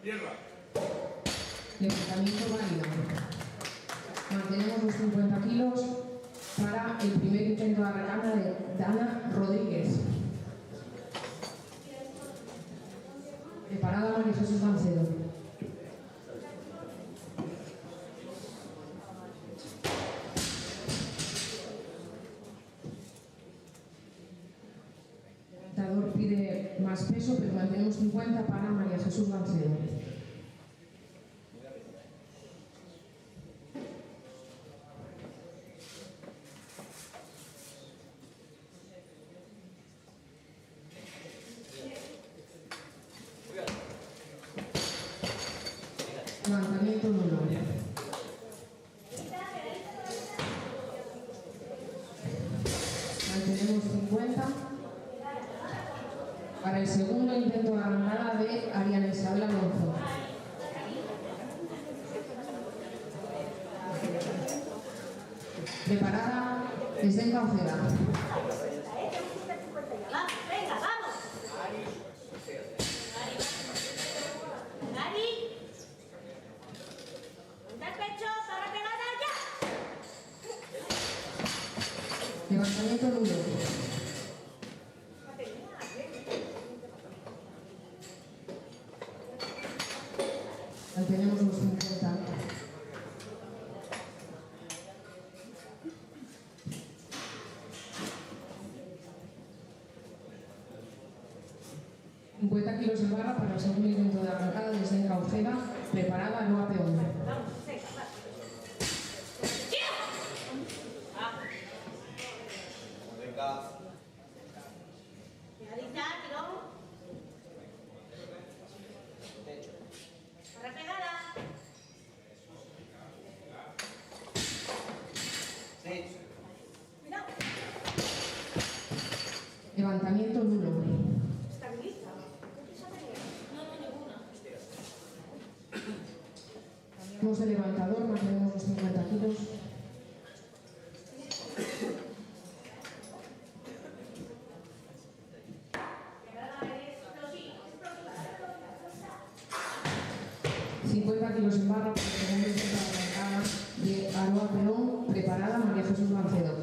Tierra. Levantamiento válido. Mantenemos los 50 kilos para el primer intento de arrancada de Dana Rodríguez. Preparada María Jesús Gancedo. El levantador pide más peso, pero mantenemos 50 para María Jesús Gancedo. Levantamiento nulo. Mantenemos 50 para el segundo intento de arrancada de Ariana Isabel Alonso. Preparada desde Encauceda. Venga, vamos. Gary. Ponte el pecho para pegada ya. Levantamiento nulo. Mantenemos los 50. Kilos en barra para el segundo intento de arrancada desde Encauceda. Preparada Noa Peón. Vamos, venga, va. Venga. Pegadita, tirón. Para pegada. Sí. Cuidado. Levantamiento nulo. Estabiliza. No, ninguna. Tenemos el levantador, mantenemos los 50 kilos. Pegada es explosiva. 50 kilos en barra para el segundo intento de arrancada de Aroa Perón. Preparada María Jesús Gancedo.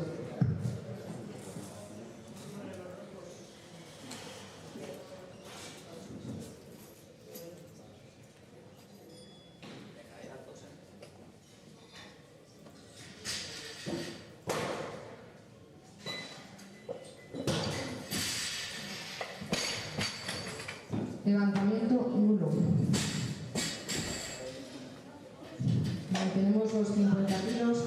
Levantamiento nulo. Mantenemos los 50 kilos.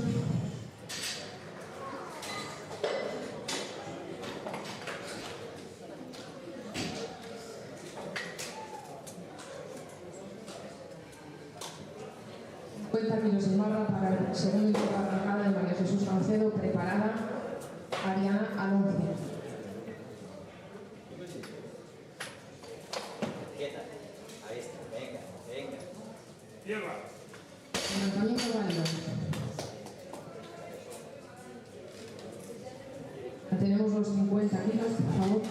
Kilos en barra para el segundo intento de arrancada de María Jesús Gancedo. Preparada Ariana Alonso. Quieta. Ahí está. Venga, venga. Tierra. Levantamiento válido. Tenemos los 50 kilos, por favor.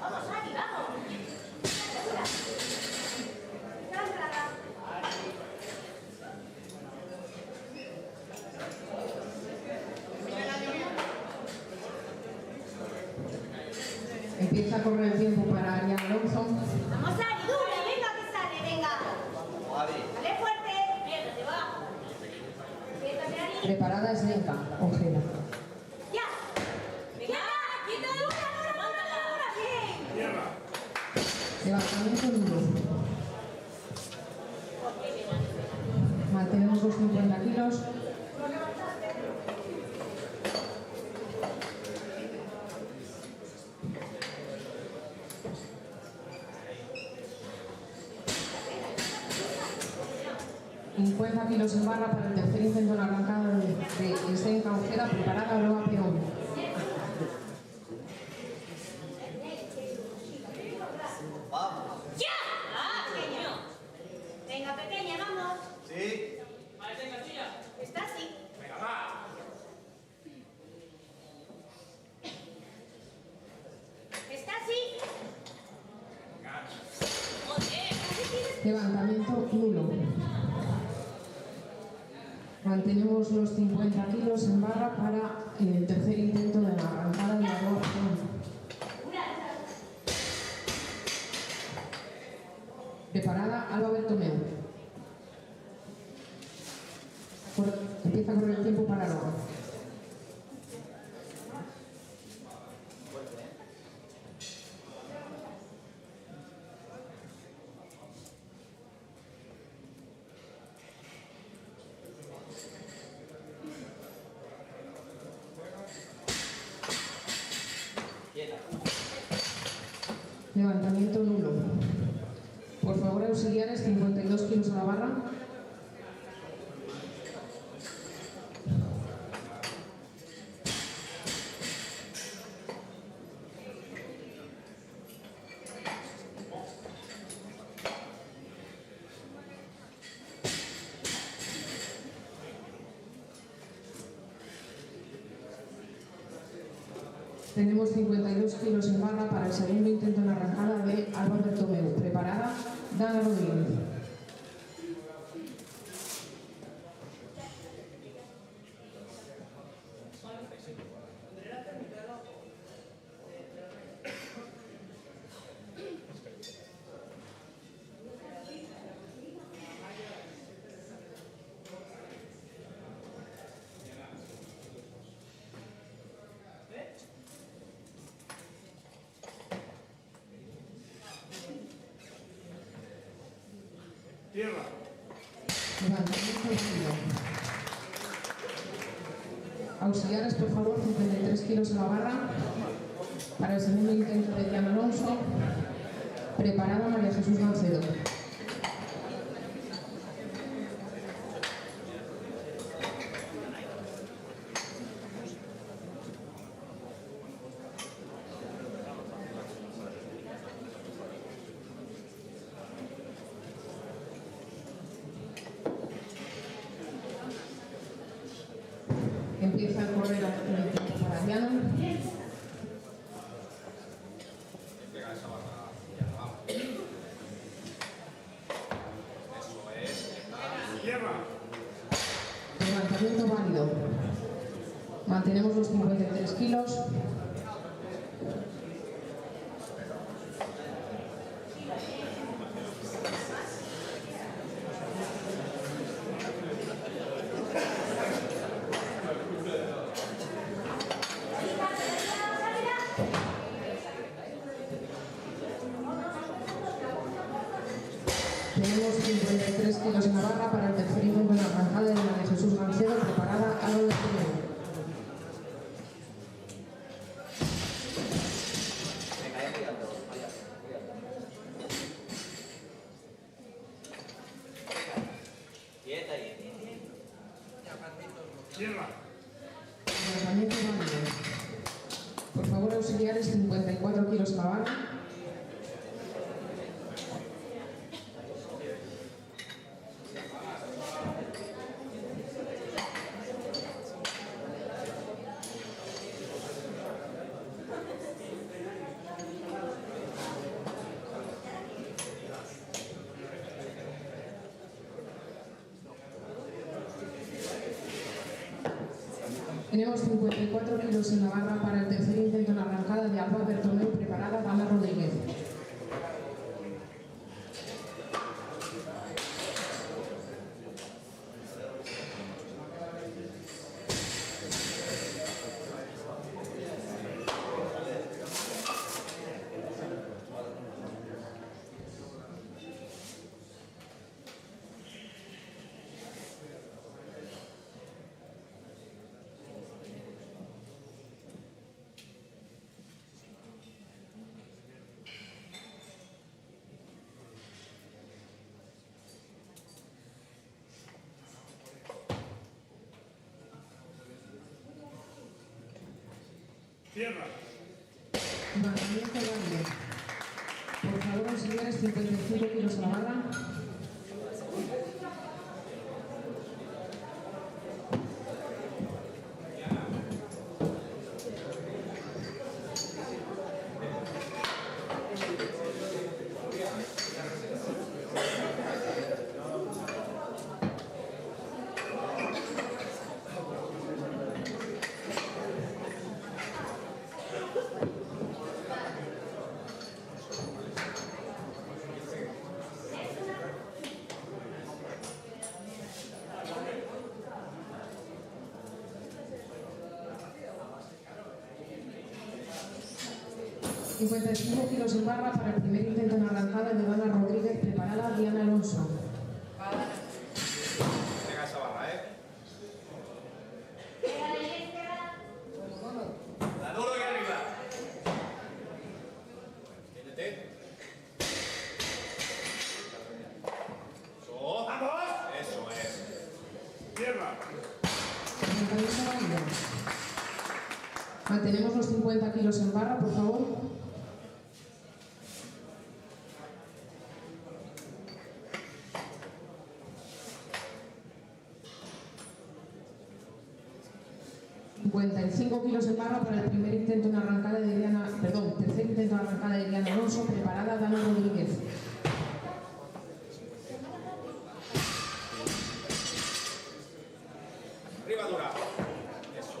Vamos, Ari, vamos. Empieza a correr el tiempo para Ariana Alonso. Vamos, Ari, dura, venga que sale, venga. Ari. Dale fuerte. Apriétate, va. Apriétate, Ari. Preparada Slenka, Ojeda. Ya. Venga, quita dura, bien. Tierra. Levantamiento nulo. Mantenemos los 50 kilos. ...50 kilos en barra para el tercer intento de la arrancada de Slenka Ojeda. Preparada Aroa Peón. Vamos. ¡Ya! ¡Ah, pequeño! Venga, pequeña, vamos. Sí. Está así. Venga, va. Está así. Engancha. Joder, casi tienes Levantamiento nulo. Mantenemos los 50 kilos en barra para el tercer intento de la arrancada de la barra. Preparada, Alba Bertomeu. Empieza a correr el tiempo para Alba. Levantamiento nulo. Por favor, auxiliares, 52 kilos a la barra. Tenemos 52 kilos en barra para el segundo intento en arrancada de Alba Bertomeu. Preparada, Dana Rodríguez. Tierra. Levantamiento válido. Auxiliares, por favor, 53 kilos a la barra para el segundo intento de Diana Alonso. Preparada, María Jesús Gancedo. Empieza a correr el tiempo para Diana. Tierra. Levantamiento válido. Mantenemos los 53 kilos. Tenemos 53 kilos en la barra para el tercer intento en la arrancada de María Jesús Gancedo. Preparada, Alba Bertomeu. Venga, cuidando. Quieta ahí. Tierra. Levantamiento válido. Por favor, auxiliares, 54 kilos en la barra. Tenemos 54 kilos en la barra para el tercer intento en la arrancada de Alba Bertomeu. Preparada, Dana Rodríguez. Tierra. Levantamiento válido. Por favor, auxiliares, 55 kilos a la barra. 55 kilos en barra para el primer intento en arrancada de Dana Rodríguez. Preparada Diana Alonso. Venga esa barra, La duro y arriba. Métete. ¡Vamos! Eso es. Tierra. 31 segundos. Mantenemos los 50 kilos en barra, por favor. ...55 kilos en barra para el primer intento en arrancada de Diana... Perdón, tercer intento en arrancada de Diana Alonso. Preparada Dana Rodríguez. Arriba dura. Eso.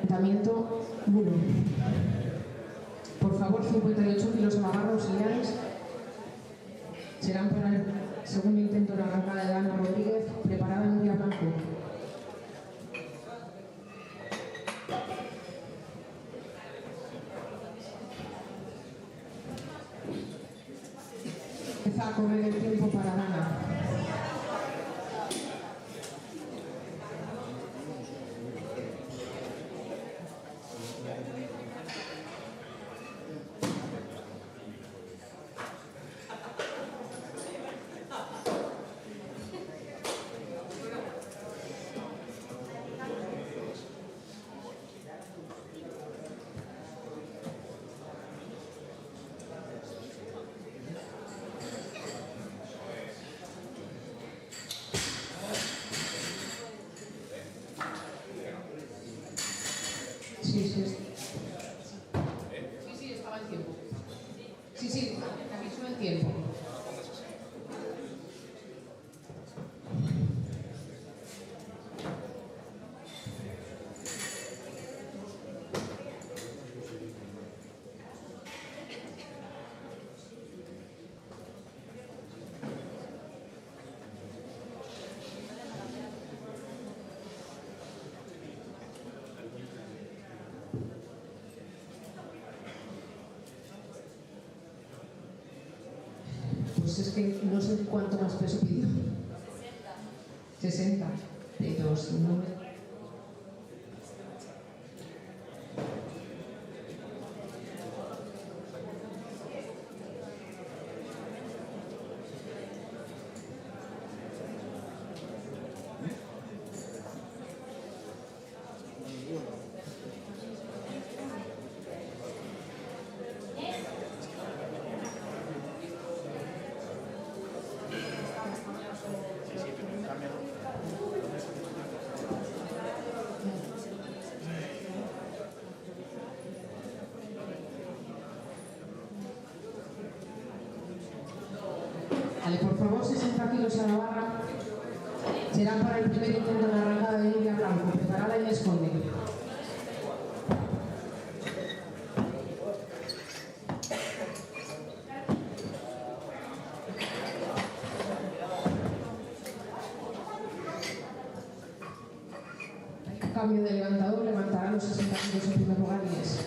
Levantamiento 1. Por favor, 58 kilos en la barra, auxiliares. Serán para el segundo intento de arrancada de Dana Rodríguez. Preparada Nuria Blanco. Empieza a correr el tiempo para Dana. Sí, estaba en tiempo. Sí, aviso en tiempo. Pues es que no sé cuánto más peso pidió. 60. Pero si no me... Vale, por favor, 60 kilos a la barra. Será para el primer intento de la arrancada de Nuria Blanco. Preparada y esconde. Cambio de levantador, levantará los 60 kilos en primer lugar y es.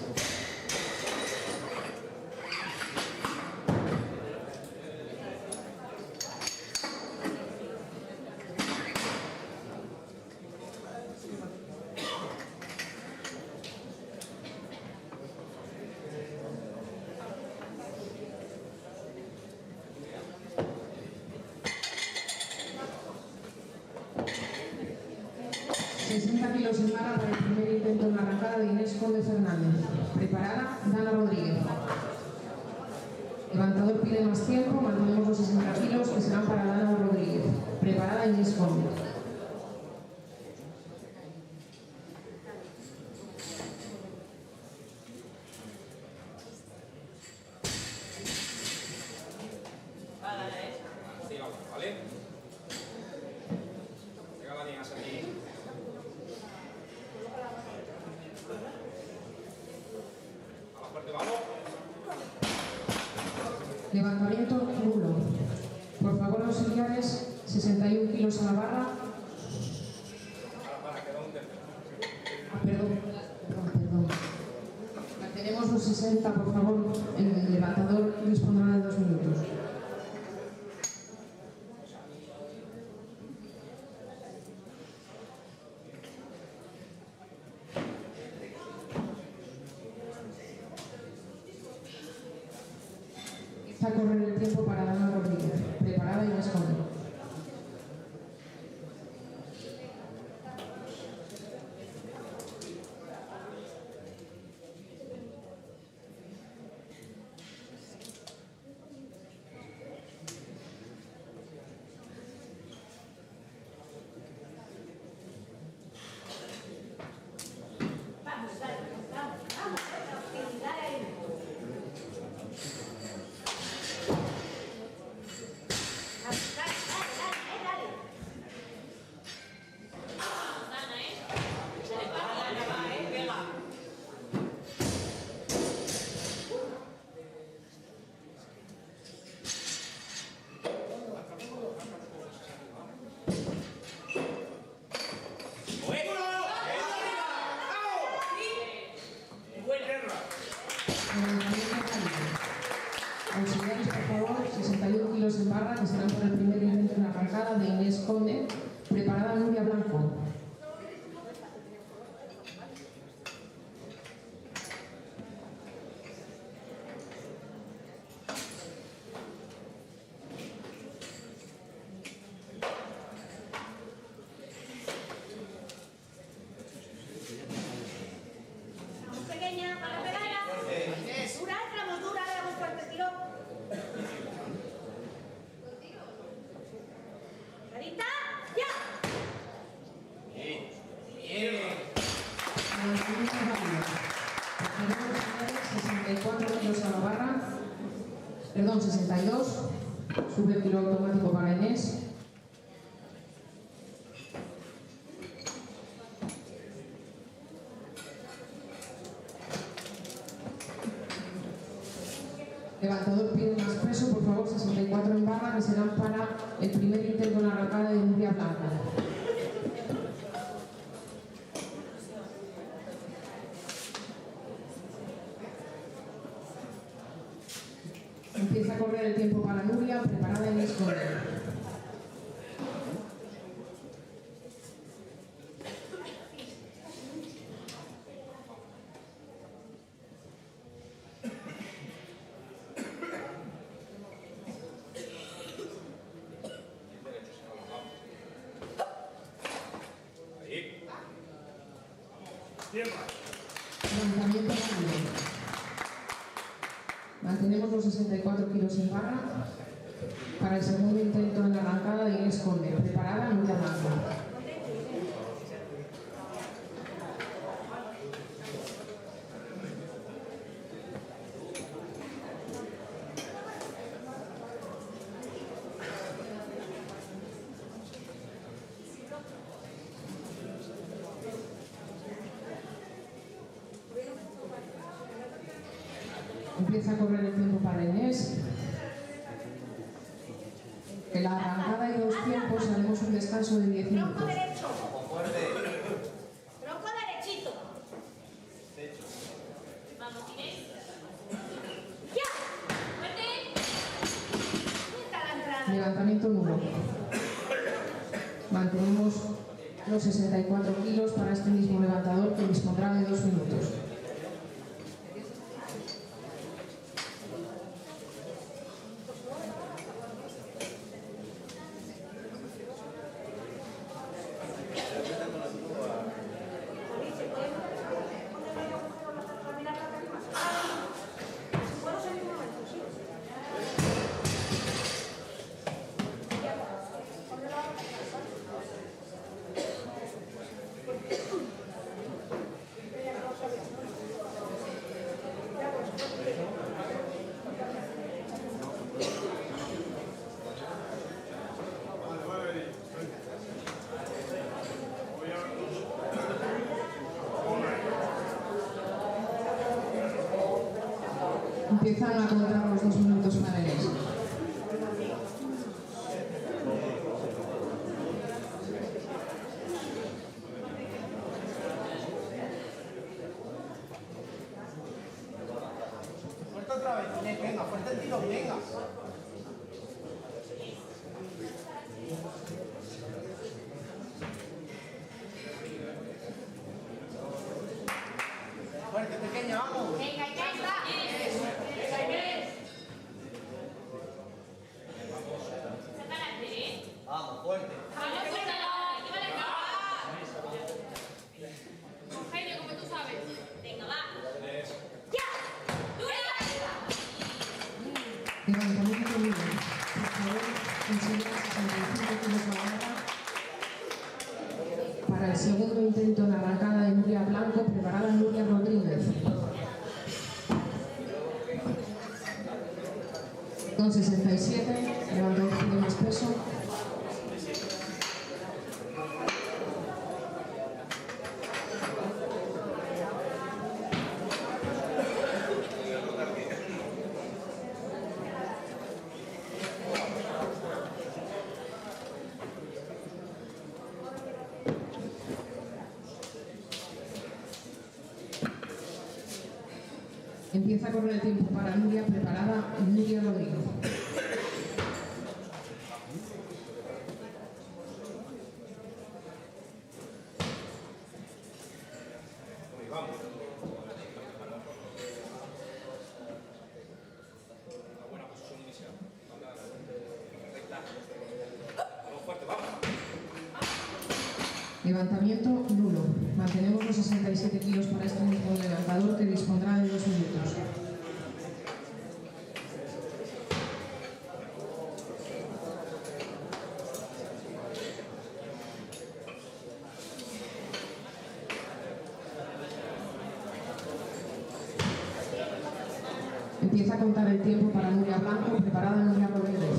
Kilos en barra para el primer intento en la arrancada de Inés Conde Fernández. Preparada Dana Rodríguez. Levantador pide más tiempo, mantenemos los 60 kilos que serán para Dana Rodríguez. Preparada Inés Conde. ¿Vale? Llega la niña aquí. A la fuerte, vamos. Levantamiento nulo. Por favor, auxiliares, 61 kilos a la barra. Para, queda un tercio. Perdón. 60, por favor, el levantador dispondrá de 2 minutos. Empieza a correr el tiempo para Ana Rodríguez. Preparada y responde. Auxiliares, por favor, 61 kilos en barra, que serán por el primer intento en arrancada de Inés Conde. Preparada Nuria Blanco. Pequeña, para pegarla. Dura, entramos dura, veamos fuerte tiro. Clarita, ya. Lanzamiento rápido. Tenemos 64 kilos a la barra. Perdón, 62. Sube el tiro automático para Inés. Levantador pide más peso, por favor, 64 en barra, que serán para el primer intento en la arrancada de Nuria Blanco. Empieza a correr el tiempo para Nuria, preparada en escoger. Tierra. Lanzamiento rápido. Mantenemos los 64 kilos en barra para el segundo intento en la arrancada de Inés Conde. Preparada Nuria Blanco. Empieza a correr el tiempo para Inés. En la arrancada hay 2 tiempos, haremos un descanso de 10 Tronco minutos. derecho. Tronco derechito. Vamos, Inés. Ya. Fuerte. Suelta la entrada. Levantamiento nulo. Mantenemos los 64 kilos para este mismo levantador, que dispondrá de 2 minutos. Empiezan a contar los 2 minutos para Inés. Venga, fuerte el tiro, venga. Fuerte, pequeña, vamos. Venga, y venga. Vamos, fuerte. Genio, como tú sabes. Venga, va. Tres. ¡Ya! ¡Dura! Levantamiento libre. Por favor, enseñar 65 kilos a la barra. Para el segundo intento en arrancada de Nuria Blanco, preparada Nuria Rodríguez. Con 67, levanta un poquito más peso. Empieza a correr el tiempo para Nuria, preparada Nuria Rodríguez. Vamos. Una buena posición inicial. Recta. Vamos fuerte, vamos. Levantamiento nulo. Mantenemos los 67 kilos para este mismo levantador que dispondrá de 2 minutos. Empieza a contar el tiempo para Nuria Blanco, preparada Nuria Rodríguez.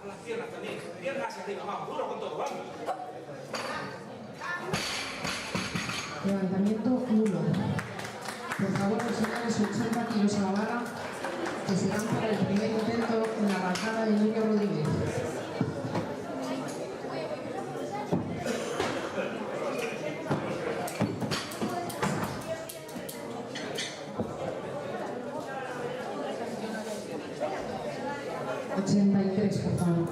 A las piernas también. Piernas hacia arriba, vamos. Duro con todo, vamos. Levantamiento nulo. Por favor, señores, 80 kilos a la barra, que serán para el primer intento en la arrancada de Nuria Rodríguez. Por favor.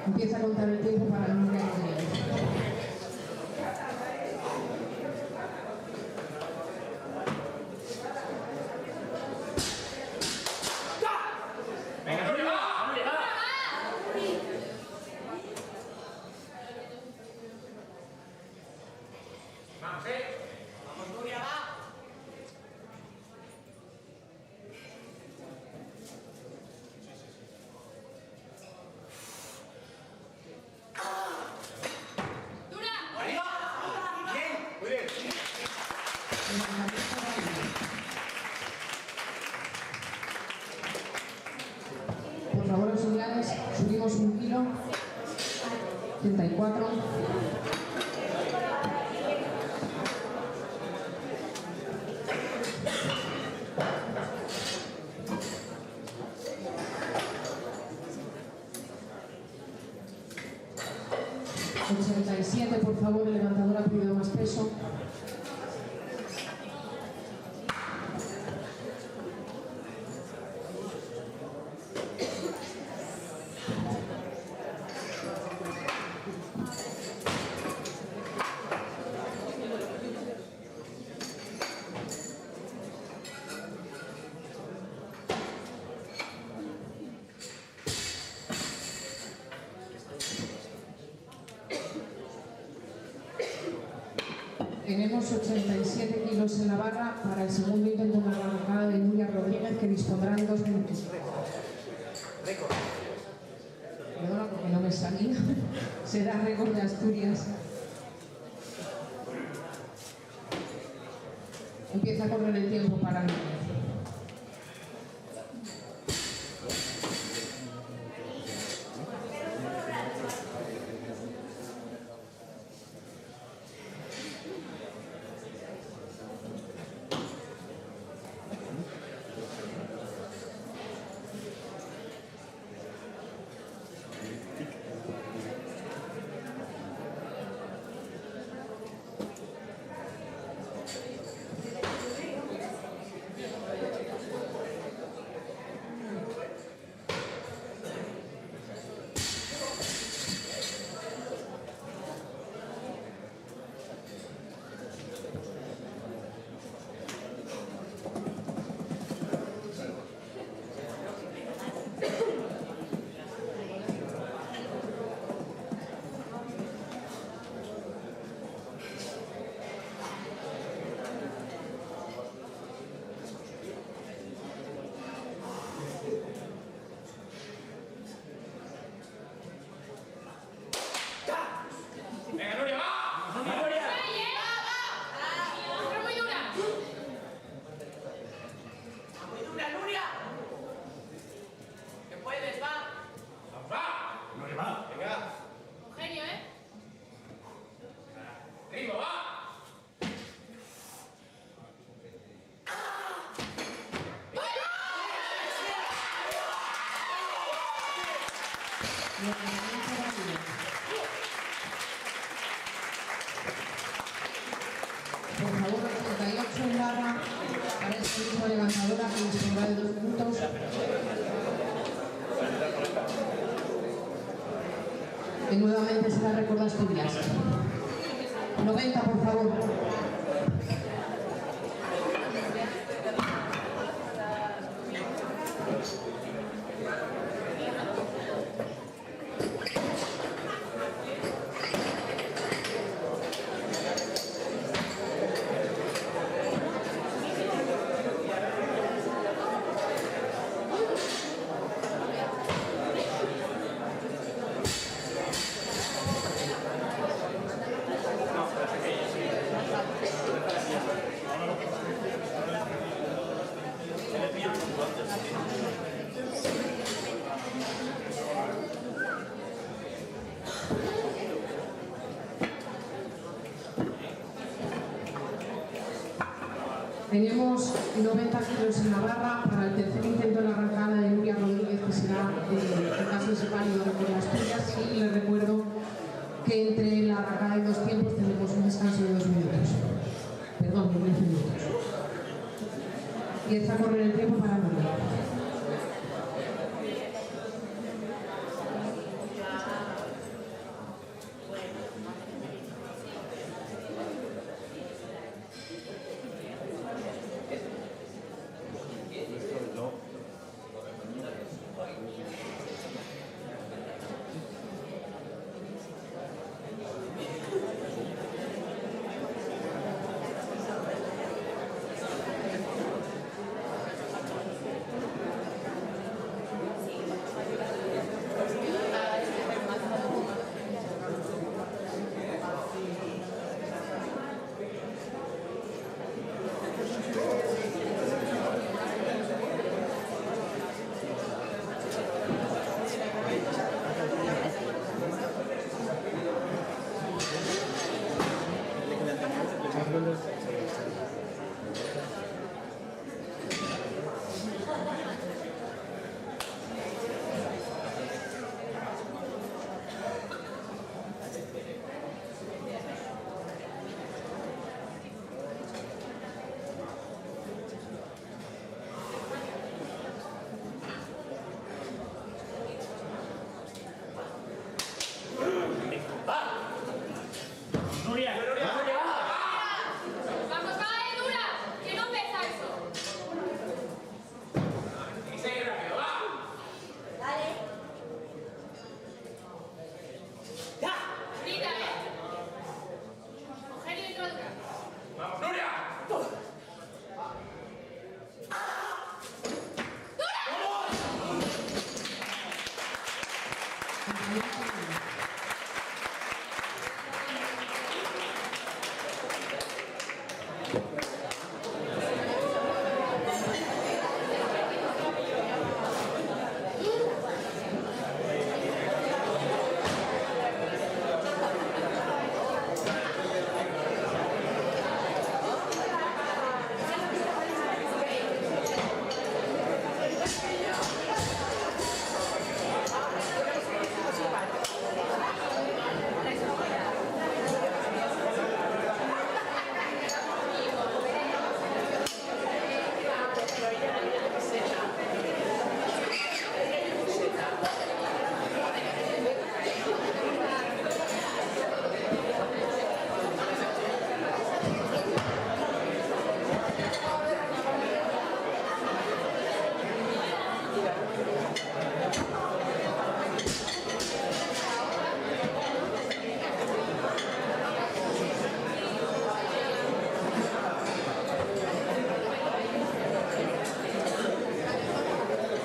Empieza a contar el tiempo para Nuria Rodríguez. Venga, Nuria, va. Vamos, vamos, Nuria, va. Por favor, auxiliares, subimos 1 kilo. 34. siguiente, por favor, el levantador ha pedido más peso. Tenemos 87 kilos en la barra para el segundo intento de la arrancada de Nuria Rodríguez, que dispondrá en 2 minutos. Perdona porque no me salía. Será récord de Asturias. Empieza a correr el tiempo para Nuria. Venga, Nuria, va. Nuria. Muy dura. Muy dura, Nuria. Que puedes, va. Va. Nuria, va. Venga. Un genio, ¿eh? Ritmo, va. Por favor, 88 en barra para este mismo levantadora que dispondrá de 2 minutos. Y nuevamente será récord de Asturias. 90, por favor. Tenemos 90 kilos en la barra para el tercer intento de la arrancada de Nuria Rodríguez, que será el caso ese válido de las Asturias. Y les recuerdo que entre la arrancada y 2 tiempos tenemos un descanso de 2 minutos. Perdón, de 15 minutos. Empieza a correr el tiempo para Nuria.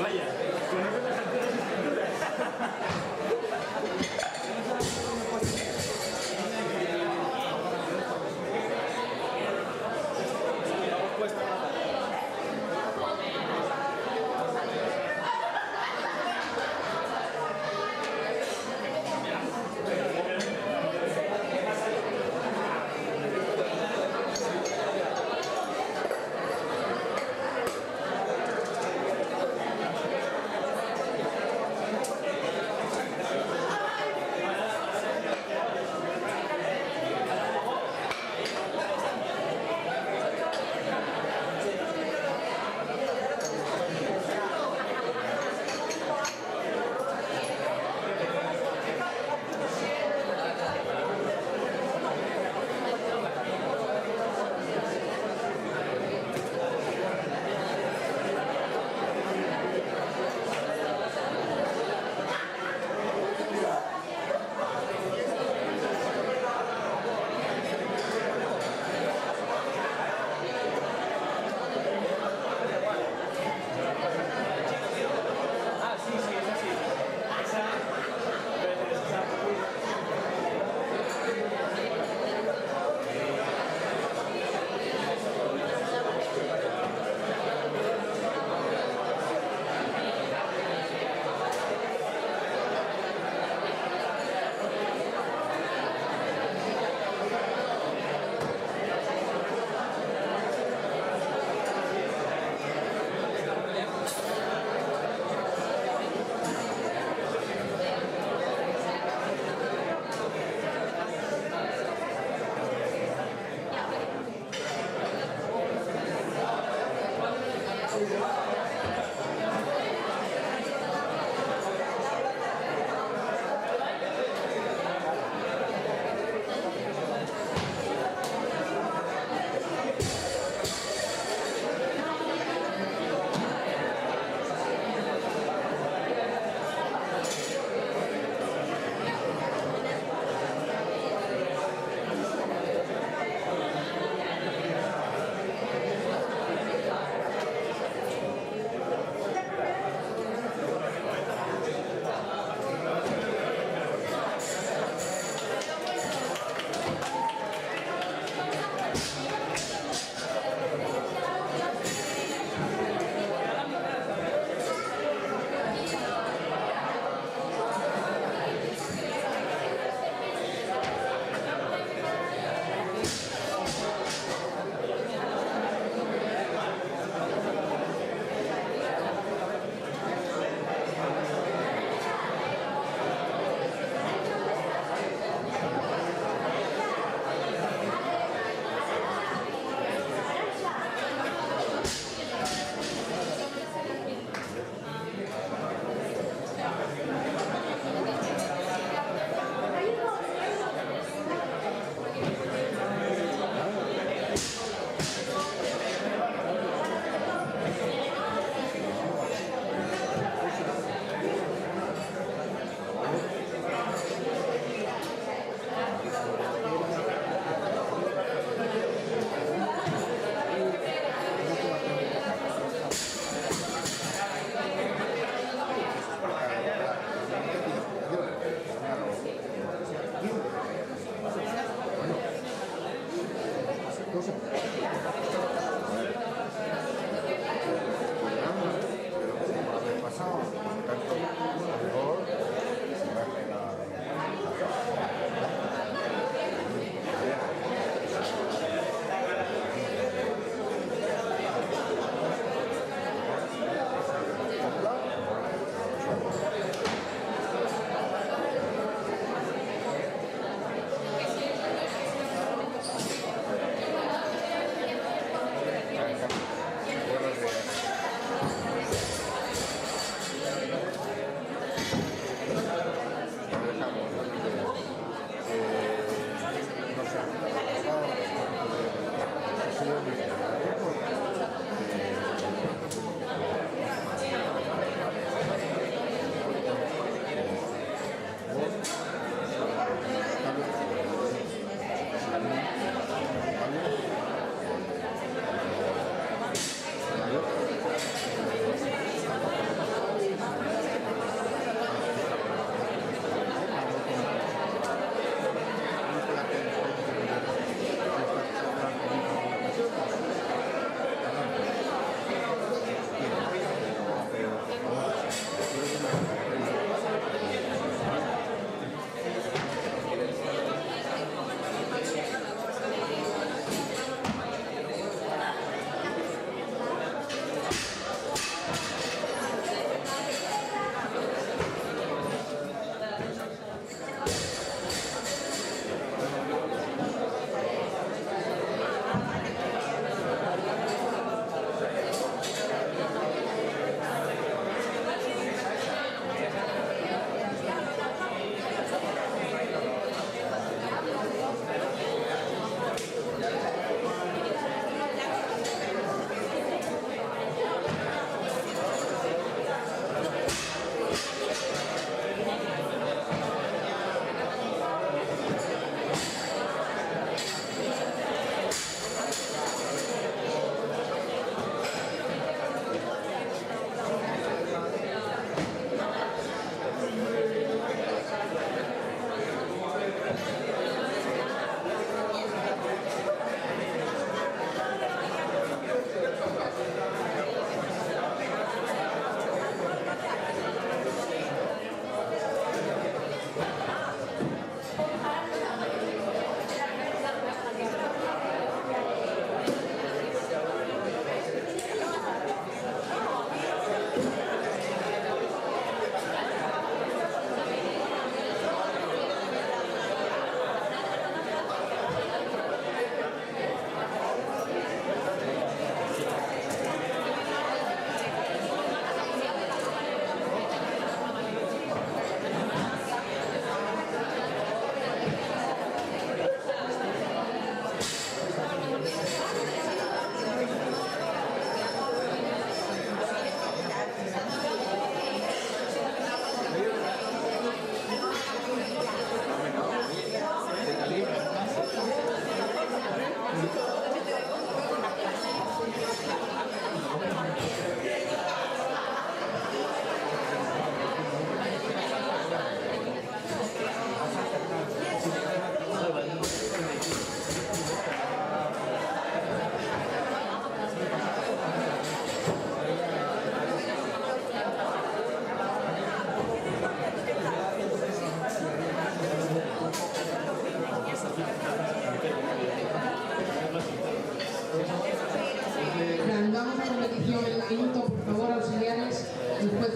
Vaya, con una canción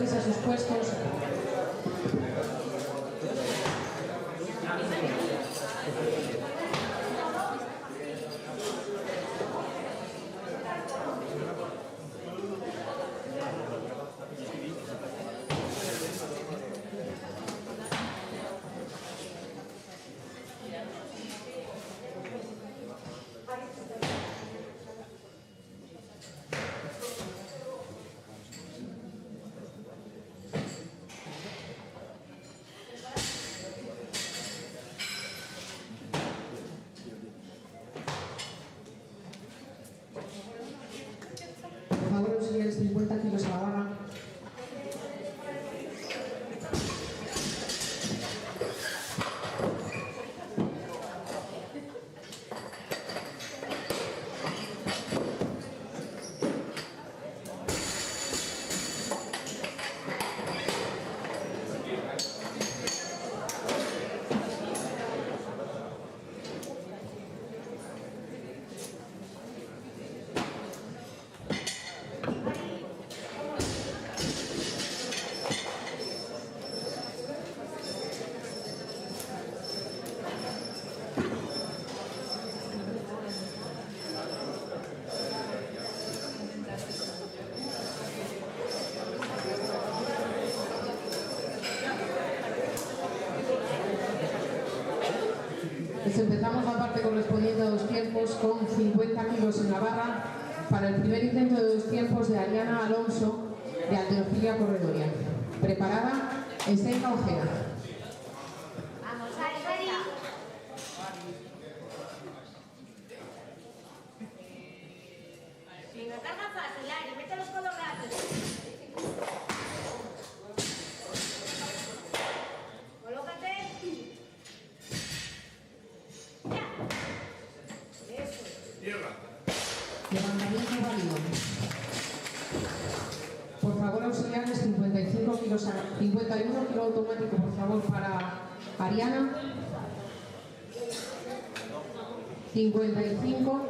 ustedes a sus puestos. Por favor, auxiliares, 50 kilos a la barra. Pues empezamos la parte correspondiente a 2 tiempos con 50 kilos en la barra para el primer intento de 2 tiempos de Ariana Alonso de halterofilia corredoria. Preparada, Estela Ojeda. Vamos, Ari, ready. Venga, carga fácil, Ari, mete los codos grandes. Colócate. Ya. Eso. Tierra. Levantamiento válido. Por favor, auxiliares, 55 kilos, 51 kilos automático, por favor, para Ariana. 55.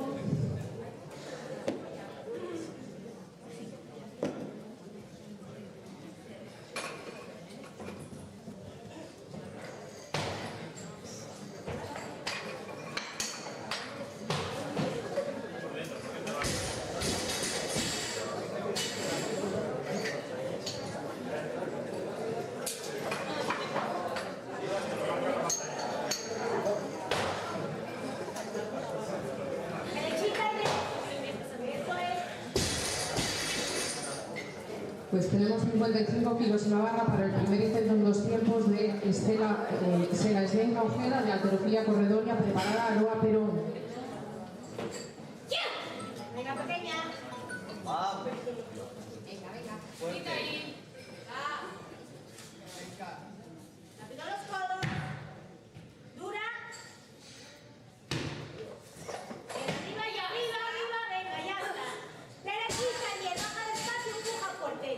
Pues tenemos 55 kilos en la barra para el primer intento en 2 tiempos de Estela Ojeda de halterofilia corredoria, preparada Aroa Perón. Venga, pequeña. Vamos. Venga, venga. Quita ahí. Va. Rápido los codos. Dura. Arriba y arriba, arriba. Venga, ya está. Derechita, bien. Baja despacio, empuja fuerte.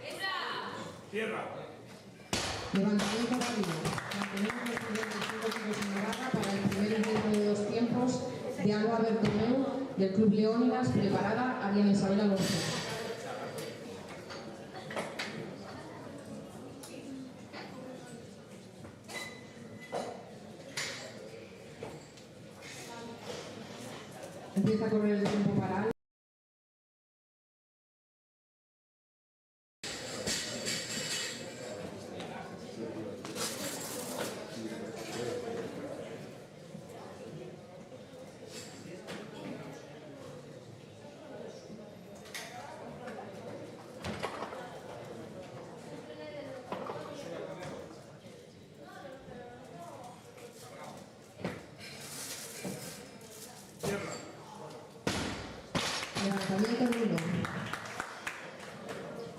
Esa. Tierra. Levantamiento válido. Mantenemos los 55 kilos en la barra para el primer intento de 2 tiempos de Alba Bertomeu del Club Leónidas, preparada Ariana Isabel Alonso. Empieza a correr el tiempo para Alba. Tierra. Levantamiento nulo.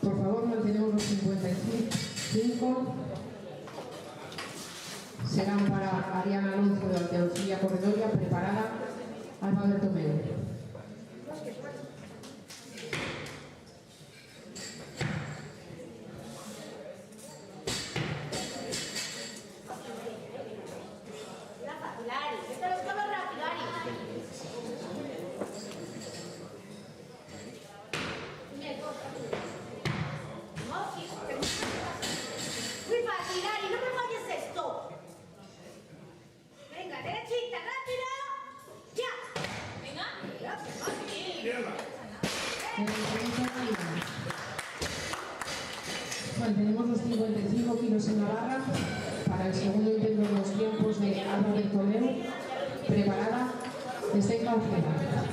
Por favor, mantenemos los 55. Serán para Ariana Alonso de halterofilia corredoria, preparada Alba Bertomeu. La fácil, Ari. Mete los codos rápido, Ari. los 55 kilos en la barra para el segundo intento de los tiempos de Alba Bertomeu, preparada desde Cauceda.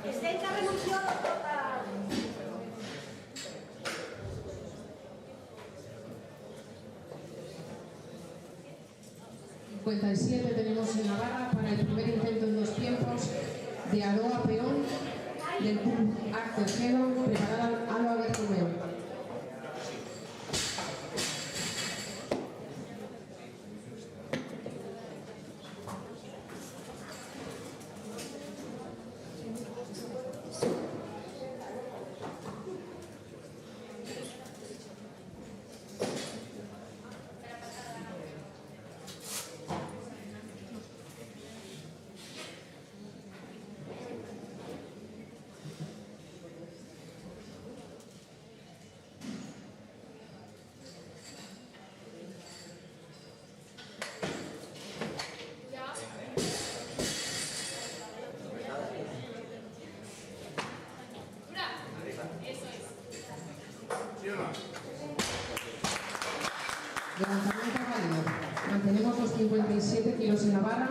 Estética renunció total. 57 tenemos en la barra para el primer intento en 2 tiempos de Aroa Peón del Club Artergelo, preparada Alba Bertomeu. Levantamiento válido. Mantenemos los 57 kilos en la barra.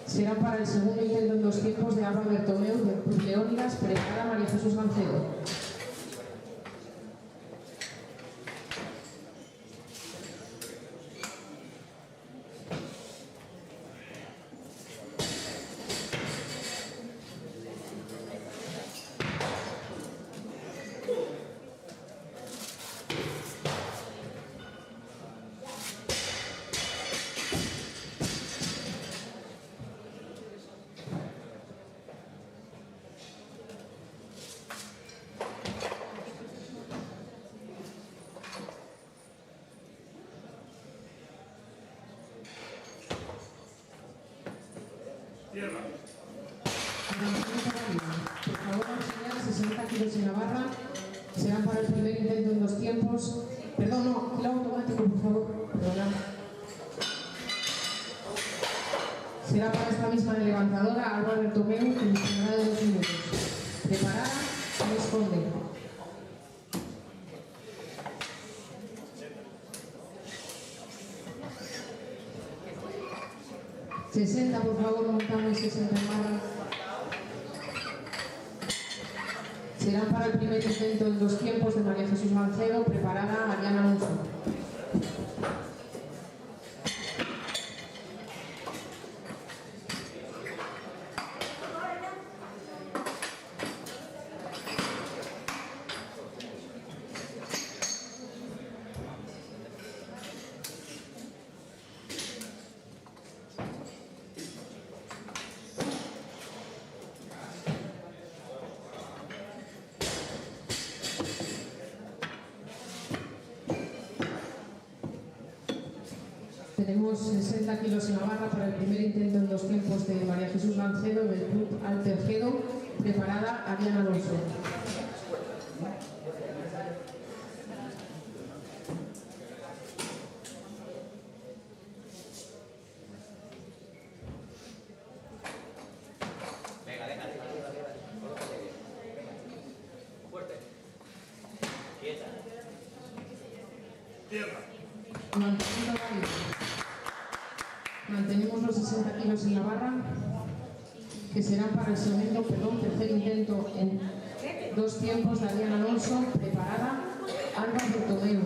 Será para el segundo intento en 2 tiempos de Alba Bertomeu del Club Leónidas, preparada María Jesús Gancedo. Tierra. Por favor, auxiliar 60 kilos en la barra. Serán para el primer intento en 2 tiempos. Perdón, no, kilo automático, por favor. Perdonad. Será para esta misma levantadora Alba Bertomeu en disponibilidad de 2 minutos. Preparada, responde. ...60, por favor, montamos 60 en barra. Serán para el primer intento en 2 tiempos de María Jesús Gancedo, preparada Ariana Alonso. Tenemos 60 kilos en la barra para el primer intento en 2 tiempos de María Jesús Gancedo del Club Artergelo, preparada Ariana Alonso. Venga, venga, fuerte. Quieta. Tierra. Mantenimiento válido. Mantenemos los 60 kilos en la barra, que serán para el tercer intento en 2 tiempos de Ariana Alonso, preparada Alba Bertomeu.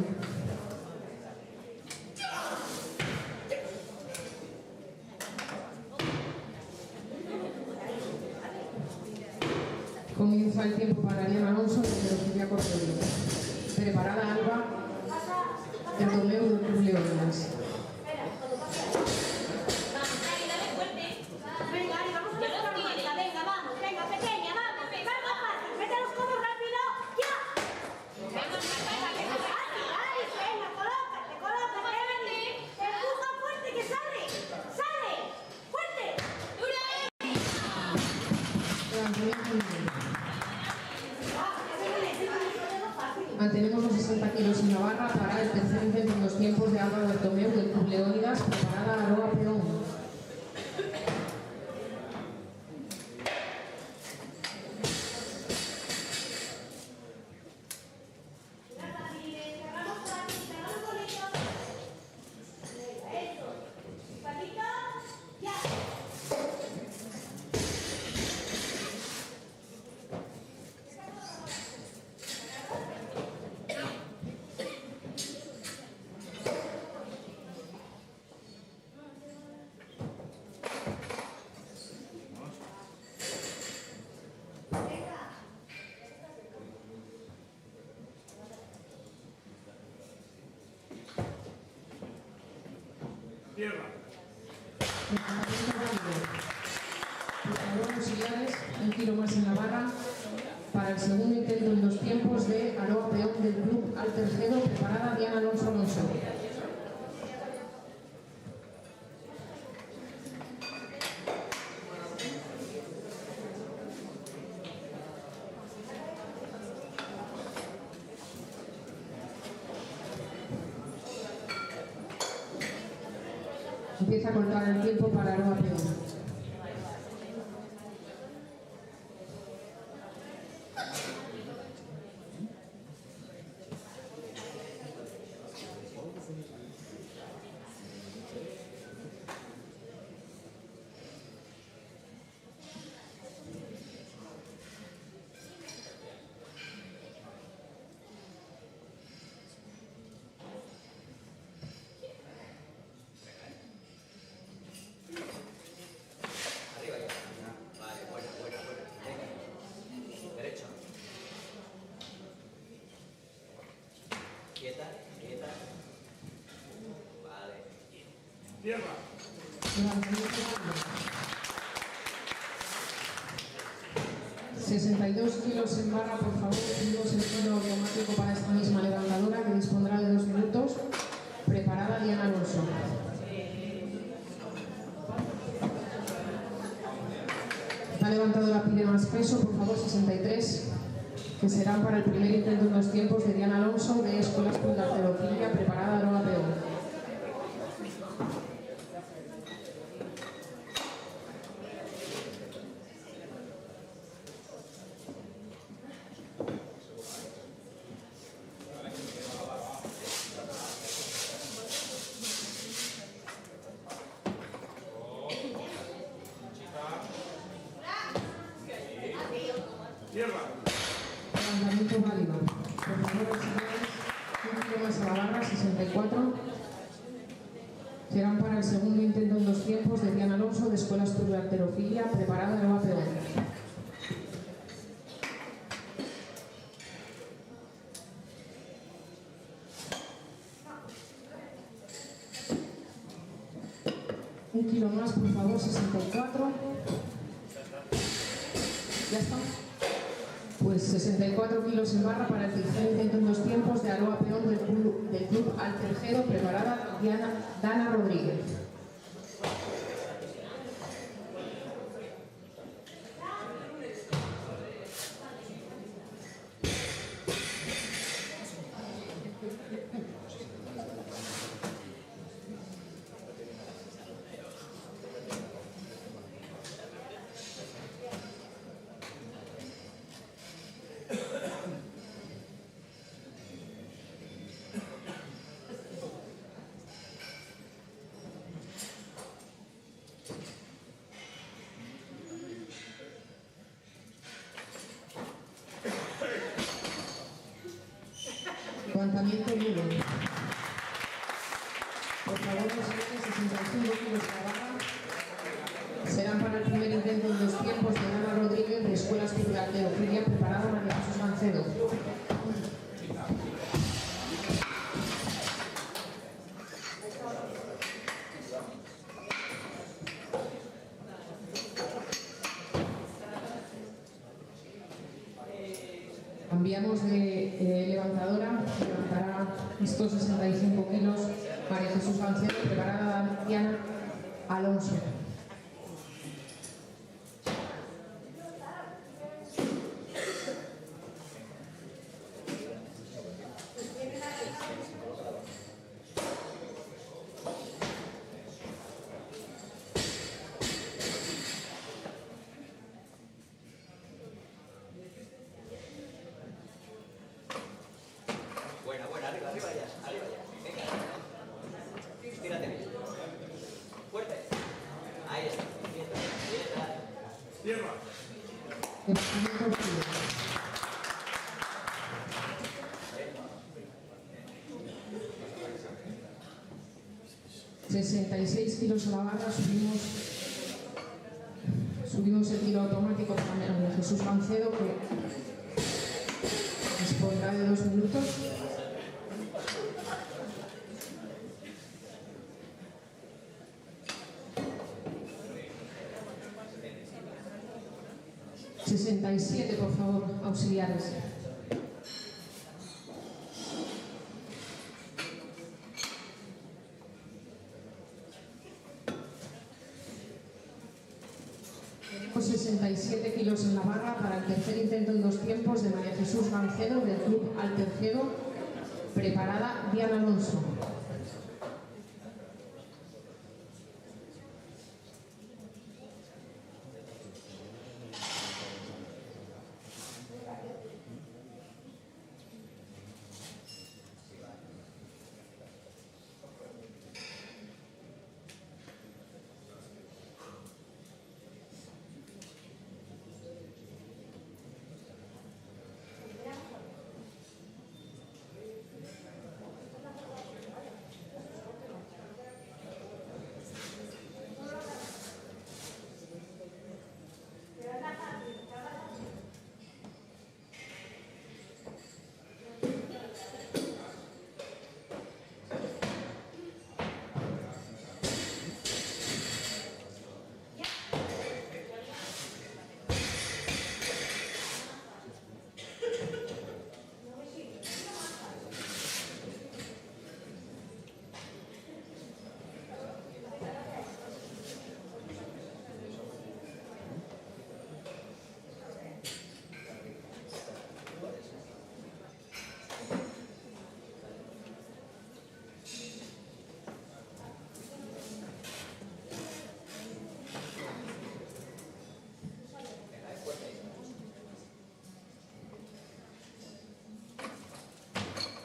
Comienza el tiempo para Ariana Alonso de velocidad corporal. Preparada Alba Bertomeu del Club Leónidas. Venga, Ari, vamos a hacer una vuelta. Venga, vamos, venga, pequeña, vamos. Vamos, fácil, mete los codos rápido. ¡Ya! Ari, Ari, Levantamiento libre. Mantenemos los 60 kilos en la barra para el tercer intento en 2 tiempos de Álvaro Bertomeu del Club Leónidas, preparada Aroa Peón. Tierra. Jugadores auxiliares, 1 kilo más en la barra para el segundo intento en 2 tiempos de Aroa Peón del Club Altergedo, preparada Diana Alonso Alonso. Empieza a contar el tiempo para Aroa Peón. Arriba ya. Vale, buena. Venga. Derecho. Quieta. Vale. Tierra. Levantamiento libre. 62 kilos en barra, por favor, tenemos el freno automático para esta misma levantadora que dispondrá de 2 minutos. Preparada Diana Alonso. La levantadora pide más peso, por favor, 63, que serán para el primer intento en 2 tiempos de Diana Alonso de Escuelas Club de Arterofilia, preparada Aroa Peón. Tierra. Levantamiento válido. Por favor, auxiliares, 1 kilo más a la barra, 64. Serán para el segundo intento en 2 tiempos de Diana Alonso de Escuelas Club de Arterofilia, preparada Aroa Peón. Un kilo más, por favor, 64. ¿Ya está? Pues 64 kilos en barra para el tercer intento en 2 tiempos de Aroa Peón del Club Altergedo, preparada Dana Rodríguez. Levantamiento libre. Por favor, los 65 kilos a la barra serán para el primer intento en 2 tiempos de Ana Rodríguez de Escuelas Club de Arterofilia, preparada María Jesús Mancedo. Cambiamos de levantadora, levantará estos 65 kilos María Jesús Mancedo, preparada Diana Alonso. Tierra. Levantamiento orquídea. 66 kilos a la barra, subimos el tiro automático para Jesús Mancedo, que dispondrá de 2 minutos. ...67, por favor, auxiliares. Tenemos 67 kilos en la barra para el tercer intento en 2 tiempos de María Jesús Mancedo, del Club Altercedo. Preparada Diana Alonso.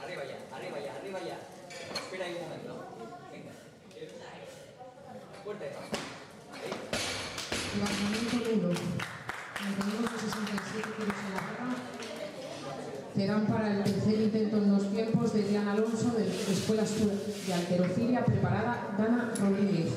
Arriba ya. Espera ahí un momento. Venga. Fuerte. Ahí. Levantamiento 1. Mantenemos los 67 kilos en la barra. Quedan para el tercer intento en 2 tiempos de Diana Alonso, de la Escuela de Halterofilia. Preparada Dana Rodríguez.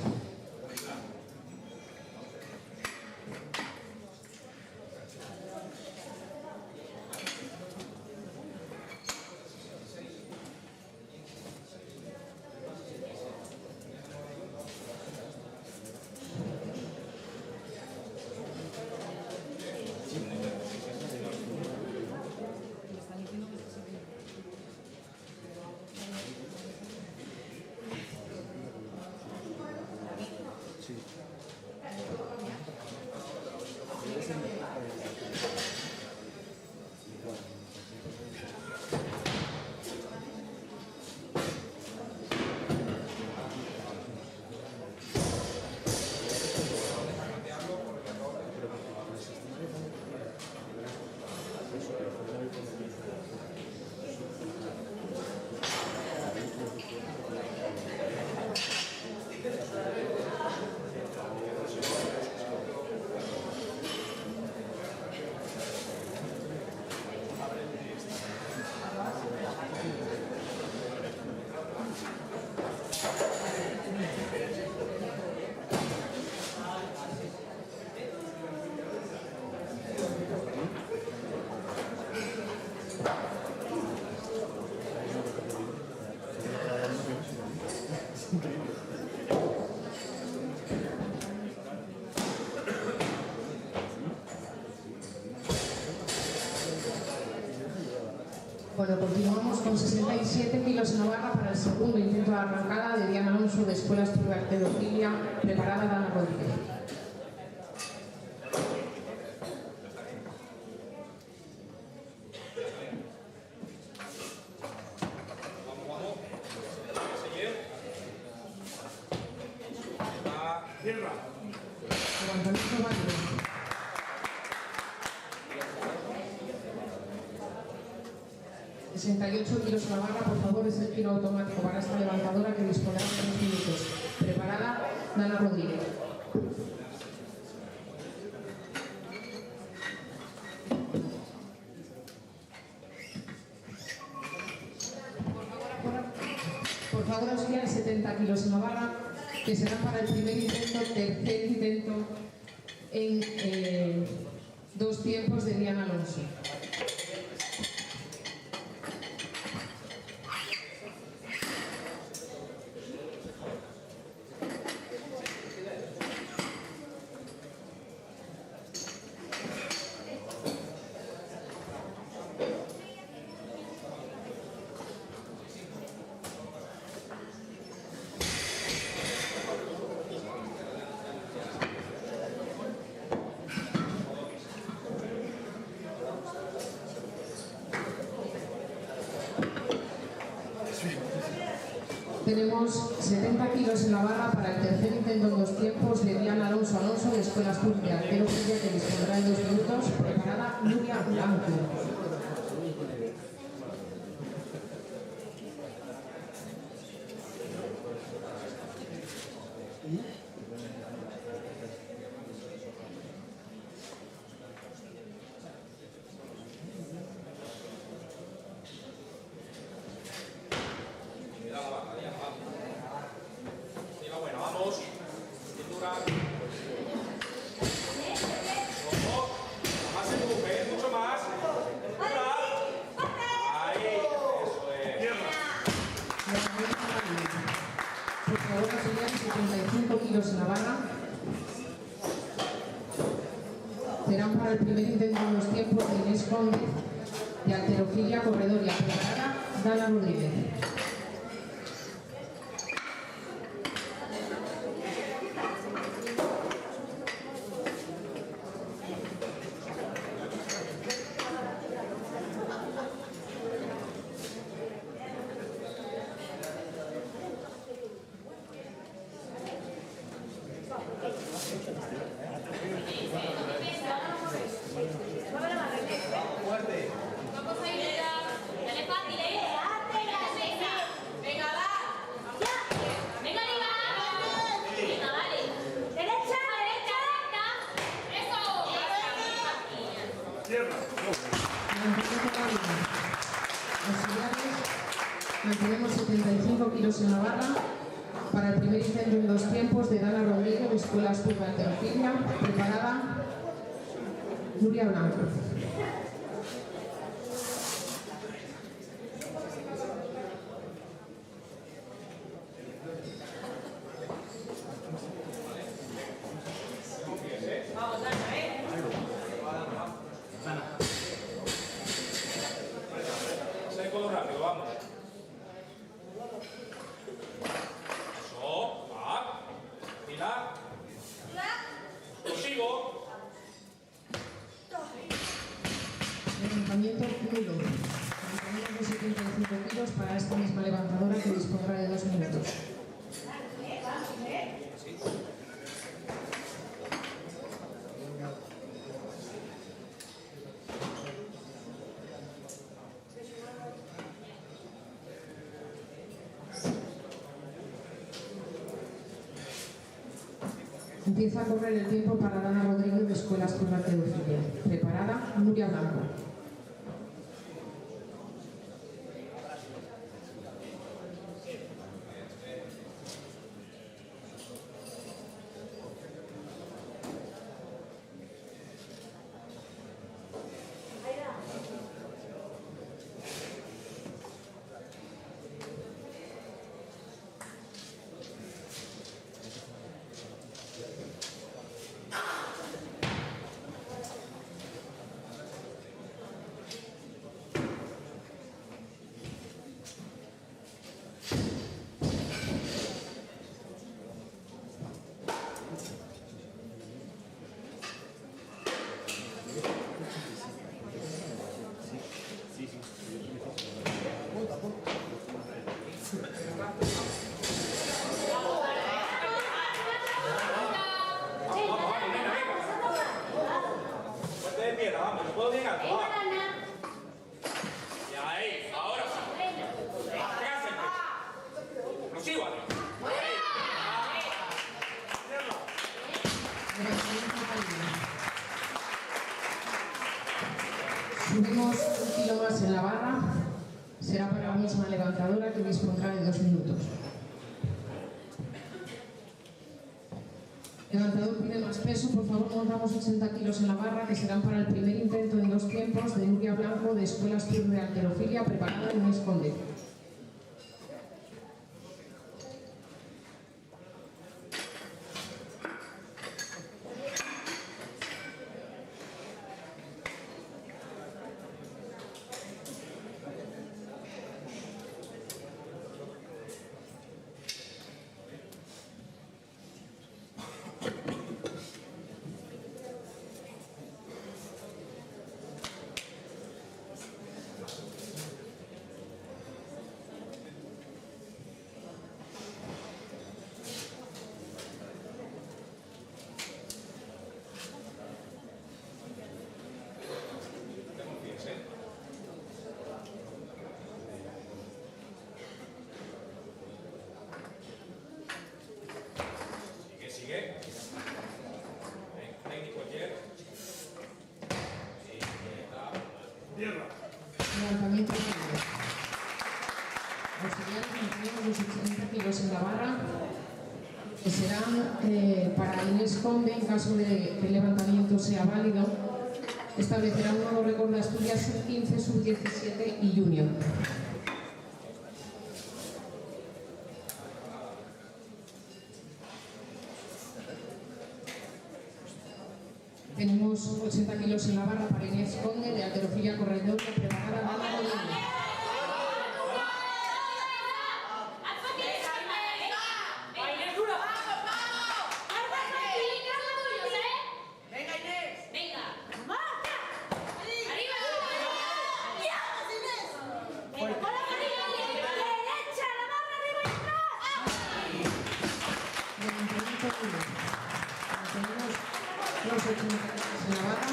Bueno, continuamos con 67 kilos en la barra para el segundo intento de arrancada de Diana Alonso, de Escuela de Halterofilia. Preparada Dana Rodríguez. Tierra. Levantamiento válido. ...68 kilos a la barra, por favor, es el giro automático para esta levantadora que dispondrá de 3 minutos. Preparada Dana Rodríguez. favor auxiliar 70 kilos en la barra, que serán para el primer intento, tercer intento en 2 tiempos de Diana Alonso. Tenemos 70 kilos en la barra para el tercer intento en 2 tiempos de Diana Alonso de Escuela Sur de Arquero Villa, que dispondrá en 2 minutos. Preparada Nuria Blanco. Por favor, auxiliar 75 kilos en la barra. Serán para el primer intento en 2 tiempos de Inés Conde, de halterofilia corredoria. Preparada Dana Rodríguez. Vamos a ir ya. Dale fácil, ¿eh? Venga, va. Venga, arriba. Venga, vale. Derecha. Derecha, recta. Eso. Izquierda. Auxiliares, mantenemos 75 kilos en la barra para el primer intento en 2 tiempos de Dana Rodríguez de Escuela Sur de Halterofilia. Preparada Nuria Blanco. Vamos, Dana, ¿eh? Seis codos rápido, vamos. Eso, va. Mira. Prosigo. Levantamiento nulo. Levantamiento de 75 kilos para esta misma levantadora, que dispondrá de 2 minutos. Empieza a correr el tiempo para Dana Rodríguez de Escuela Sur de Halterofilia. Preparada Nuria Blanco. Fuerte de pierna, vamos. No puedo bien alto, Venga, va. Dana. Y ahí, ahora sí. ¿Qué haces? Prosigo, Ale. Subimos 1 kilo más en la barra. Será para la misma levantadora, que dispondrá de 2 minutos. Levantador pide más peso, por favor montamos 80 kilos en la barra, que serán para el primer intento en 2 tiempos de Nuria Blanco de Escuelas Club de Halterofilia, preparada en Inés Conde. Levantamiento de kilos. Auxiliares mantenemos los 80 kilos en la barra, que serán para Inés Conde, en caso de que el levantamiento sea válido, establecerá un nuevo récord de Asturias sub-15, sub-17 y junior. Tenemos 80 kilos en la barra para Inés Conde de halterofilia corredor, preparada Dana Rodríguez. Los 80 en la barra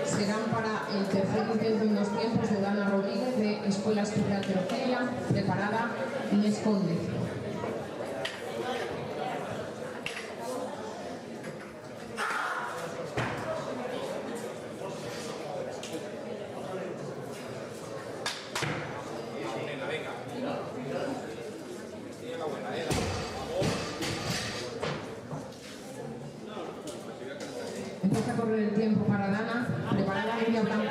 serán para el tercer intento en 2 tiempos de Dana Rodríguez de Escuelas Club de Halterofilia, preparada Inés Conde. Empieza a correr el tiempo para Dana, preparada Nuria Blanco.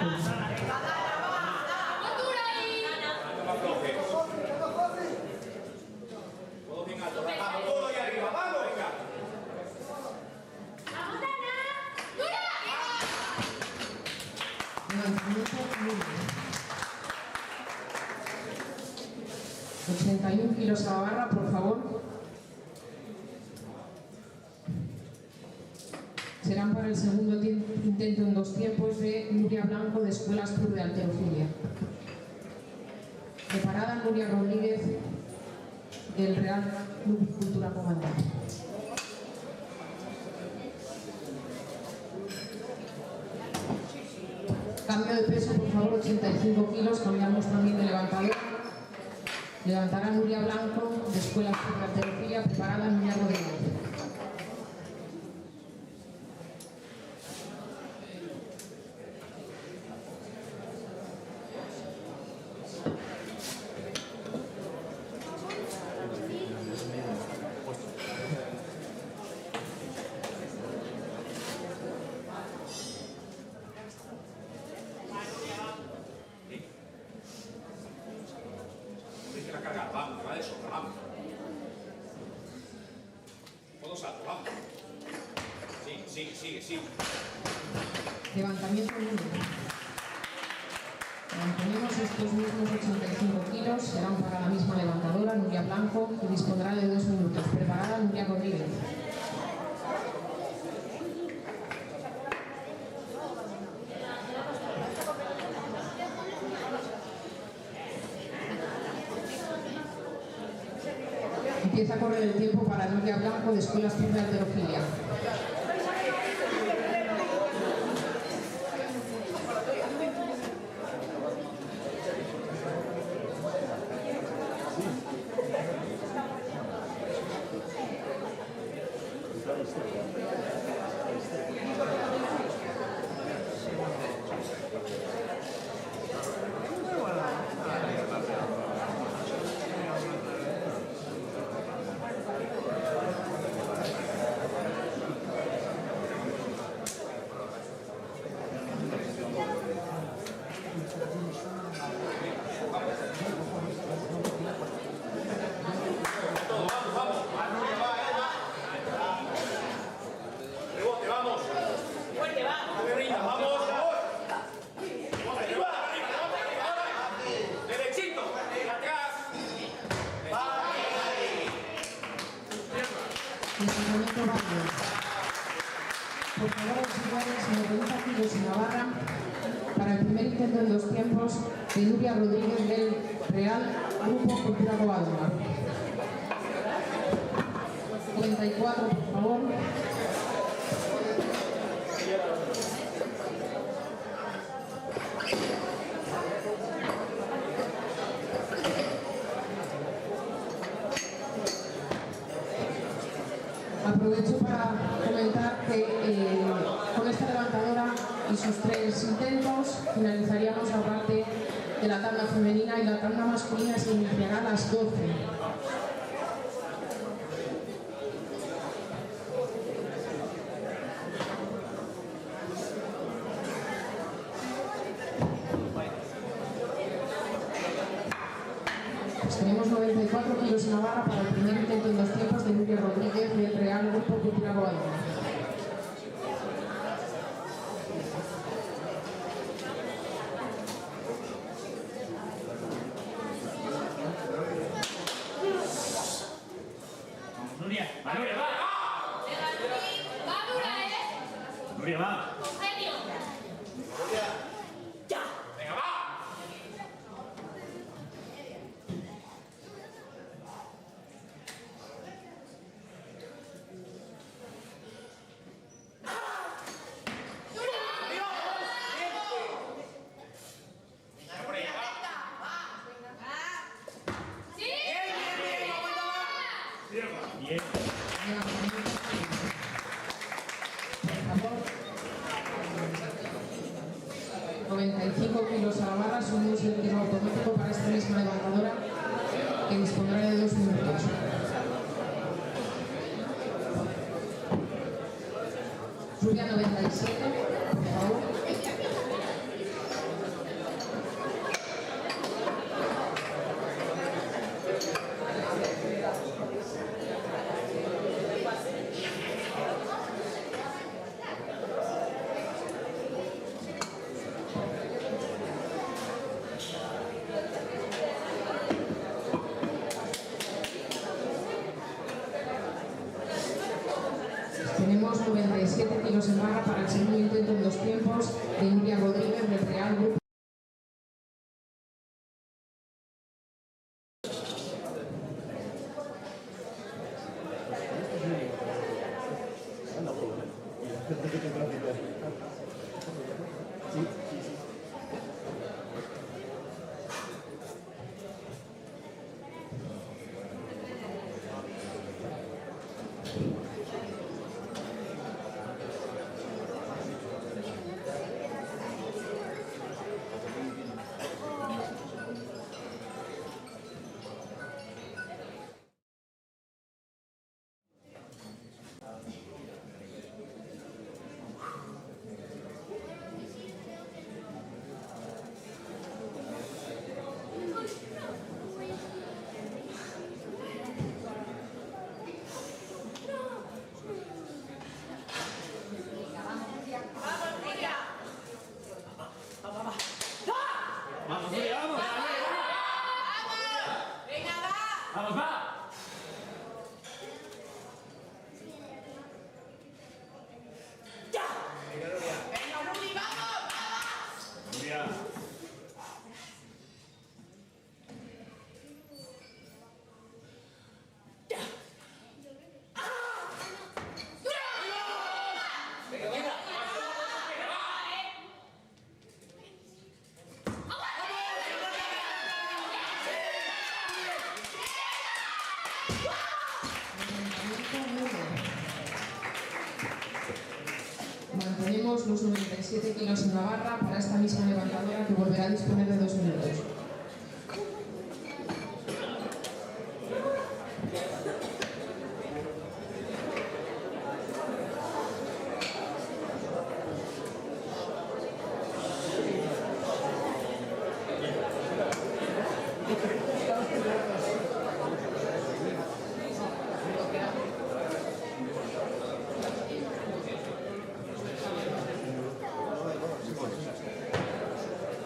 Levantamiento libre. 81 kilos a la barra, por favor. Serán para el segundo intento en 2 tiempos de Nuria Blanco de Escuelas Club de Halterofilia. Preparada Nuria Rodríguez del Real Club Cultura Comandante. Cambio de peso, por favor, 85 kilos, cambiamos también de levantador. Levantará Nuria Blanco de Escuelas Club de Halterofilia, preparada Nuria Rodríguez. Vamos, va de sobra, vamos. Todo salto, vamos. Sigue. Levantamiento libre. Mantenemos estos mismos 85 kilos, serán para la misma levantadora, Nuria Blanco, que dispondrá de 2 minutos. Preparada Nuria Rodríguez. Empieza a correr el tiempo para Nuria Blanco de Escuelas Club de Halterofilia. kilos en Navarra para el primer intento en 2 tiempos de Nuria Rodríguez del Real Grupo Cultura Covadonga. 94, por favor. Aprovecho para comentar que con esta levantadora y sus 3 intentos finalizaríamos la parte de la tabla femenina y la tabla masculina se iniciará a las 12. Tenemos 94 kilos en Navarra para el primer intento en 2 tiempos de Nuria Rodríguez del Real Grupo Cultura Covadonga. Nuria, va, Nuria, va. Venga, Nuri. Va dura, ¿eh? Nuria, va. Con genio. Venga, va. ¿Sí? Bien. Por favor. 95 kilos a la barra, subimos el tiro automático para esta misma levantadora que dispondrá de 2 minutos. Rubia 97, por favor. Tenemos 97 kilos en barra para el segundo intento en 2 tiempos de Nuria Rodríguez del Real Grupo. Vamos, Nuria, vamos. Venga, va. Vamos, va. Nuria. Mantenemos los 97 kilos en la barra para esta misma levantadora que volverá a disponer de 2 minutos.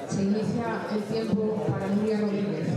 Se inicia el tiempo para Nuria Rodríguez.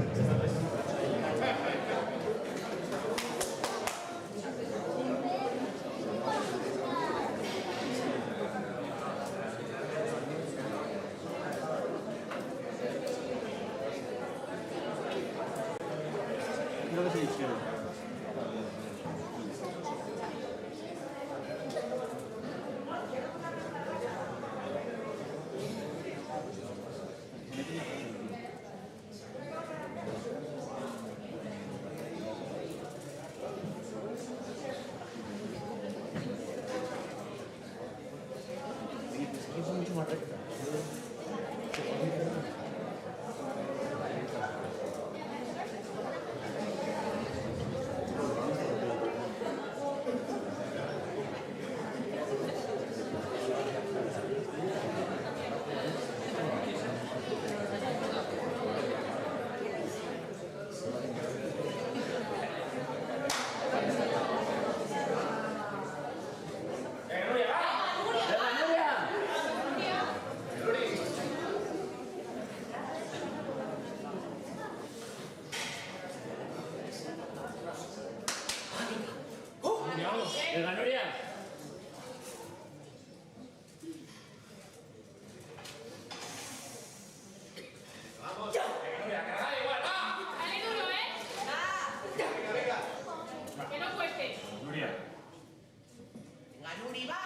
Venga, Nuria. Vamos. Venga, Nuria, carga igual, va. Dale duro, ¿eh? Que no cueste. Nuria. Venga, Nuri, va.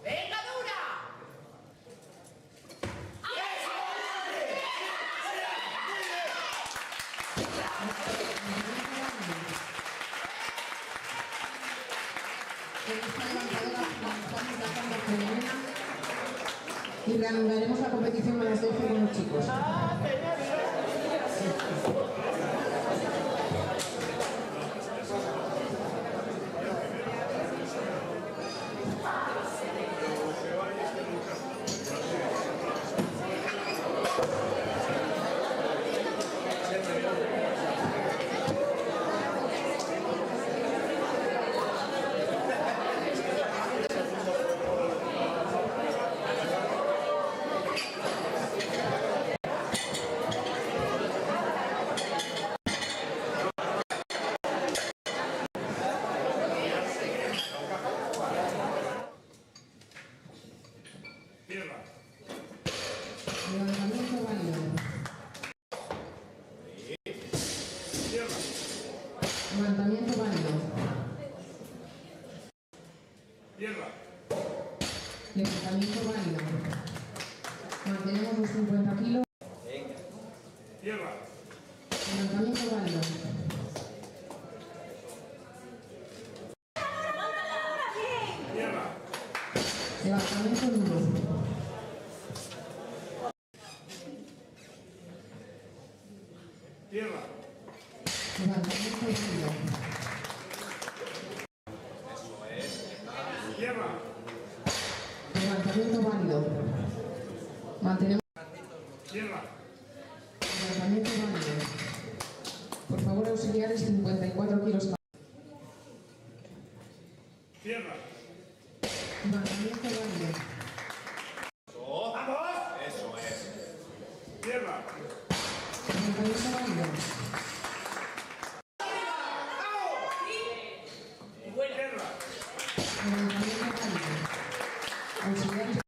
Venga, dura. En esta levantadora finalizamos la tanda femenina y reanudaremos la competición a las 12 con los chicos. Tierra. Levantamiento válido. Tierra. Levantamiento válido. Tierra. Levantamiento válido. Mantenemos los 50 kilos. Venga. Tierra. Levantamiento válido. Tierra. Levantamiento duro. Tierra. Levantamiento válido. Tierra. Levantamiento válido. Mantenemos Tierra. levantamiento válido. Por favor, auxiliares, 54 kilos más. Tierra. Levantamiento válido. ¡Vamos! Eso es. Tierra. Levantamiento válido. Tierra. Levantamiento válido. Auxiliares.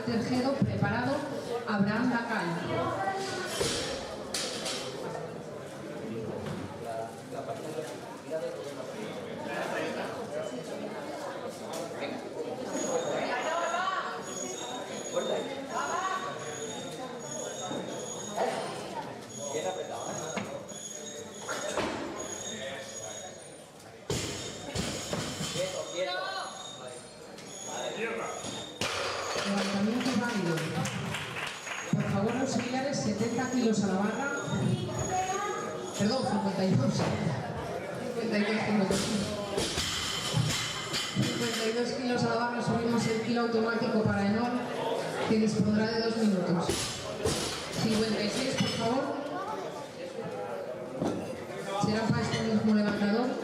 Walter Gedo, preparado Abraham Lacal. Bien apretado, Quieto. Levantamiento válido. Por favor, auxiliares, 70 kilos a la barra. Perdón, 52. 52 kilos a la barra, subimos el kilo automático para Enol, que dispondrá de 2 minutos. 56, por favor. Será para este mismo levantador.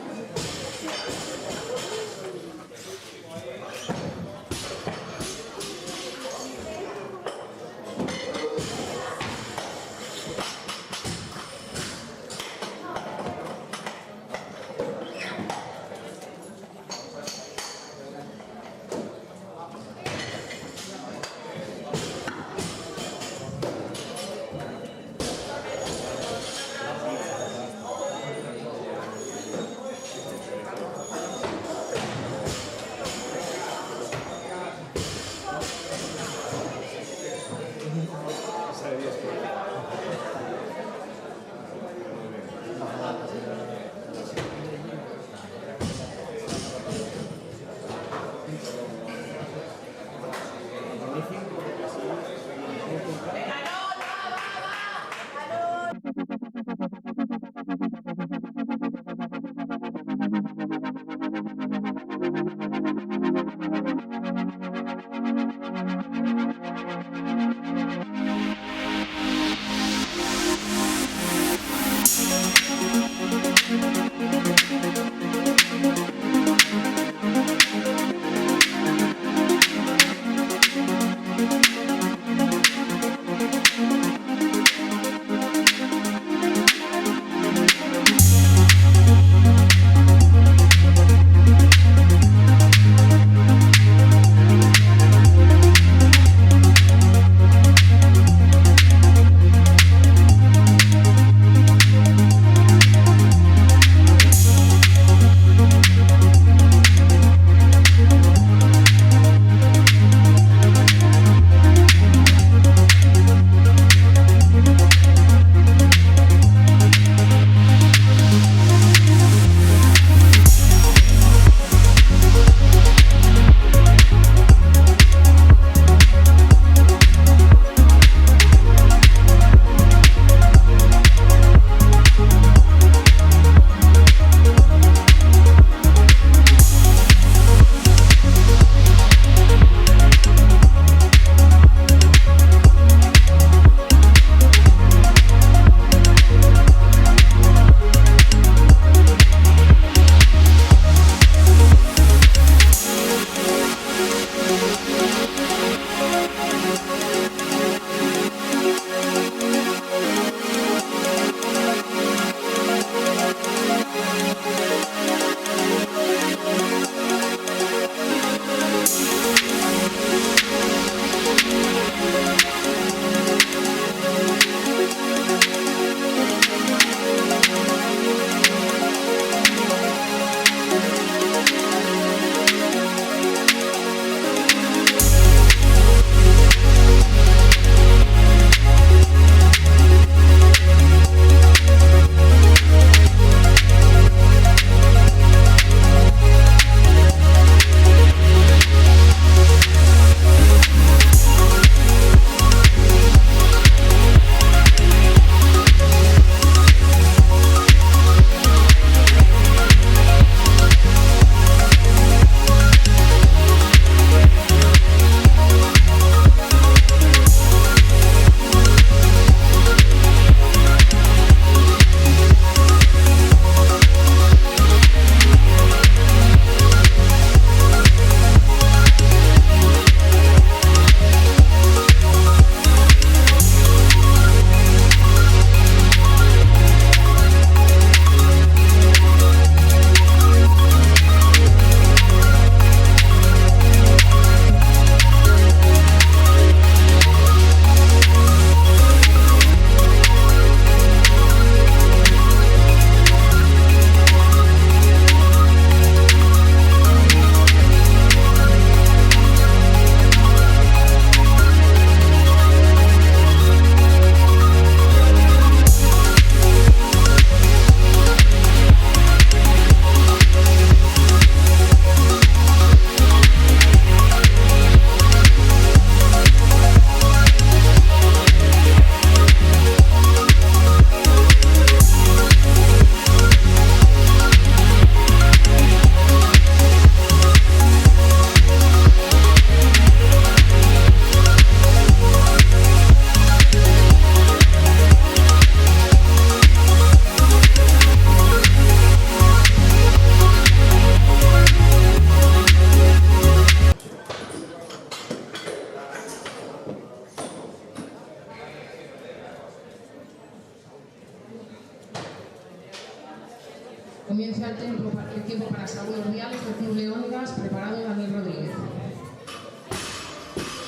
Comienza el tiempo para Saúl Ordiales del Club Leónidas, preparado Daniel Rodríguez.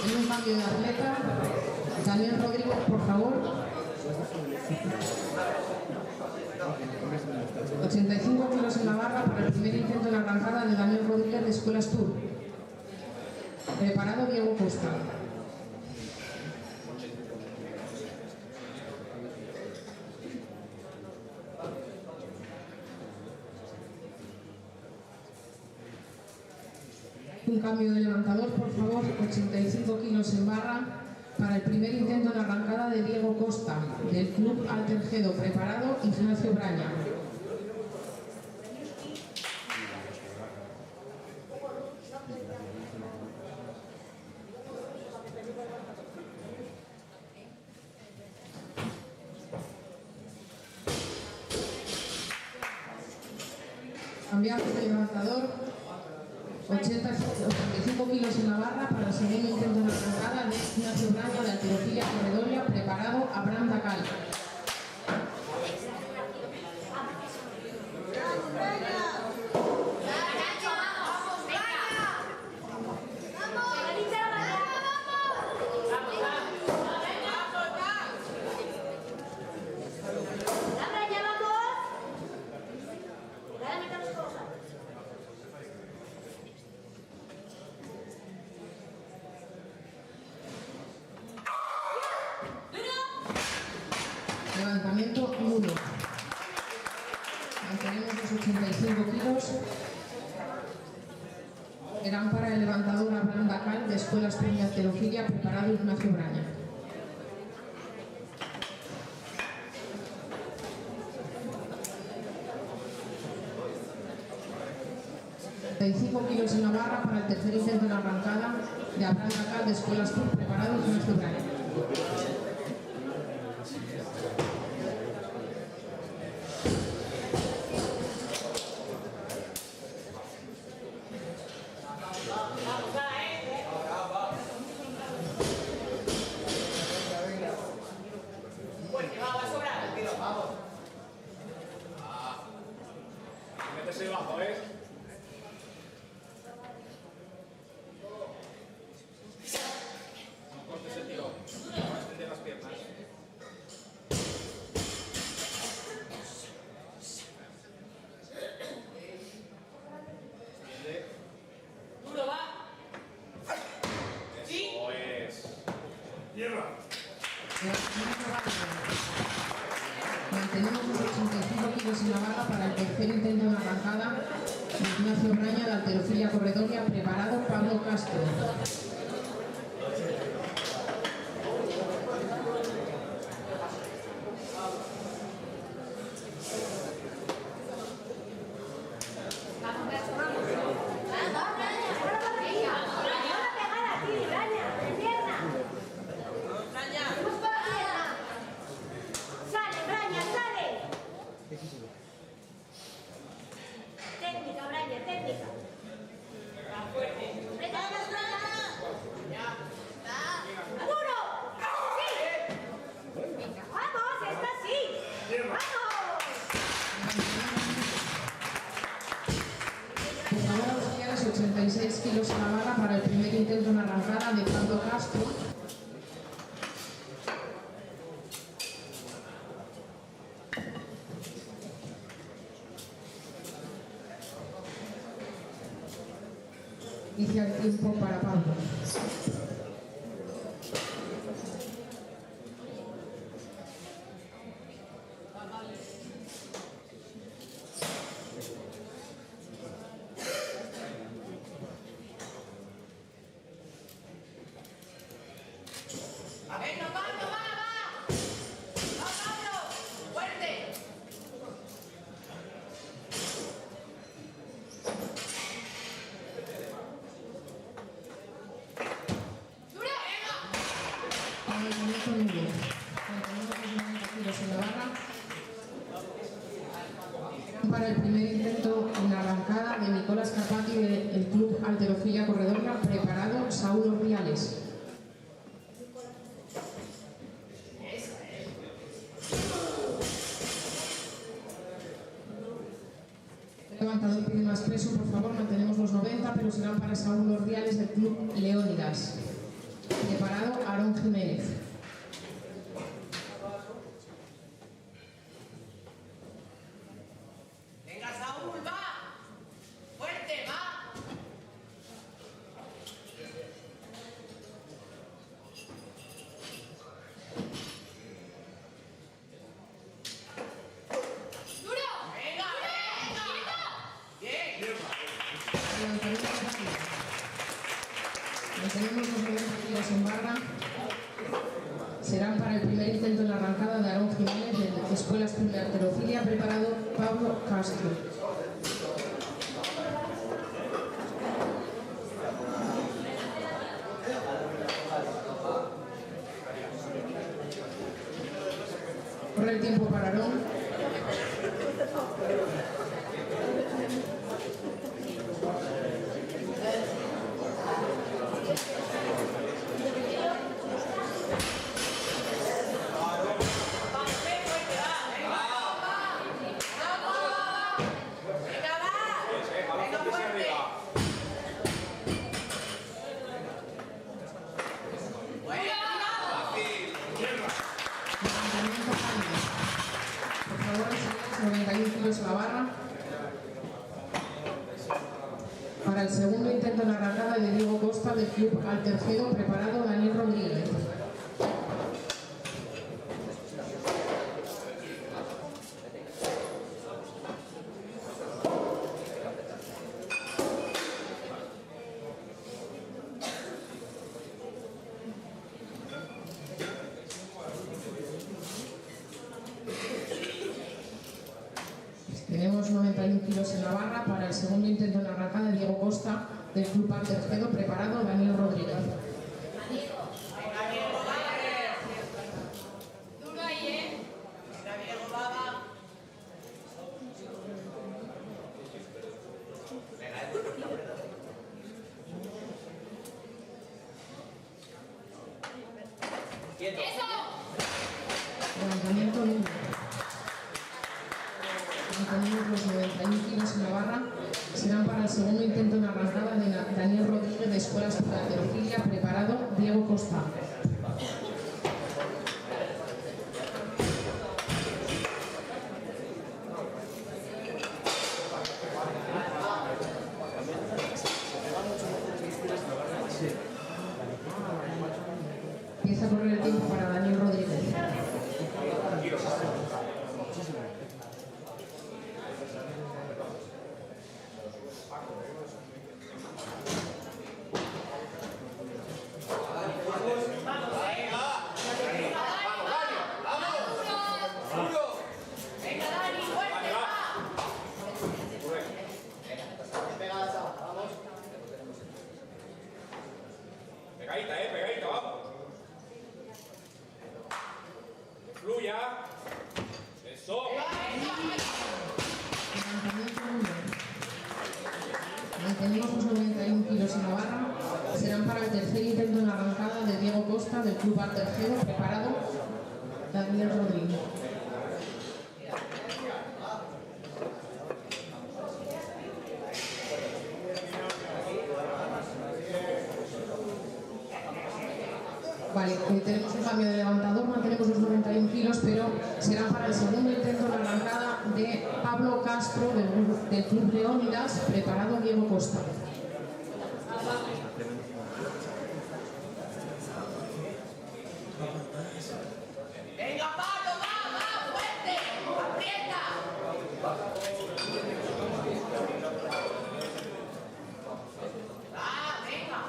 En un cambio de atleta, Daniel Rodríguez, por favor. 85 kilos en la barra para el primer intento de la arrancada de Daniel Rodríguez de Escuelas Tour. Preparado Diego Costa. Un cambio de levantador, por favor, 85 kilos en barra para el primer intento de arrancada de Diego Costa, del Club Altergedo. Preparado Ignacio Braña. Cambiamos de levantador. 85 kilos en la barra para el segundo intento de arrancada de Ignacio Braña de Alterofilia Corredoria. Preparado Abraham Dacal. Levantamiento 1. Mantenemos los 85 kilos. Serán para el levantador Abraham Dacal de Escuelas Premia Alterofilia. Preparado Ignacio Braña. 35 kilos en la barra para el tercer intento de la arrancada de Abraham Dacal de Escuelas Tour. Preparado Ignacio Braña. Métese debajo, ¿eh? No cortes el tiro. No extiende las piernas. Extiende. Duro, va. Eso es. Mantenemos los 85 kilos en la barra para el tercer intento de la arrancada de Ignacio Braña de Alterofilia Corredoria. Preparado Pablo Castro. Técnica, Braña, técnica. ¡Duro! ¡Sí! ¡Vamos! ¡Esta sí! ¡Vamos! Por favor, auxiliares, 86 kilos en la barra para el primer intento en arrancada de Pablo Castro. Inicia el tiempo para Pablo. Venga, Pablo, va. Va, Pablo. Fuerte. Duro, venga. Mantenimiento nulo. Mantenemos los 90 kilos en la barra para el primer intento en la arrancada de Nicolás Carpati del Club Alterofilia Corredoria. Preparado Saúl Ordiales. levantador pide más peso, por favor, mantenemos los 90, pero serán para Saúl Ordiales del Club Leónidas. Preparado, Aarón Jiménez. Venga, Saúl, va. Fuerte, va. ¡Duro! Venga, venga. Bien. Levantamiento fácil. Mantenemos los 90 kilos en barra. Serán para el primer intento en la arrancada de Aarón Jiménez de Escuela de Halterofilia, preparado Pablo Castro. Corre el tiempo para Aarón. Levantamiento grande. Por favor, enseñaos 91 kilos a la barra. Para el segundo intento en la arrancada de Diego Costa del Club Altercedo, preparado Daniel Rodríguez. Tenemos 91 kilos en la barra para el segundo intento en la arrancada de Diego Costa del Club Altercedo, preparado Daniel Rodríguez. Duro ahí, ¿eh? Venga, Diego, va, va. Quieto. ¡Eso! Levantamiento libre. Mantenemos los 91 kilos en la barra. Serán para el segundo intento en la arrancada de Daniel Rodríguez de Escuelas de Halterofilia, preparado Diego Costa. Empieza a correr el tiempo para Daniel Rodríguez. Venga, Dani, fuerte, va. Pegadita, pegadita, vamos. Fluya. Eso. Levantamiento 1. Mantenemos los 91 kilos en la barra. Serán para el tercer intento en la arrancada de Diego Costa del Club Altercedo, preparado Daniel Rodríguez. Vale, tenemos un cambio de levantador, mantenemos los 91 kilos, pero será para el segundo intento en la arrancada de Pablo Castro del Club Leónidas, preparado Diego Costa. Venga, Pablo, va, fuerte. Aprieta. Va, venga.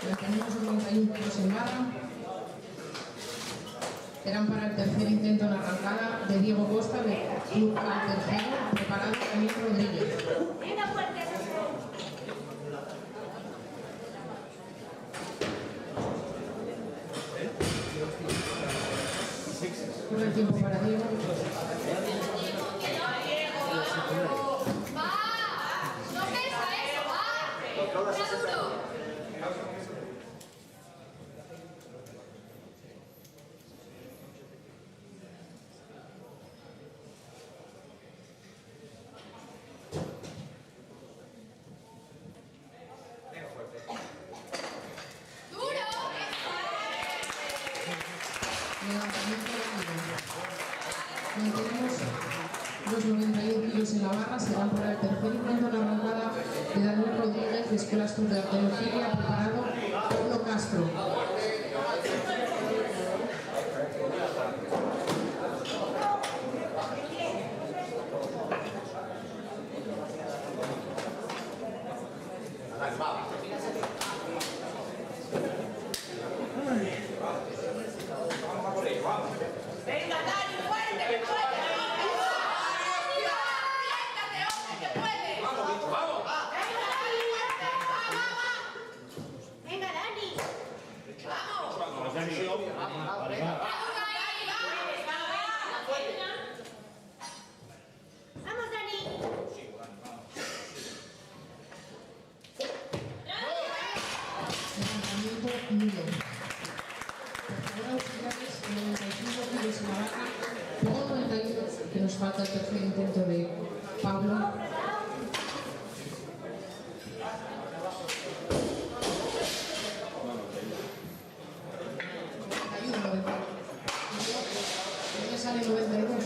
Mantenemos los 91 kilos en barra. Serán para el tercer intento en la arrancada de Diego Costa del Club Altercedo, preparado Daniel Rodríguez. Venga, fuerte, eso. Corre el tiempo para Diego. ¡Va! ¡No pesa eso! ¡Va! duro. Duro. Levantamiento de mano. Mantenemos los 91 kilos en la barra, se van para el tercer intento en la arrancada de Daniel Rodríguez de Escuelas Tour de Arqueología, preparado Pablo Castro. Vamos por ahí, vamos. Venga, Dani, fuerte, que puede. Siéntate, hombre, que puede. Vamos, bicho, vamos. Venga, Dani, fuerte. Venga, Dani. Vamos. Vamos, Dani. Levantamiento nulo. Por favor, auxiliares, 95 kilos en la barra, luego 91, que nos falta el tercer intento de Pablo. Me sale 92.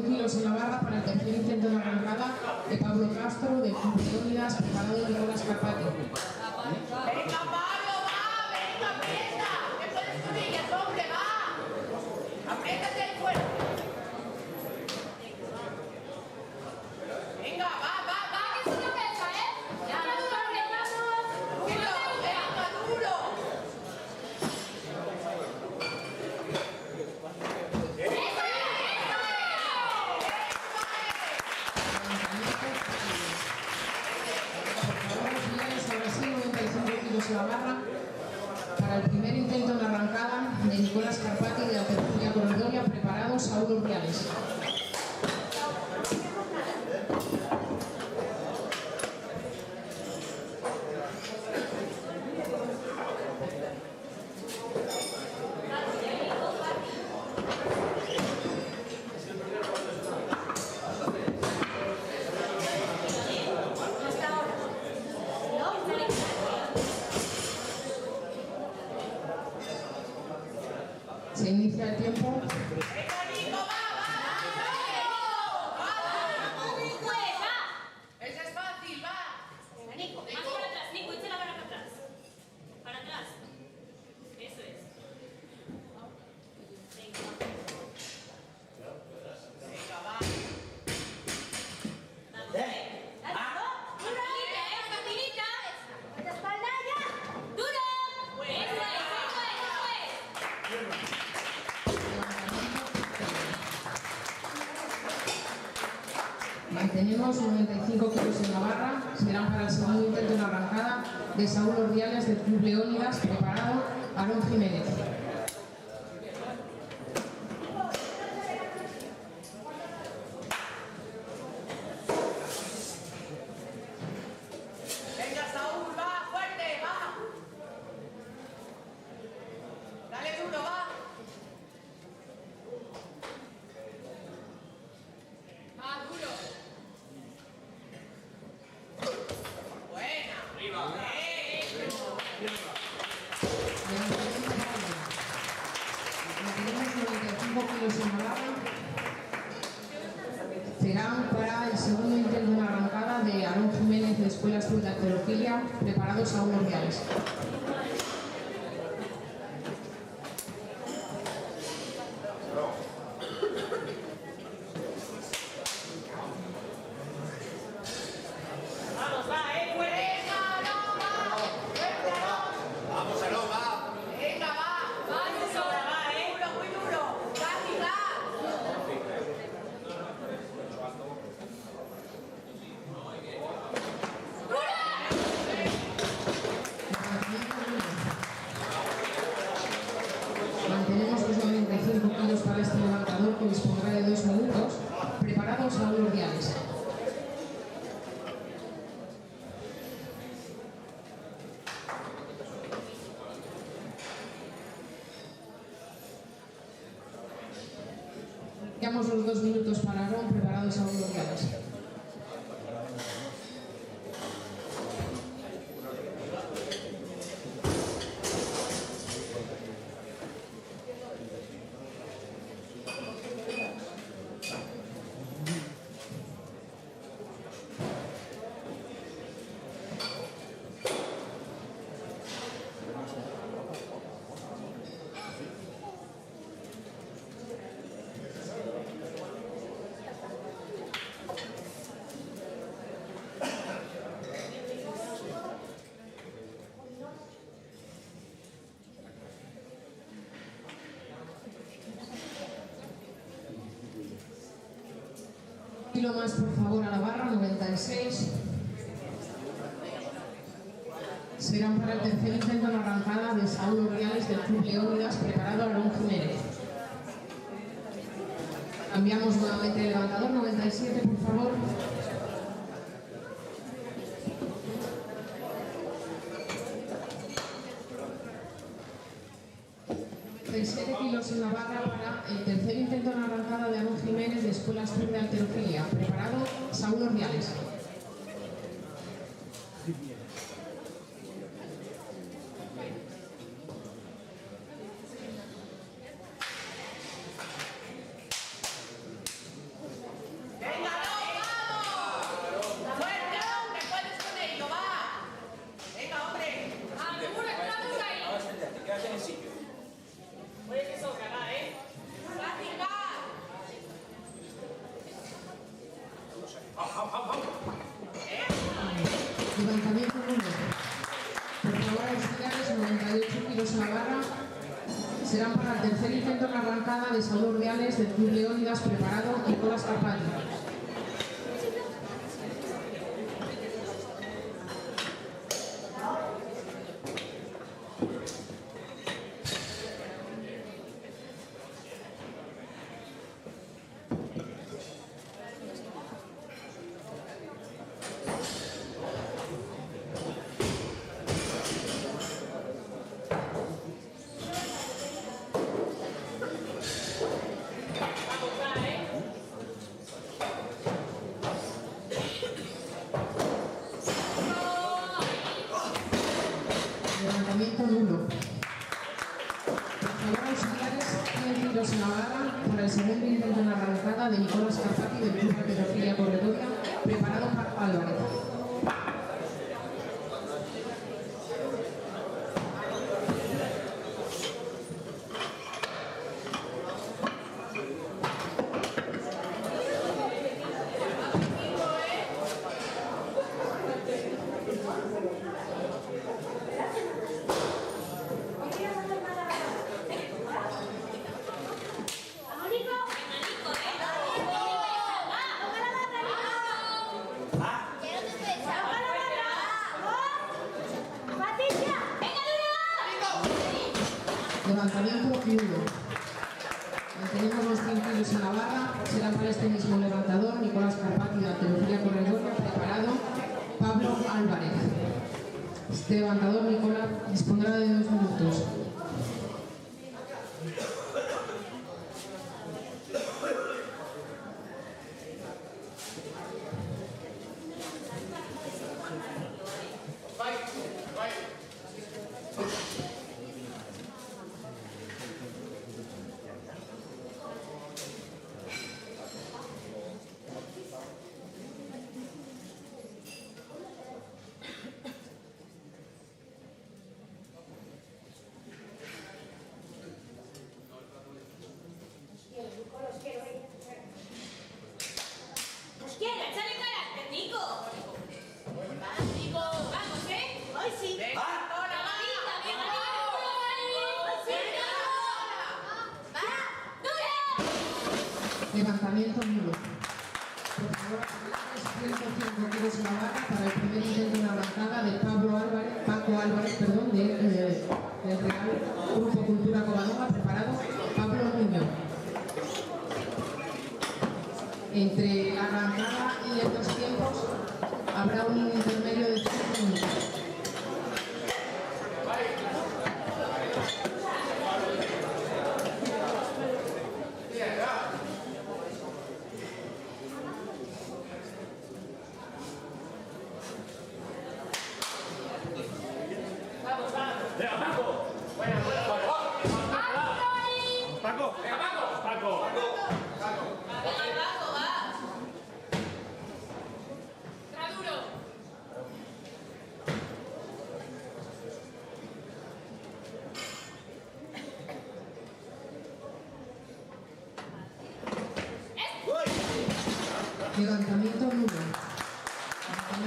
Kilos en la barra para el tercer intento de arrancada de Pablo Castro de Unidas, preparado de Nicolás Carpati. Venga, Pablo, va. Venga, aprieta. Que puedes con ellas, hombre, va. Apriétate ahí fuerte. Venga, va. Que eso no pesa, ¿eh? Ya no duro, Duro, venga, duro. En la barra para el primer intento en la arrancada de Nicolás Carpati de Arqueología Corredoria, preparado Saúl Urdiales. Se inicia el tiempo. Venga, Nico, va. Ese es fácil, va. Venga, Nico, más para atrás. Nico, echa la barra para atrás. Para atrás. Eso es. Venga, va. Facilita, facilita. ¡La espalda ya! Duro. Eso es. Mantenemos 95 kilos en la barra, serán para el segundo intento en la arrancada de Saúl Urdiales del Club Leónidas, preparado Aarón Jiménez. Venga, Saúl, va, fuerte, va. Dale duro, va. Va, duro. Buena. Arriba. Mantenemos 95 kilos en la barra, serán para el segundo intento en la arrancada de Aarón Jiménez de Escuelas Tour de Arqueología, preparado Saúl Urdiales. Vamos, va, fuerte. Venga, no, va. Fuerte, no. Vamos, Aló, va. Venga, va. Va, eso. Ahora va, duro, muy duro. Casi, va. Levantamiento nulo. los 2 minutos para Aarón, preparados a unos reales. Un kilo más, por favor, a la barra, 96. Serán para el tercer intento en arrancada de Saúl Ordiales del Club Leónidas, preparado Aarón Jiménez. Cambiamos nuevamente el levantador, 97, por favor. 37 kilos en la barra para el tercer intento en arrancada de Aarón Jiménez de Escuela Sur de Halterofilia. Preparado Saúl Ordiales. Venga, vamos. Fuerte, hombre, puedes con ello, va. Venga, hombre. Alguna estamos ahí. Ahora sentate, quédate en el sitio. Puede que sobra, va, ¿eh? Fácil, va. Levantamiento 1. Por favor, auxiliares, 98 kilos en la barra. Serán para el tercer intento en arrancada de Saúl Ordiales del Club Leónidas, preparado Nicolás Carpati. Vamos, va, ¿eh? Levantamiento 1. Por favor, auxiliares, 100 kilos en la barra para el segundo intento en arrancada de Nicolás Carpati del Club Halterofilia Corredoria, preparado para Álvarez. Levantamiento 1. Mantenemos los 100 kilos en la barra. Será para este mismo levantador Nicolás Carpati de Halterofilia Corredoria, preparado Pablo Álvarez. Este levantador, Nicolás, dispondrá de 2 minutos. Pues quiera, échale carácter, Nico. Va, Nico. Vamos, ¿eh? Hoy sí. Venga, ahora, va. Venga, venga. Levantamiento 1. Por favor, auxiliares, 105 kilos en la barra para el primer intento en arrancada de Paco Álvarez, del Real Grupo Cultura Covadonga, preparado Pablo Muñoz. Entre la arrancada y estos tiempos habrá un intermedio de 5 minutos.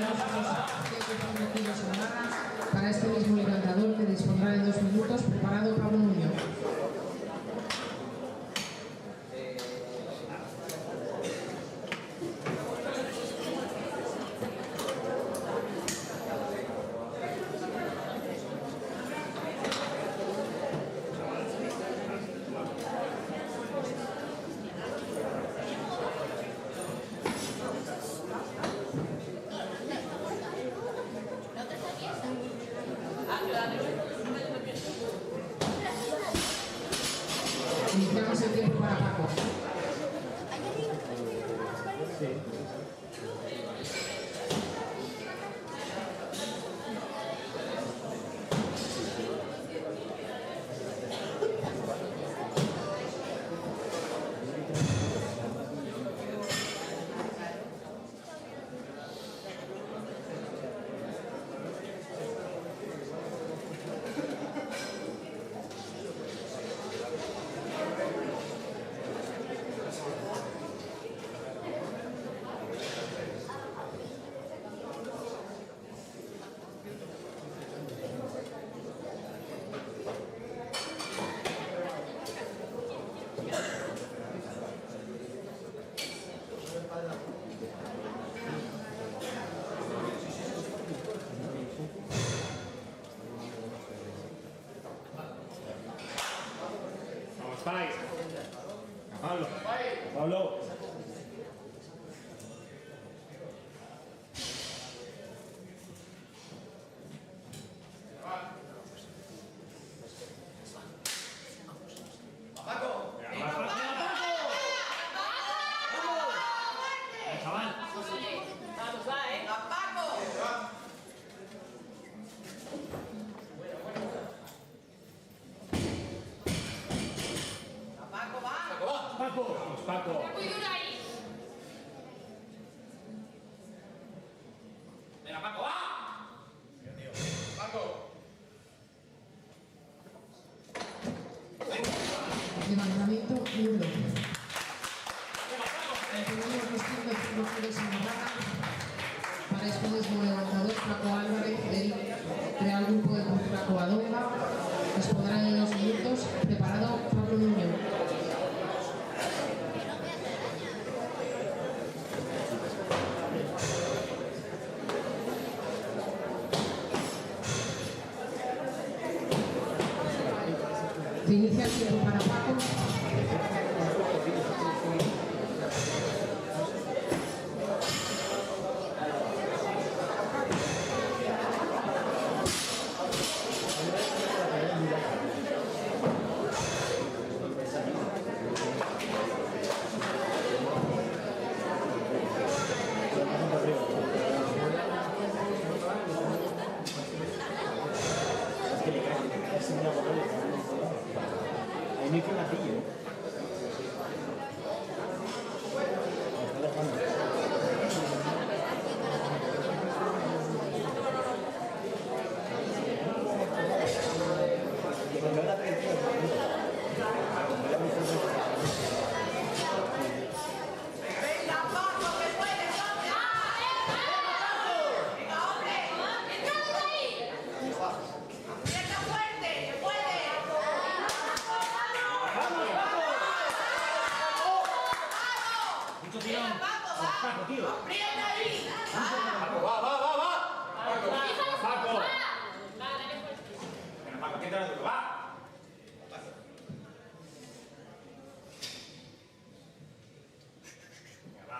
104 kilos en la barra para este mismo levantador que dispondrá de 2 minutos. Preparado Pablo Muñoz. Iniciamos el tiempo para Paco. Vamos, Pai. Pablo. Pablo. Vamos, va, ¿eh? ¡A Paco! ¡A Paco, va! Paco. Vamos, Paco. Muy duro ahí. Venga, Paco, va. Paco. Levantamiento 1. Continuamos los 5 kilos en la barra para este mismo levantador. Paco Álvarez del Real Grupo de Cultura Covadonga dispondrá de 2 minutos. Preparado Pablo Muñoz. Se inicia el tiempo para Paco. ¡Venga, Paco, que puedes, hombre! ¡Venga, hombre! ¡Aprieta fuerte, que puedes! Mucho tirón. ¡Venga, Paco, Paco, tío. va! ¡Aprieta ahí! Paco, va. Paco. Paco. Va, dale fuerte. Venga, Paco, ¿qué tal? Va. Venga, va.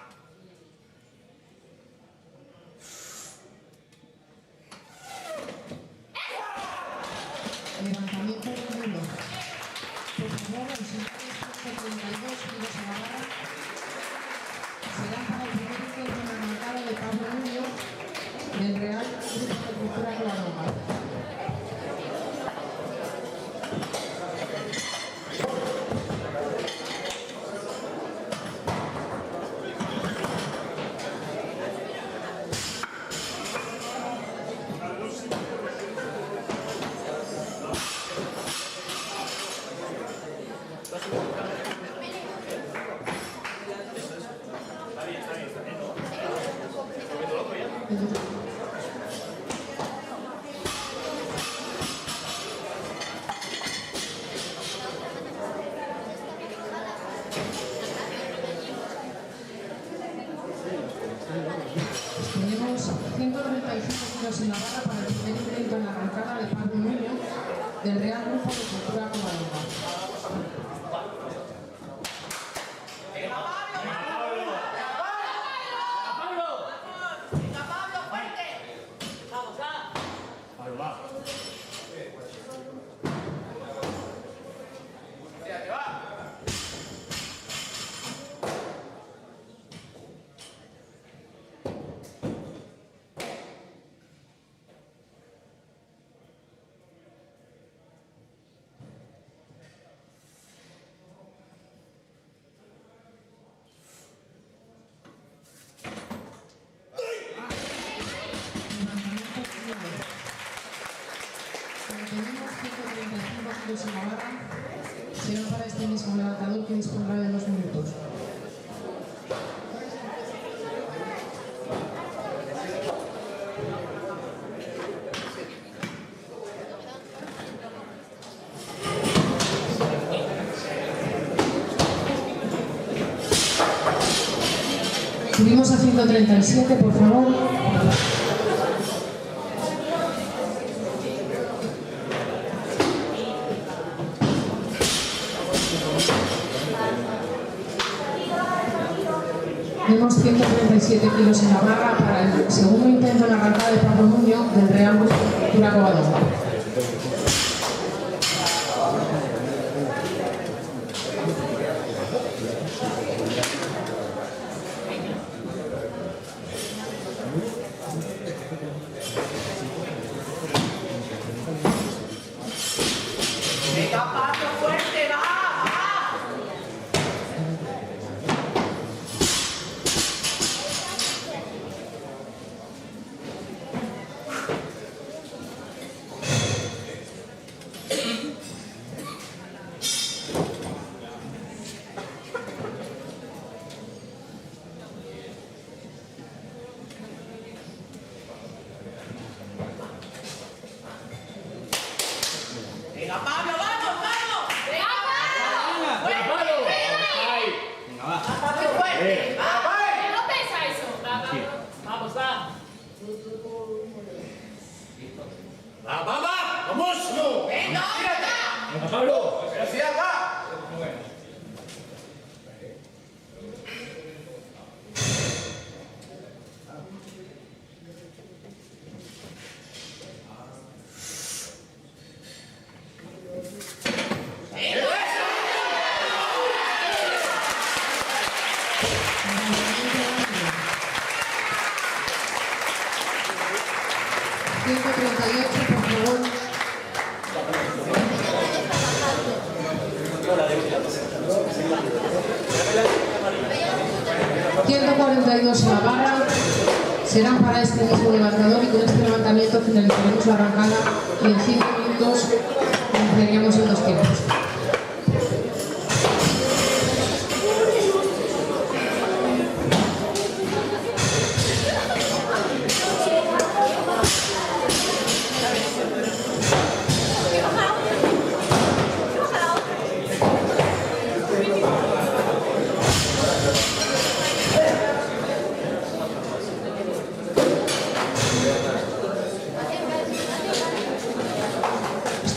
Levantamiento 1. Por favor, los siguientes 132 kilos a la barra serán para el primer encuentro marcado de Tenemos 135 kilos en la barra para el primer intento en la arrancada de Pablo Nuño del Real Grupo de Cultura Covadonga. Venga, Pablo, fuerte. Vamos, va. Pablo, va. Fíjate, va. Como tenemos 135 kilos en la barra, será para este mismo levantador que dispondrá de 2 minutos. Subimos a 137, por favor. Tenemos 137 kilos en la barra para el segundo intento en la arrancada de Pablo Nuño del Real Grupo de Cultura Covadonga. Venga, Pablo, fuerte, va. Venga, Pablo, vamos, vamos. Venga, Pablo. Fuerte, Venga, va. muy fuerte. Va. No pesa eso. Va, va. Vamos, va. ¡Vamos! ¡No! Venga, venga. Venga, Pablo. ¡Velocidad, va! Por favor. 142 en la barra serán para este mismo levantador y con este levantamiento finalizaremos la arrancada y en 5 minutos iniciaríamos en 2 tiempos.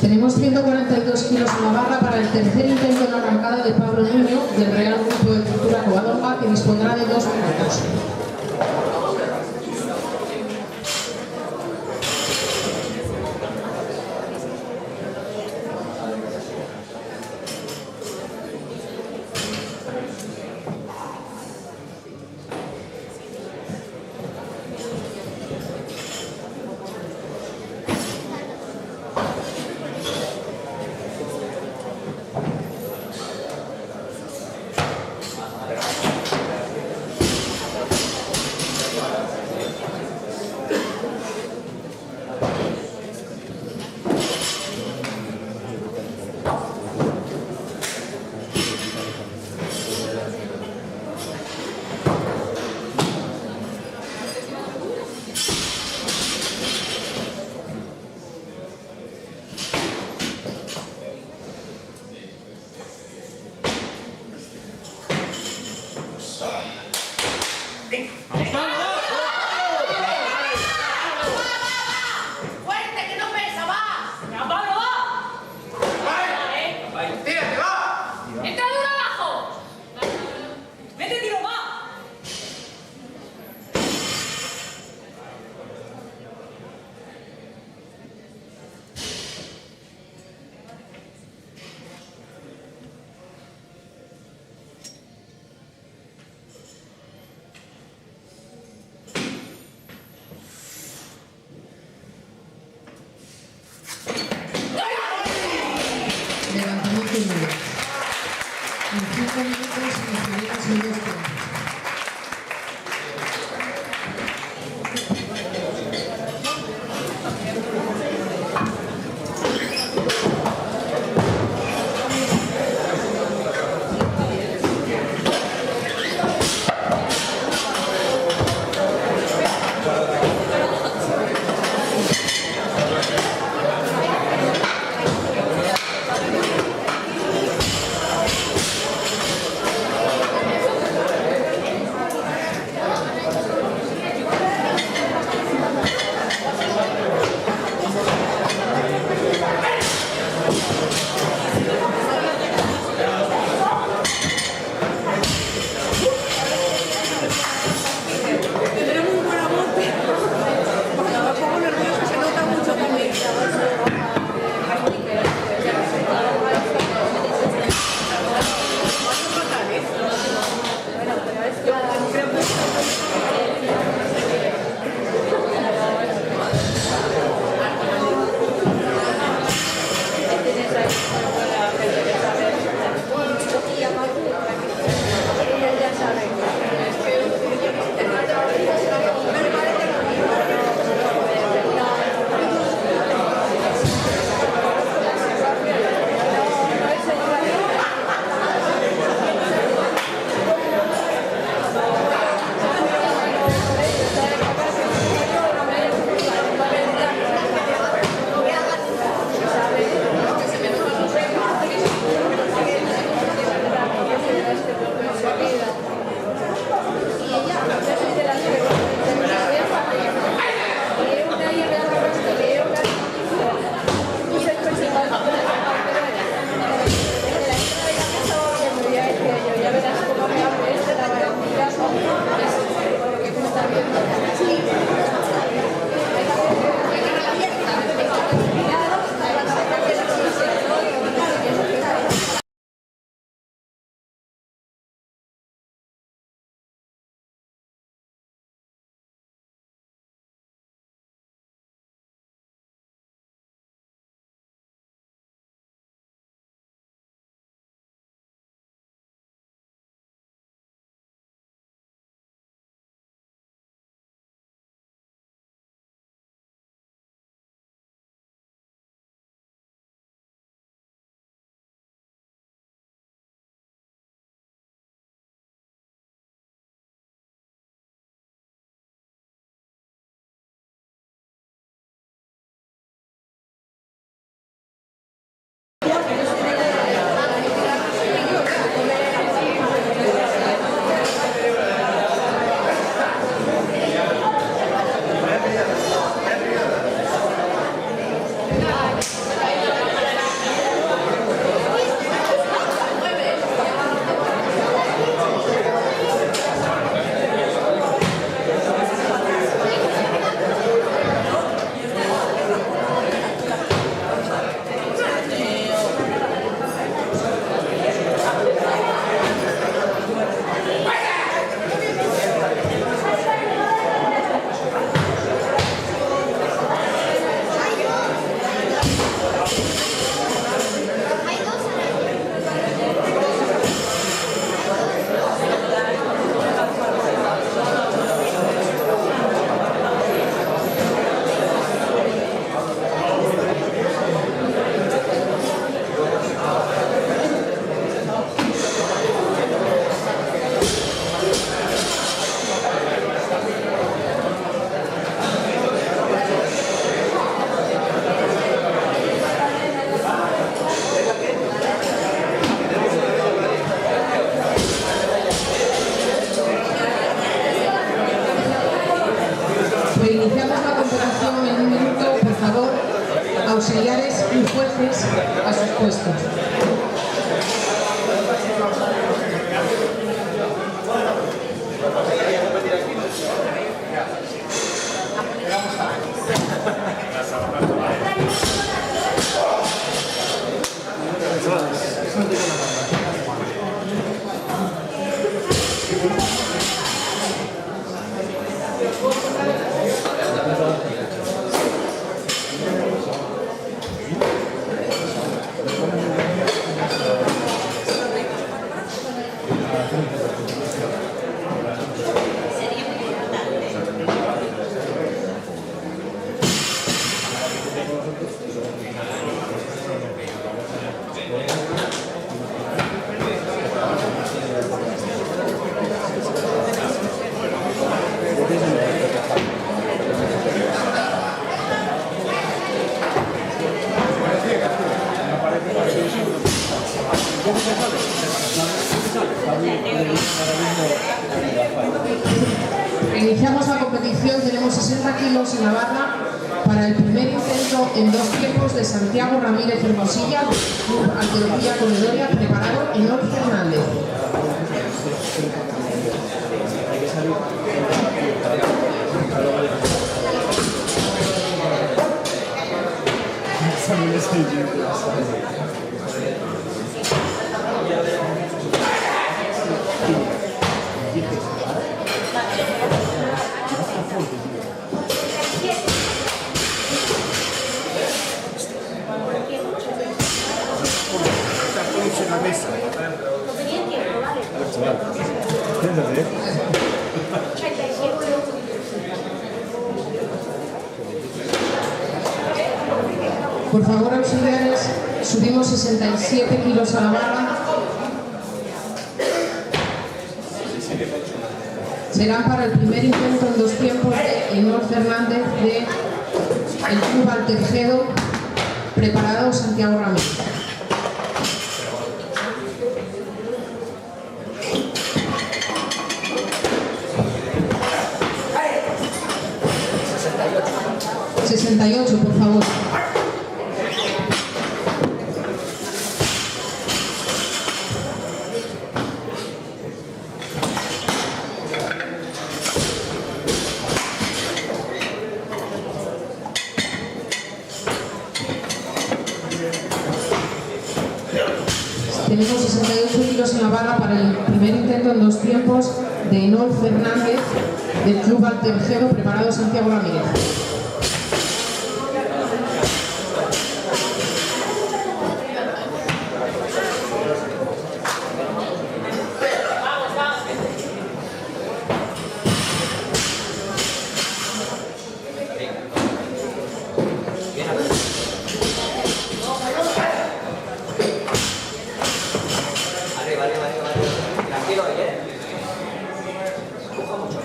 Tenemos 142 kilos en la barra para el tercer intento en la arrancada de Pablo Nuño del Real Grupo de Cultura Covadonga, que dispondrá de 2 minutos. Reiniciamos la competición en un minuto, por favor, auxiliares y jueces a sus puestos. Iniciamos la competición, tenemos 60 kilos en la barra para el primer intento en 2 tiempos de Santiago Ramírez Hermosilla, Club Arqueología Corredoria, preparado Enor Fernández. Por favor, auxiliares, subimos 67 kilos a la barra. Serán para el primer intento en 2 tiempos de Enor Fernández de el Club Altergedo, preparado Santiago Ramírez. ...68, por favor. Tenemos 68 kilos en la barra para el primer intento en 2 tiempos de Enor Fernández del Club Altergedo, preparado Santiago Ramírez. Tranquilo, empuja mucho.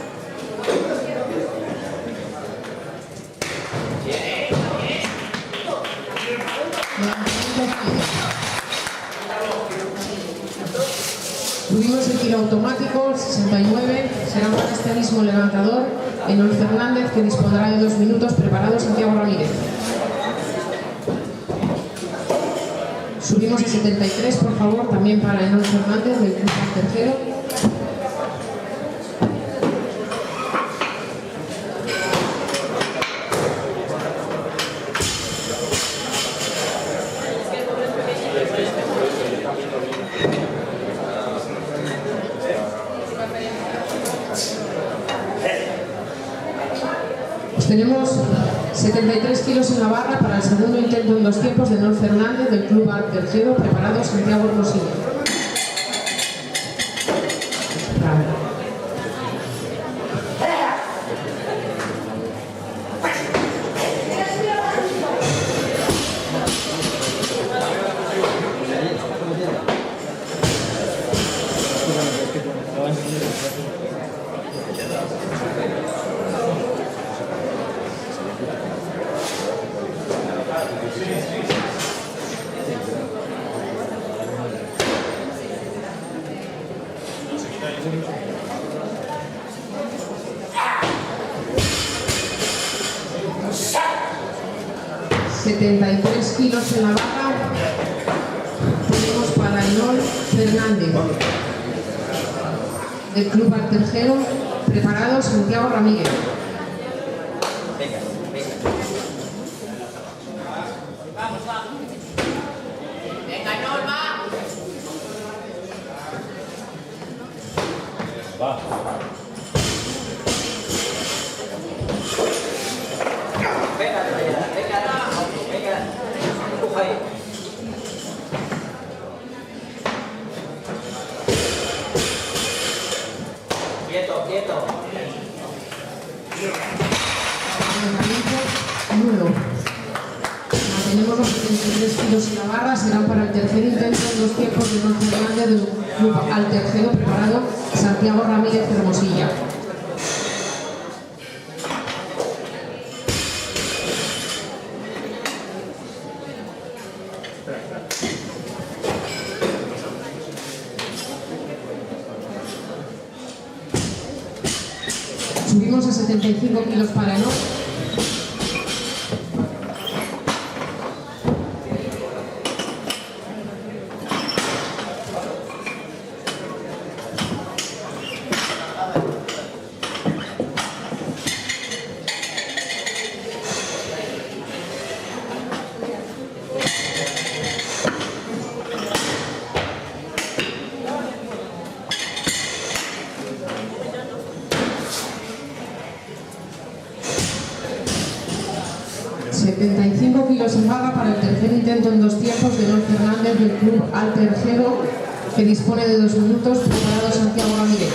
Subimos el tiro automático, 69, será para este mismo levantador, Enor Fernández, que dispondrá de 2 minutos, preparado Santiago Ramírez. Subimos a 73, por favor, también para Enor Fernández, del Club Tercero. Tenemos 73 kilos en la barra para el segundo intento en 2 tiempos de Enor Fernández del Club Tercero, preparado Santiago Hermosillo. 73 kilos en la barra. Tenemos para Enol Fernández, del Club Altergero. Preparado Santiago Ramírez. Venga, venga. Vamos, vamos. Venga, Norma. Va. Venga, venga, venga. Empuja ahí. Quieto, quieto. Levantamiento nulo. Mantenemos los 73 kilos en la barra. Serán para el tercer intento en 2 tiempos de Enol Fernández del Club Altergero. Preparado Santiago Ramírez Hermosilla. Subimos a 75 kilos para Enol. Kilos en barra para el tercer intento en 2 tiempos de Enol Fernández del Club Altergero, que dispone de 2 minutos. Preparado Santiago Ramírez.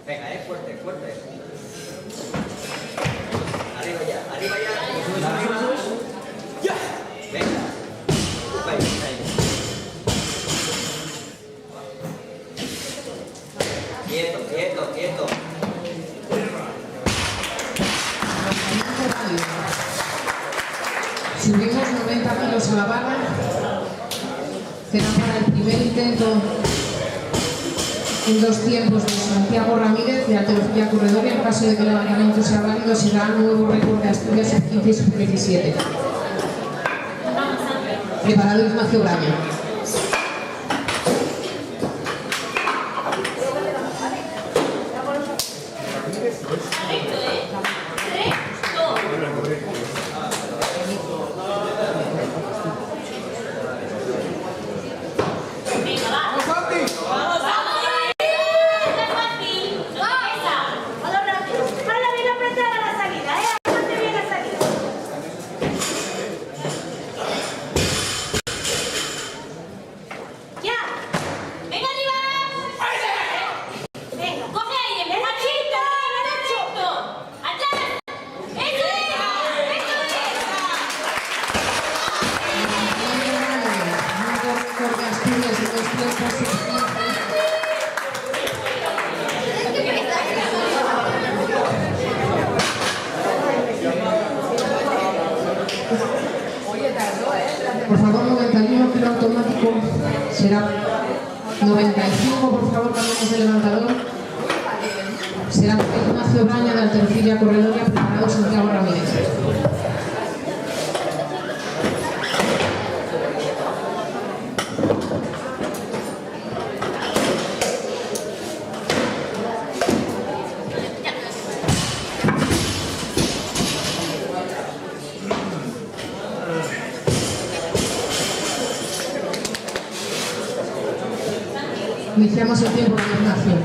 Venga, fuerte, fuerte. Arriba ya, arriba ya. Arriba. Ya. Venga. Ahí, ahí. Quieto, quieto, quieto. Subimos 90 kilos a la barra. Será para el primer intento en 2 tiempos de Santiago Ramírez de Alterofía Corredora. En caso de que el levantamiento sea válido, será nuevo récord de Asturias sub-15 y sub-17. Preparado Ignacio Braña. Por favor, 91 kilo automático. Será 95, por favor, cambiamos de levantador. Será Ignacio Braña de Alterofía Corredora. Preparado Santiago Ramírez. Iniciamos el tiempo de eliminación.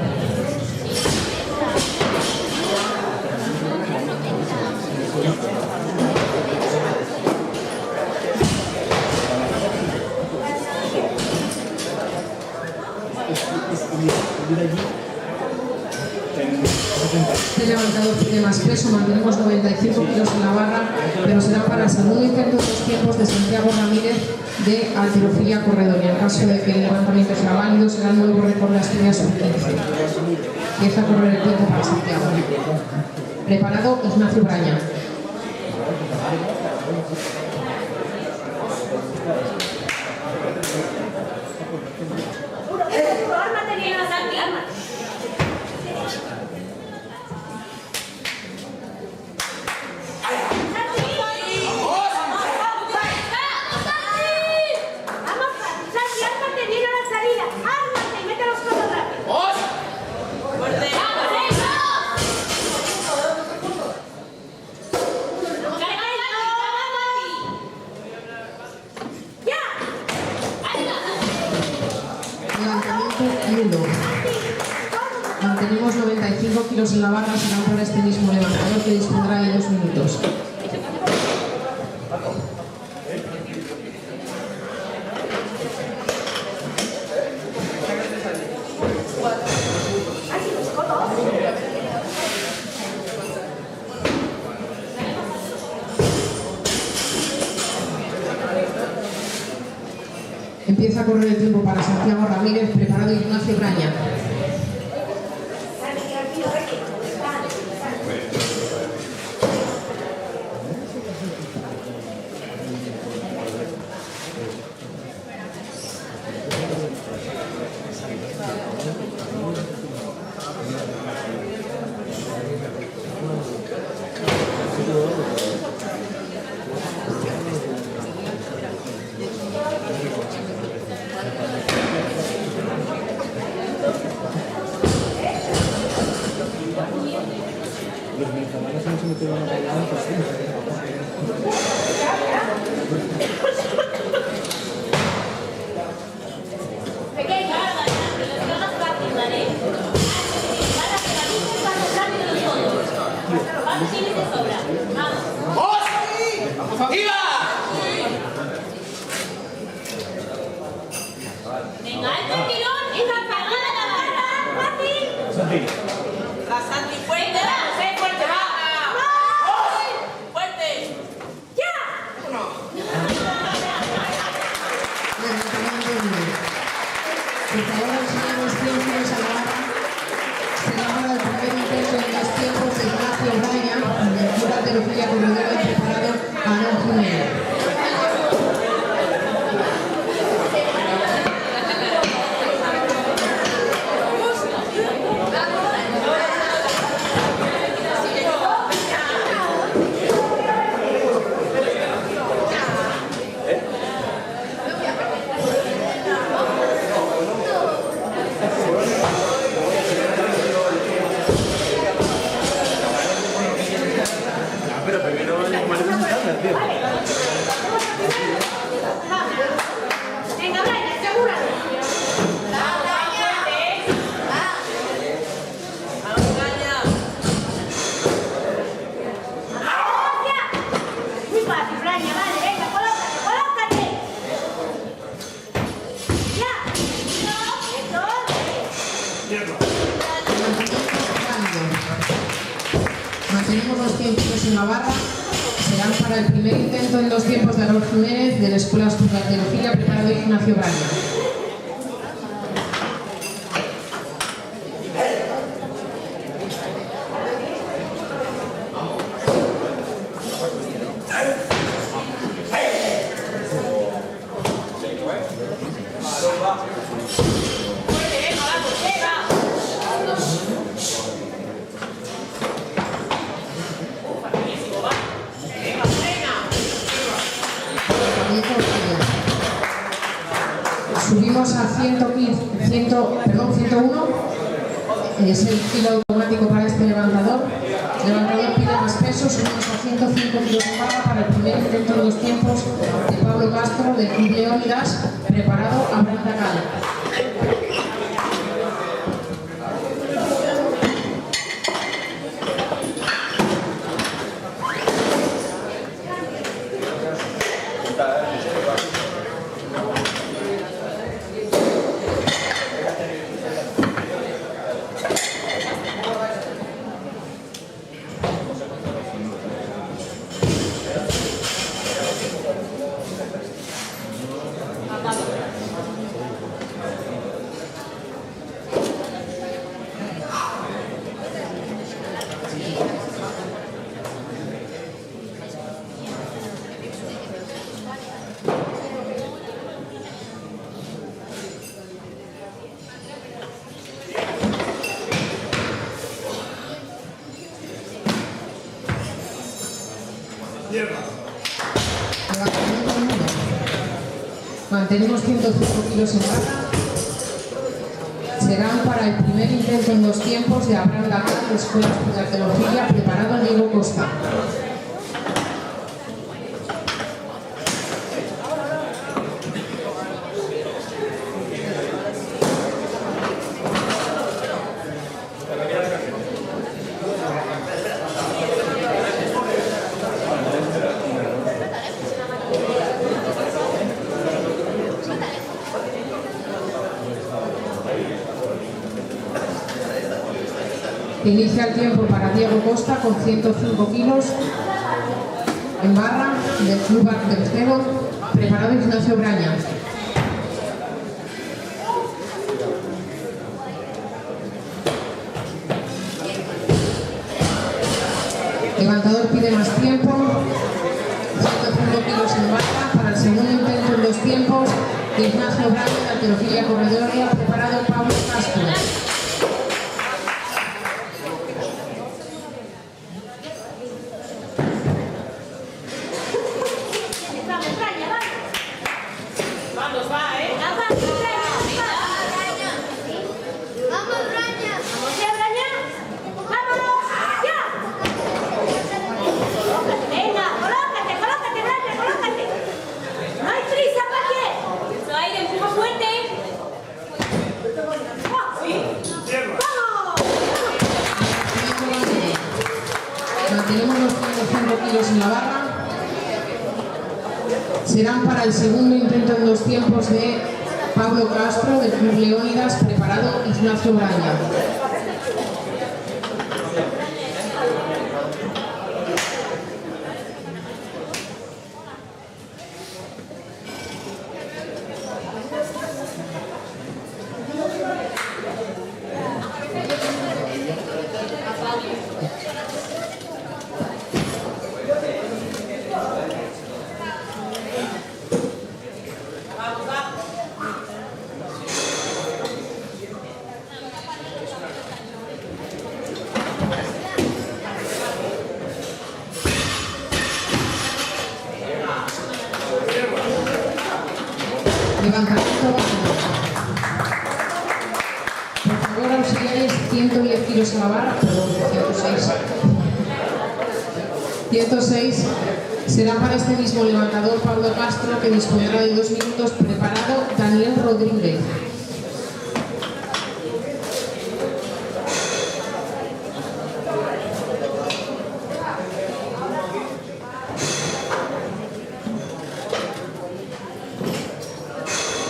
Este levantador tiene más peso, mantenemos 95 kilos en la barra, pero será para el segundo intento de los tiempos de Santiago Ramírez de halterofilia corredor. Y en caso de que el levantamiento sea válido, será el nuevo récord de Asturias sub-15. Empieza a correr el tiempo para Santiago. Preparado, Ignacio Braña. Mantenemos 95 kilos en la barra, será por este mismo levantador que dispondrá de 2 minutos. Empieza a correr el tiempo para Santiago Ramírez, preparado Ignacio Braña. Venga, alto el tirón y la cargada la barra. Fácil. La Santi, fuerte, fuerte, va. Fuerte. ¡Ya! Por favor, enseñamos 100 kilos a la barra. Será para el primer intento en los tiempos de Ignacio Braña, de pura halterofilia corredor y preparado a Aaron Jiménez. Venga, Braña, asegúralo. Muy fácil, Braña, vale, venga, colócate. Ya. Mantenemos los 100 kilos en la barra. Serán para el primer intento en los tiempos de Aaron Jiménez de la Escuela de Halterofilia, preparado Ignacio Braña. Subimos a 101, es el kilo automático para este levantador. El levantador pide más peso, subimos a 105 kilos en barra para el primer intento de los tiempos de Pablo Castro del Club Leónidas, preparado a Brenda Cal. Mantenemos 105 kilos en barra. Serán para el primer intento en 2 tiempos de Abraham Dacal, de Escuela de Arqueología, preparado Diego Costa. Inicia el tiempo para Diego Costa con 105 kilos en barra del Club Arqueología, preparado Ignacio Braña. Levantador pide más tiempo, 105 kilos en barra para el segundo intento en 2 tiempos de Ignacio Braña de Arqueología Corredoria, preparado Pablo Castro. Mantenemos los 105 kilos en la barra. Serán para el segundo intento en 2 tiempos de Pablo Castro del Club Leónidas, preparado Ignacio Braña. Levantamiento bajo. Por favor, auxiliares, 110 kilos a la barra, perdón, 106. 106 será para este mismo levantador Pablo Castro, que dispondrá de 2 minutos. Preparado Daniel Rodríguez.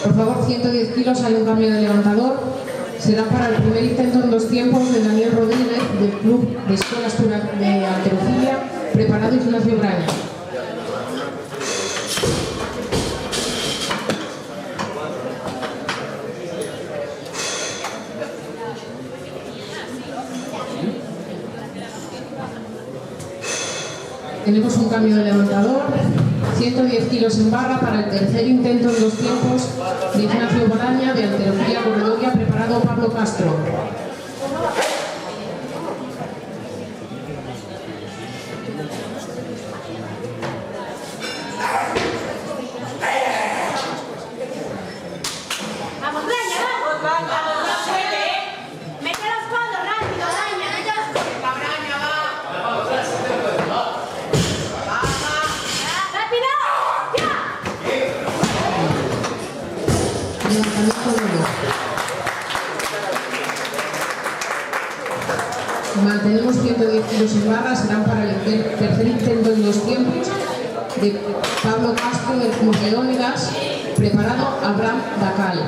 Por favor, 110 kilos, sale un cambio de levantador. Será para el primer intento en 2 tiempos de Daniel Rodríguez del Club de Escuelas de Arqueología, preparado Ignacio Braña. Tenemos un cambio de levantador. 110 kilos en barra para el tercer intento en 2 tiempos de Ignacio Braña de Arqueología Corredoria, preparado Pablo Castro. Vamos, Braña, vamos, vamos, suerte, mete los codos rápido, Braña, mete los codos. La Braña va. ¡Rápido! ¡Ya! Levantamiento nuevo. Mantenemos 110 kilos en barra. Serán para el tercer intento en 2 tiempos de Pablo Castro del Club Leónidas, preparado Abraham Dacal.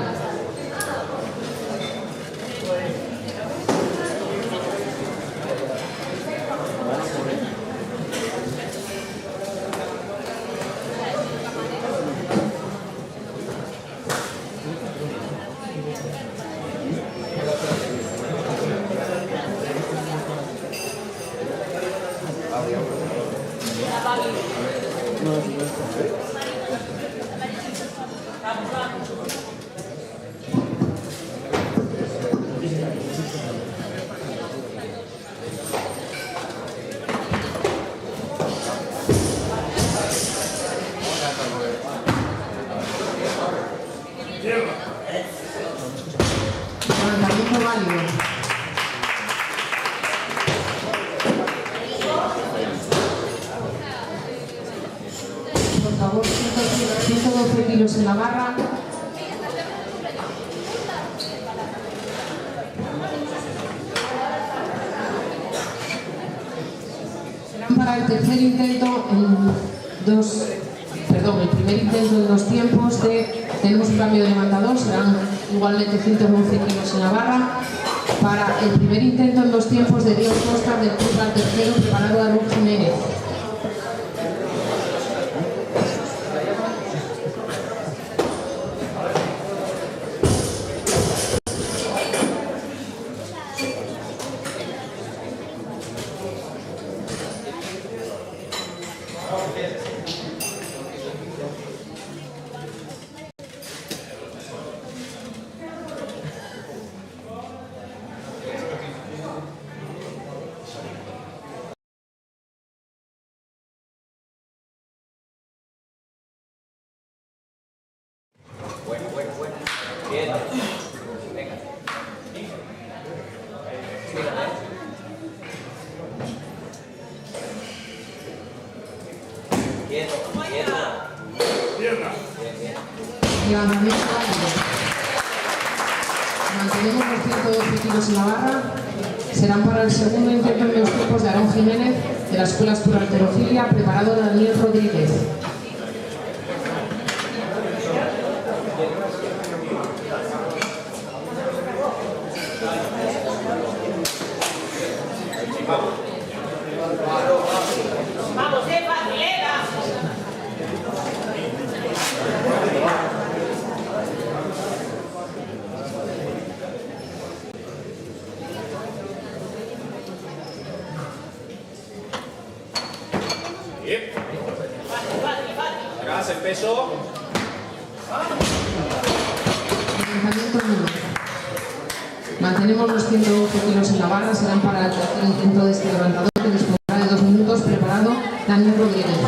Levantamiento válido. Por favor, 112 kilos en la barra. Serán para el tercer intento el primer intento en 2 tiempos tenemos un cambio de levantador, serán igualmente 111 kilos en la barra. Para el primer intento en 2 tiempos de Diego Costa del Club al tercero, preparado Aarón Jiménez. Bueno. Bien. Venga. Quieto. Tierra. Levantamiento válido. Mantenemos los 112 kilos en la barra. Serán para el segundo intento en 2 tiempos de Aarón Jiménez de la Escuela por Halterofilia, preparado Daniel Rodríguez. Vamos, facilera. Bien. Fácil. Atrás el peso. Levantamiento nulo. Mantenemos los 112 kilos en la barra, serán para el tercer intento de este levantador que dispondrá de 2 minutos, preparado Daniel Rodríguez.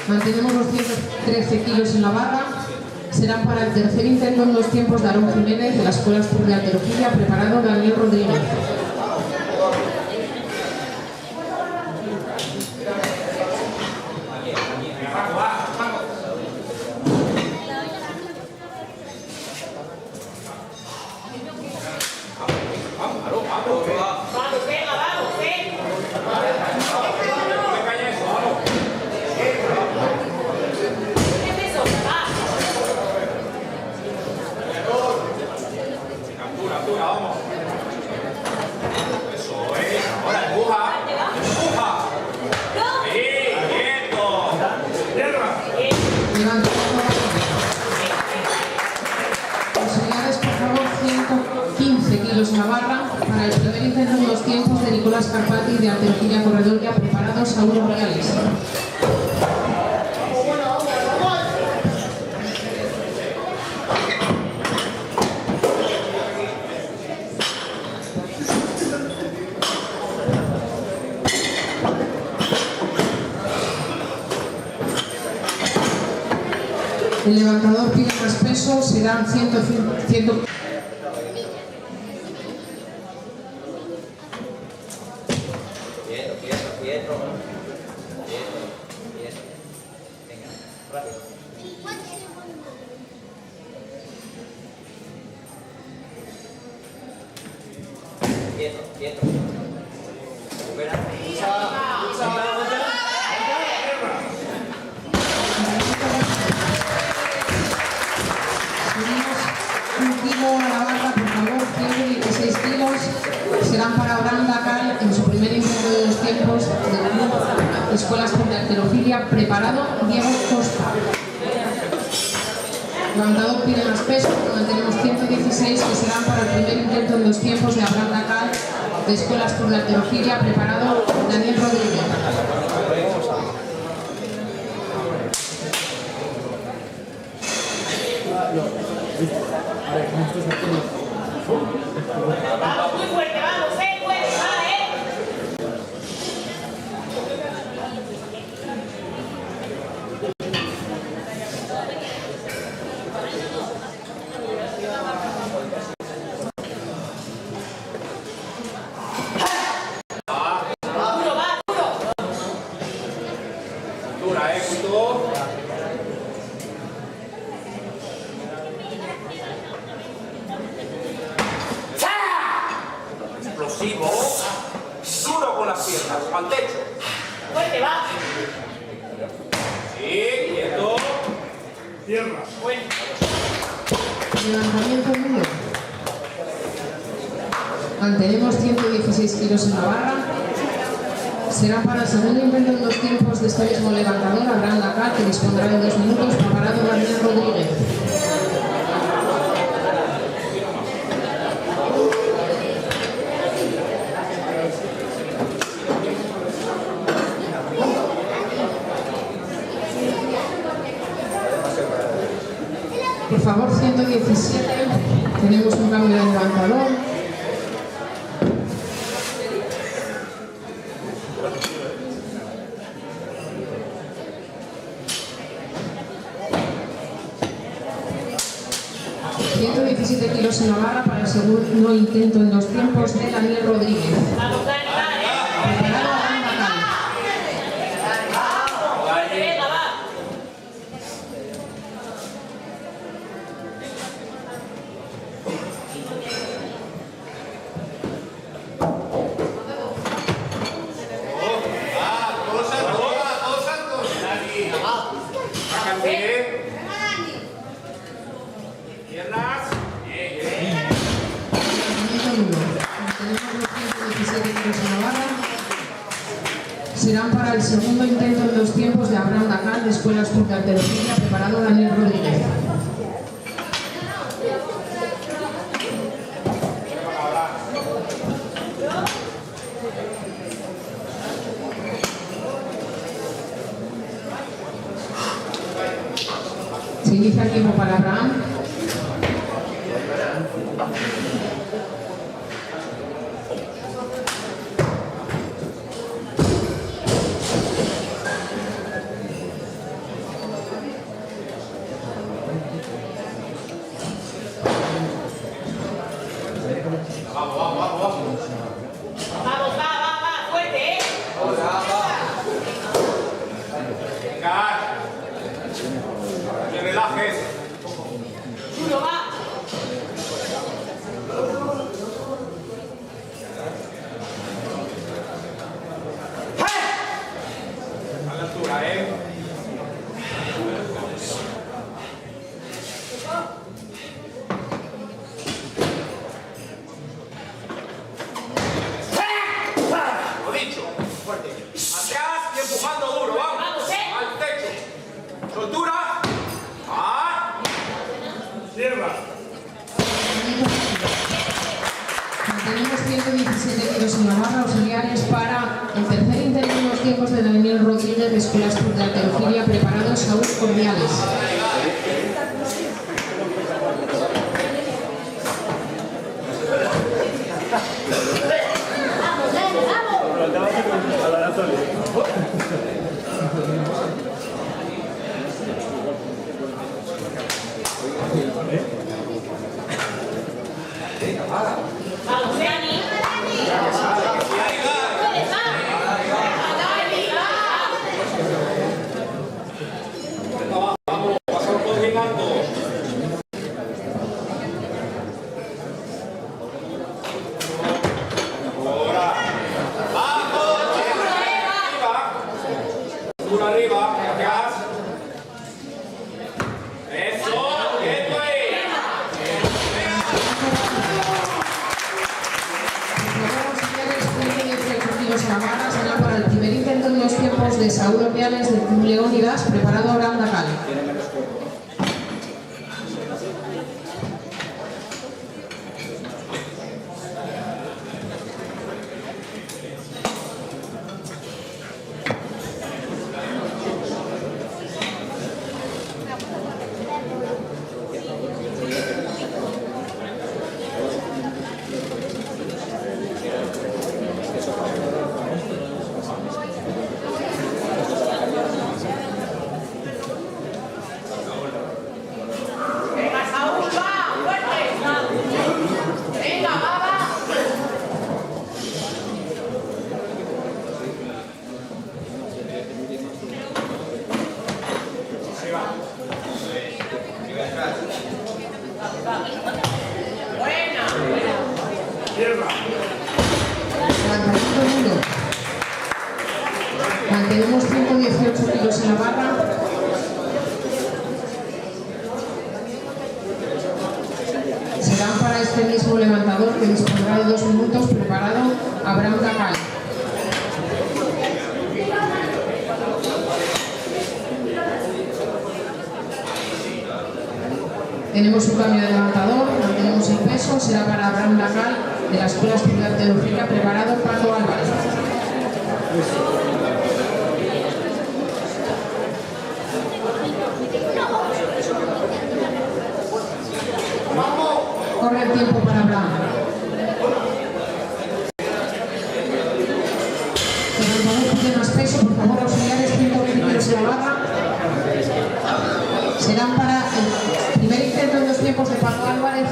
Mantenemos los 113 kilos en la barra. Serán para el tercer intento en 2 tiempos de Aarón Jiménez de la Escuela de Halterofilia, preparado Daniel Rodríguez. Vamos, venga, vamos, ¿qué peso? Va. Altura, vamos. Eso es. Ahora empuja. Sí, quieto. Tierra. Levantamiento auxiliares, por favor, 115 kilos en la barra. Para el primer intento en 2 tiempos de Nicolás Carpati de Halterofilia Corredoria, preparado Saulo Reales. El levantador pide más peso, serán 100. Quieto. Venga, rápido. Quieto. Recupera. Un kilo a la barra, por favor, 116 kilos. Serán para Abraham Dacal en su primer intento de 2 tiempos del Club Escuelas de Halterofilia, preparado Diego Costa. Levantador pide más peso, mantenemos 116 que serán para el primer intento en 2 tiempos de Abraham Dacal de Escuelas de Halterofilia, preparado Daniel Rodríguez. Vamos, muy fuerte, vamos, fuerte, va, Duro, va, duro. Dura, cuidado. Explosivo. Duro con las piernas. Al techo. Fuerte, va. Sí, quieto. Tierra. Bueno. Levantamiento duro. Mantenemos 116 kilos en la barra. Será para el segundo intento en 2 tiempos de este mismo levantador Abraham Lacal, que dispondrá de 2 minutos, preparado Daniel Rodríguez. Por favor, 117. Tenemos un cambio de levantador. Kilos en la barra para el segundo intento en 2 tiempos de Daniel Rodríguez. Vamos, dale, dale. Preparado Abraham Lacal. Venga, va. Todos santos. Sácate. Piernas. Tenemos los 117 kilos en la barra. Serán para el segundo intento en 2 tiempos de Abraham Lacal, de Escuela Sur de Halterofilia, preparado Daniel Rodríguez. Se inicia el tiempo para Abraham. Vamos, va, fuerte, Venga. Que relajes. Duro, va. A la altura, Lo dicho. Fuerte. Atrás y empujando duro. Vamos. Vamos, Al techo. Soltura. Tierra. Mantenemos 117 kilos en la barra, auxiliares para el tercer intento en 2 tiempos de Daniel Rodríguez, de Escuela Sur de Halterofilia, preparado Saúl Cordiales. Vamos, Dani. Vamos. Pasamos por bien alto. Ahora. Vamos. Arriba. Arriba. Atrás. Eso. Quieto ahí. En la barra será para el primer intento en 2 tiempos de Saúl Ordiales, del Club Leónidas, preparado Abraham Lacal. barra. Serán para este mismo levantador que dispondrá de 2 minutos. Preparado Abraham Dacal. Tenemos un cambio de levantador, mantenemos el peso, será para Abraham Dacal de la Escuela Estudiante de Lógica. Preparado Paco Álvarez. Corre el tiempo para Abraham. El levantador pide más peso, por favor, auxiliares, 120 kilos en la barra. Serán para el primer intento en 2 tiempos de Paco Álvarez.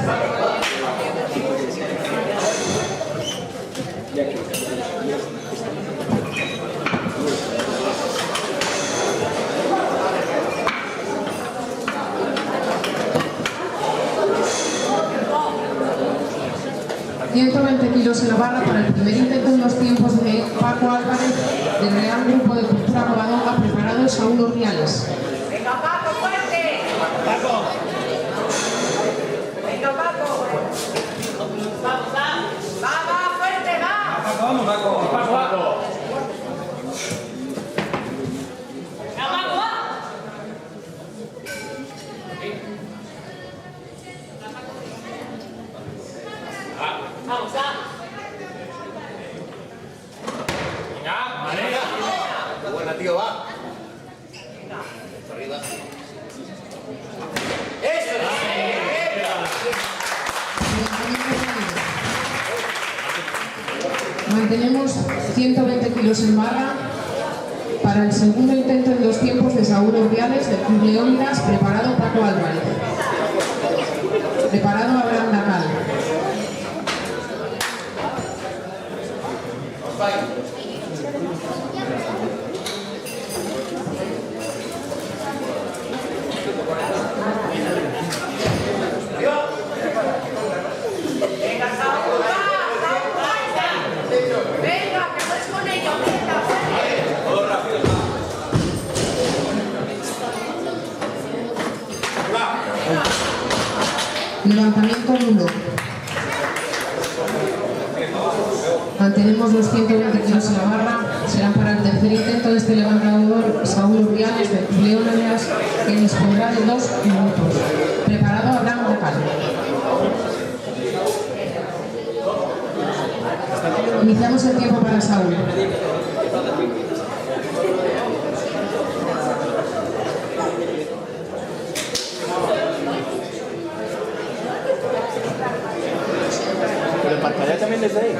...120 kilos en la barra para el primer intento en 2 tiempos de Paco Álvarez del Real Grupo de Cultura Covadonga. Preparado Saúl Urdiales. Venga, Paco, fuerte. Paco. Venga, Paco. Vamos, va. Va, fuerte, va. Paco, vamos, Paco. Paco, Paco. Vamos, va. Vamos, va. Venga, vale. Qué buena, tío, va. Arriba. ¡Eso! Mantenemos 120 kilos en barra para el segundo intento en 2 tiempos de Saúl Urdiales del Club Leónidas. Preparado Paco Álvarez. Preparado Abraham Dacal. Venga, Saúl, va. Saúl, va. Venga, que puedes con ello. Venga, fuerte. Todo rápido, va. Levantamiento nulo. Mantenemos los 120 kilos en la barra. Serán para el tercer intento de este levantador Saúl Urdiales del Club Leónidas, que dispondrá de 2 minutos. Preparado Abraham Dacal. Iniciamos el tiempo para Saúl. Pero parpadea también desde ahí.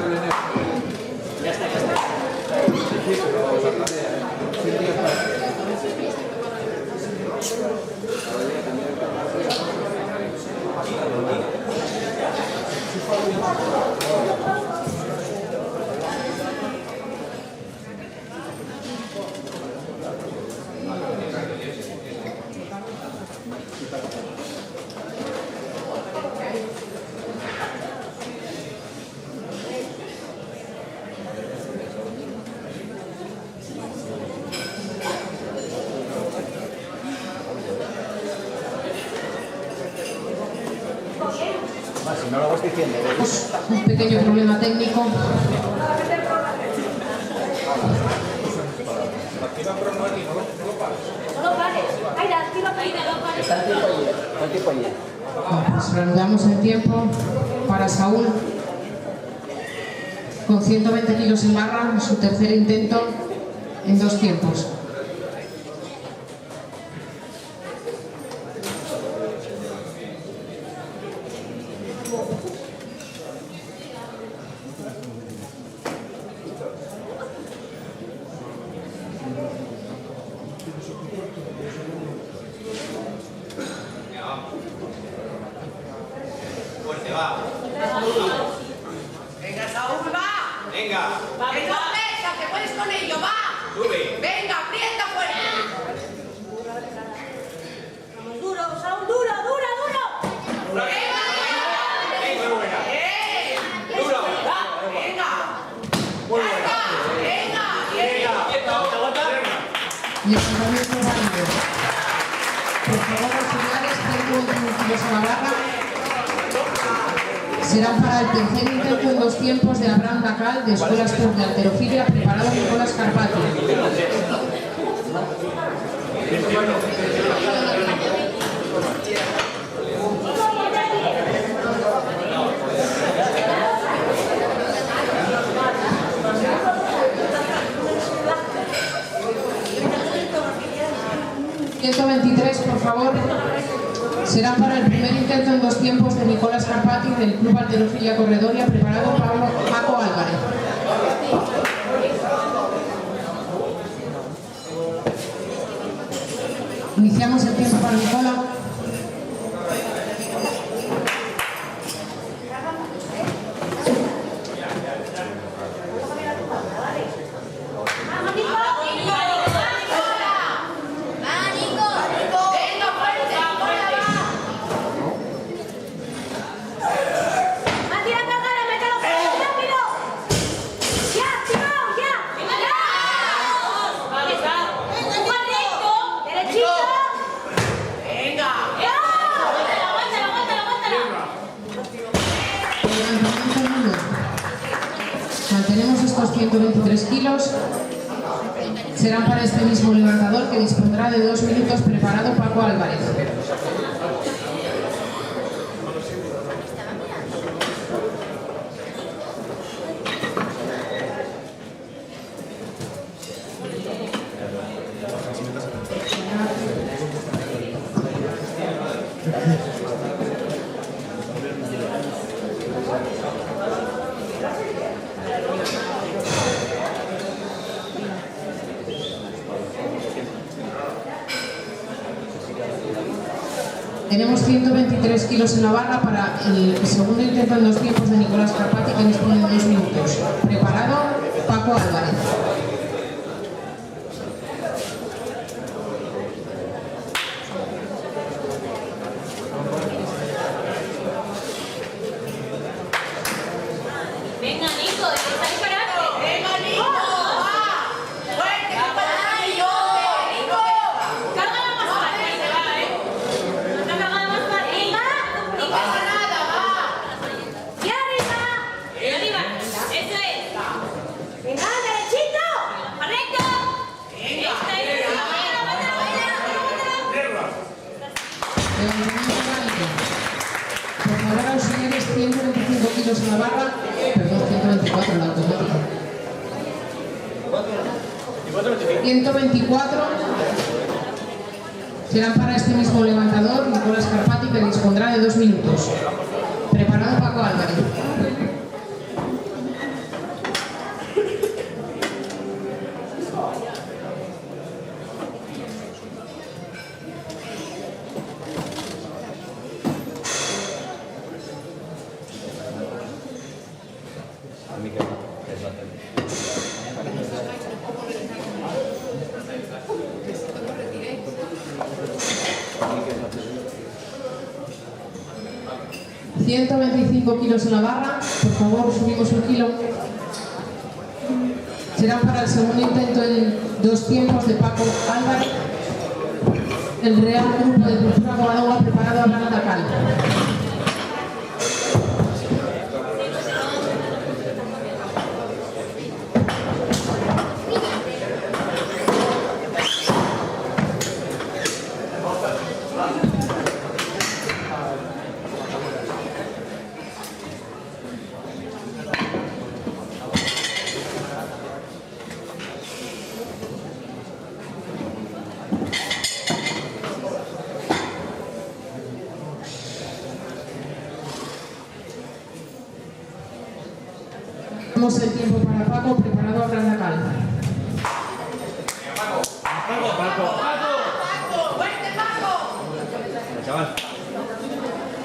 Si no lo vas diciendo. Un pequeño problema técnico. No lo pares. Aida, activa caída, no pares. Está el tiempo allí. Está el tiempo allí. Pues reanudamos el tiempo para Saúl con 120 kilos en barra, en su tercer intento en 2 tiempos. Fuerte, va. Venga, Saúl, va. Venga. Que no pesa, que puedes con ello, va. Sube. Venga, Levantamiento válido. Por favor, auxiliares, 121 kilos a la barra. Serán para el tercer intento en 2 tiempos de Abraham Dacal, de Escuela Sport de Halterofilia, preparado Nicolás Carpati. Por favor, será para el primer intento en 2 tiempos de Nicolás Carpati del Club Halterofilia Corredoria, preparado Paco Álvarez. Iniciamos el tiempo para Nicola. Mantenemos estos 123 kilos. Serán para este mismo levantador que dispondrá de 2 minutos, preparado Paco Álvarez. Tenemos 123 kilos en la barra para el segundo intento en 2 tiempos de Nicolás Carpati, que dispone de 2 minutos. Preparado Paco Álvarez. Venga, Nico, está disparando. Venga, Nico, va. Fuerte, que para ti, Nico. Cárgala más fácil, ahí se va, ¿eh? Otra cargada más fácil. No pasa nada, va. ¡Y arriba! ¡Arriba! ¡Eso es! Venga, derechito. ¡Correcto! Venga. ¡Esta es! Levantamiento válido. Por favor, auxiliares, 125 kilos en la barra. Perdón, 124 en la automática. 124 serán para este mismo levantador, Nicolás Carpati, que dispondrá de 2 minutos. Preparado Paco Álvarez. ...125 kilos en la barra. Por favor, subimos 1 kilo. Será para el segundo intento en 2 tiempos de Paco Álvarez. El Real Grupo de Cultura Guadalajara, preparado a Abraham Dacal. Tenemos el tiempo para Paco, preparado a Abraham Dacal. Paco, fuerte, Paco. Chaval.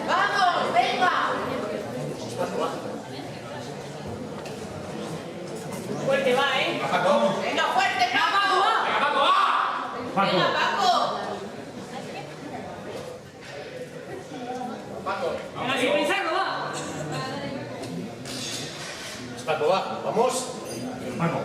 Vamos, venga. Fuerte va, ¿eh? Venga, fuerte, Paco. Venga, Paco. Venga, sin pensarlo, va. Paco, va, vamos. Paco.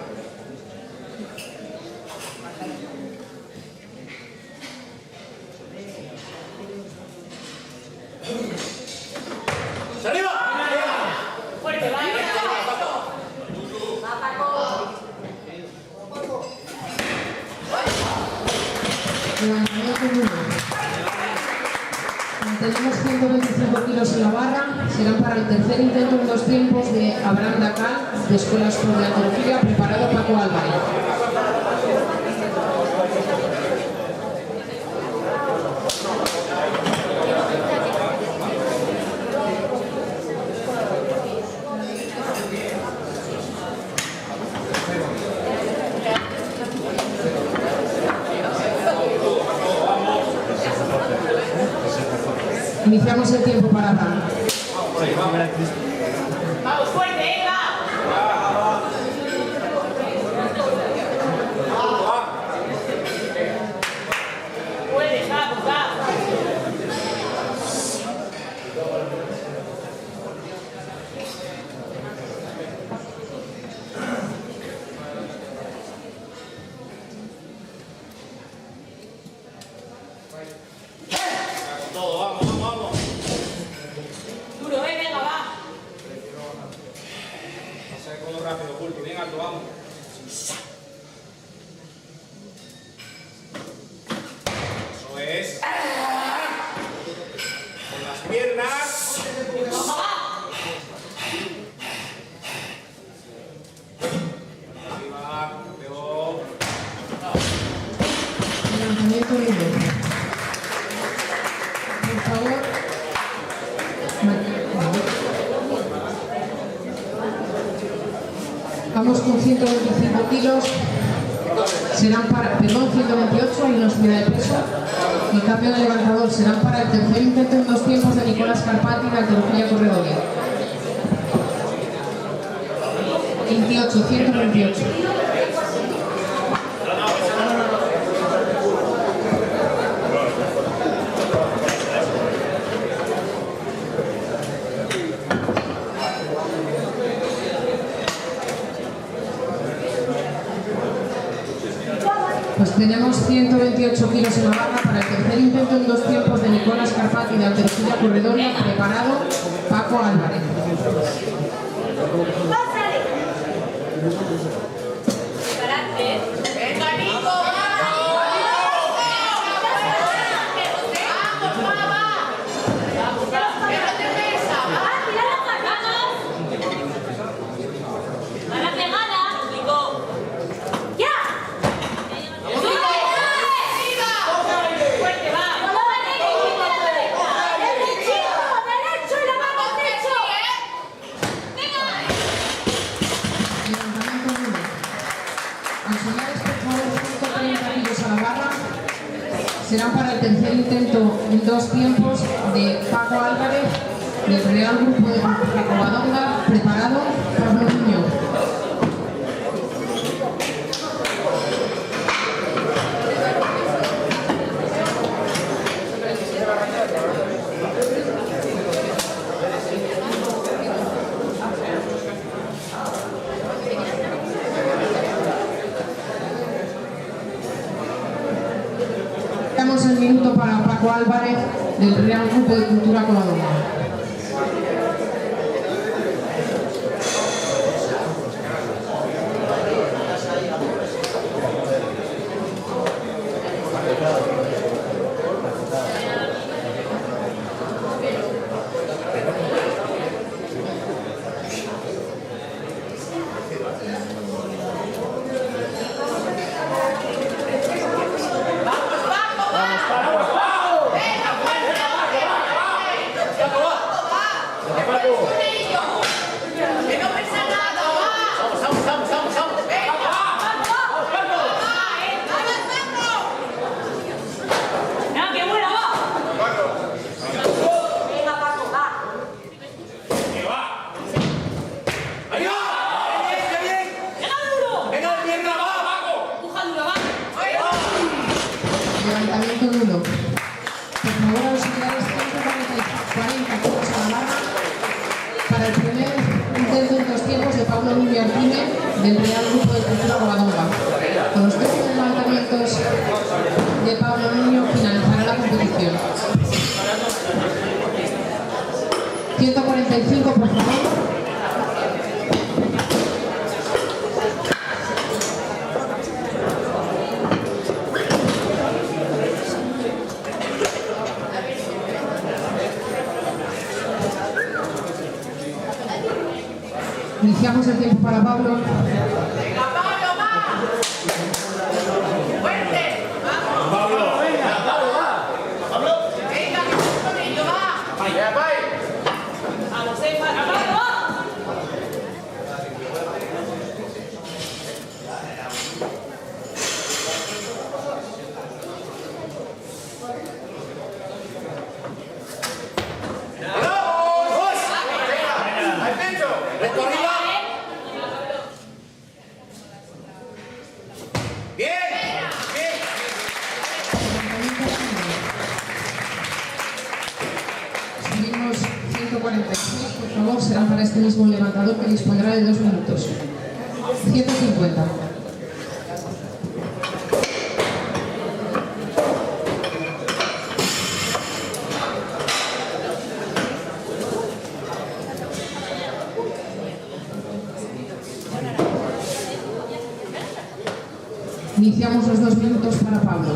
Tenemos 125 kilos en la barra, serán para el tercer intento en 2 tiempos de Abraham Dacal, de Escuela Sport de Alterofilia, preparado Paco Álvarez. Iniciamos el tiempo para Abraham. Vamos fuerte, va. Puedes, vamos, va. Todo, vamos, vamos, vamos. Duro, venga, va. Pasa el codo rápido, pulpo, bien alto, vamos. Eso es. Con las piernas. Arriba, peor. Levantamiento libre. Por favor. Vamos con 125 kilos. Serán para, perdón, 128, hay una subida de peso. El cambio de levantador serán para el tercer intento en 2 tiempos de Nicolás Carpati de Alterofilia Corredoria. 28, 128. Pues tenemos 128 kilos en la barra para el tercer intento en 2 tiempos de Nicolás Carpati de Alterofilia Corredoria, preparado Paco Álvarez. Carácter. Venga, Nico, va. Vamos, va. Déjate pesa, va. Para pegada, Nico. ¡Ya! ¡Fuerte, va! Levantamiento libre. Auxiliares, por favor, 130 kilos a la barra. Serán para el tercer intento en 2 tiempos de Paco Álvarez del Real Grupo de Covadonga, preparado Pablo Niño. Damos el minuto para Paco Álvarez del Real Grupo de Cultura Covadonga. ¡Que no pesa nada, va! ¡Venga! ¡No, qué buena va! Venga, Paco, va. ¡Que va! ¡Ahí va! ¡Pega duro! ¡Venga de pierna, va, Paco! ¡Empuja duro, va! Levantamiento duro. Por favor, auxiliares, 140 kilos a la barra para el primer intento en 2 tiempos de Pablo Luis Martínez del Real Grupo de Cultura Covadonga. Con los 13 levantamientos de Pablo Niño finalizará la competición. 145, por favor. para Pablo. Venga, Pablo, va. Fuerte. Vamos. Pablo, venga, Pablo, va. Pablo. Venga, que estás con ello, va. Vaya, vaya. Vamos, para Pablo, va. ¡Vamos! Venga, al pecho. Recto arriba. Bien. Bien. Subimos 146, por favor, será para este mismo levantador que dispondrá de 2 minutos. 150. Iniciamos los 2 minutos para Pablo.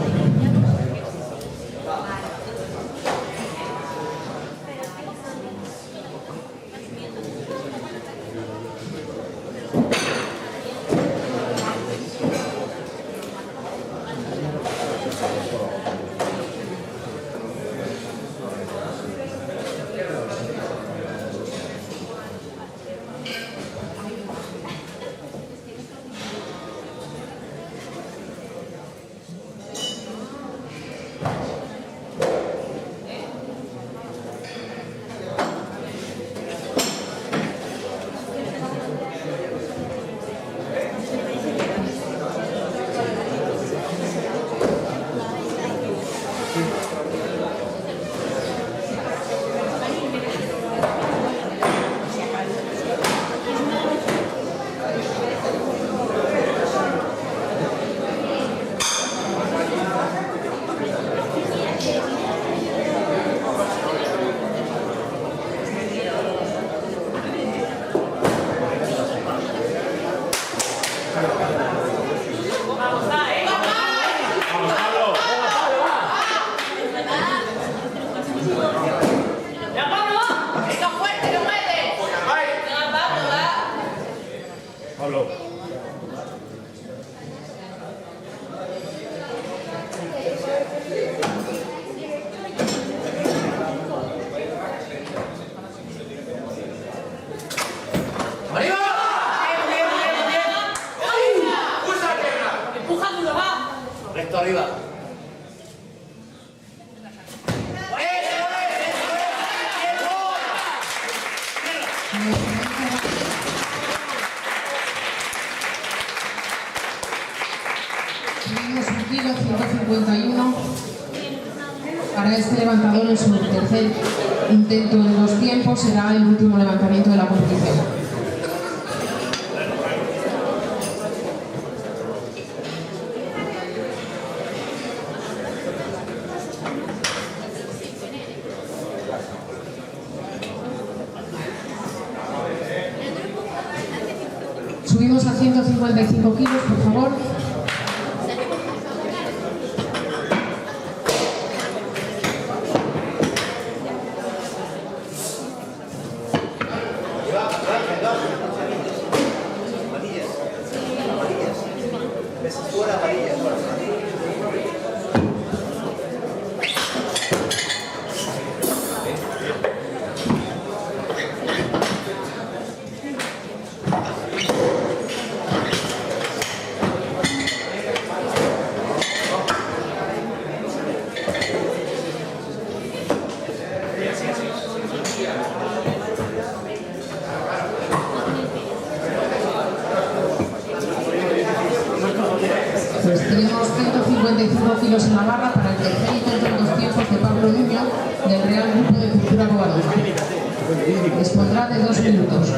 Pablo. ¡Arriba! Bien, bien, bien, bien. ¡Usa la pierna! Empujándolo, va. Recto arriba. Subimos 1 kilo, 151. Para este levantador, en su tercer intento de 2 tiempos, será el último levantamiento de la competición. Subimos a 155 kilos, por favor. Pues tenemos 155 kilos en la barra para el tercer intento en 2 tiempos de Pablo Nuño del Real Grupo de Cultura Guadalupe. Dispondrá de 2 minutos.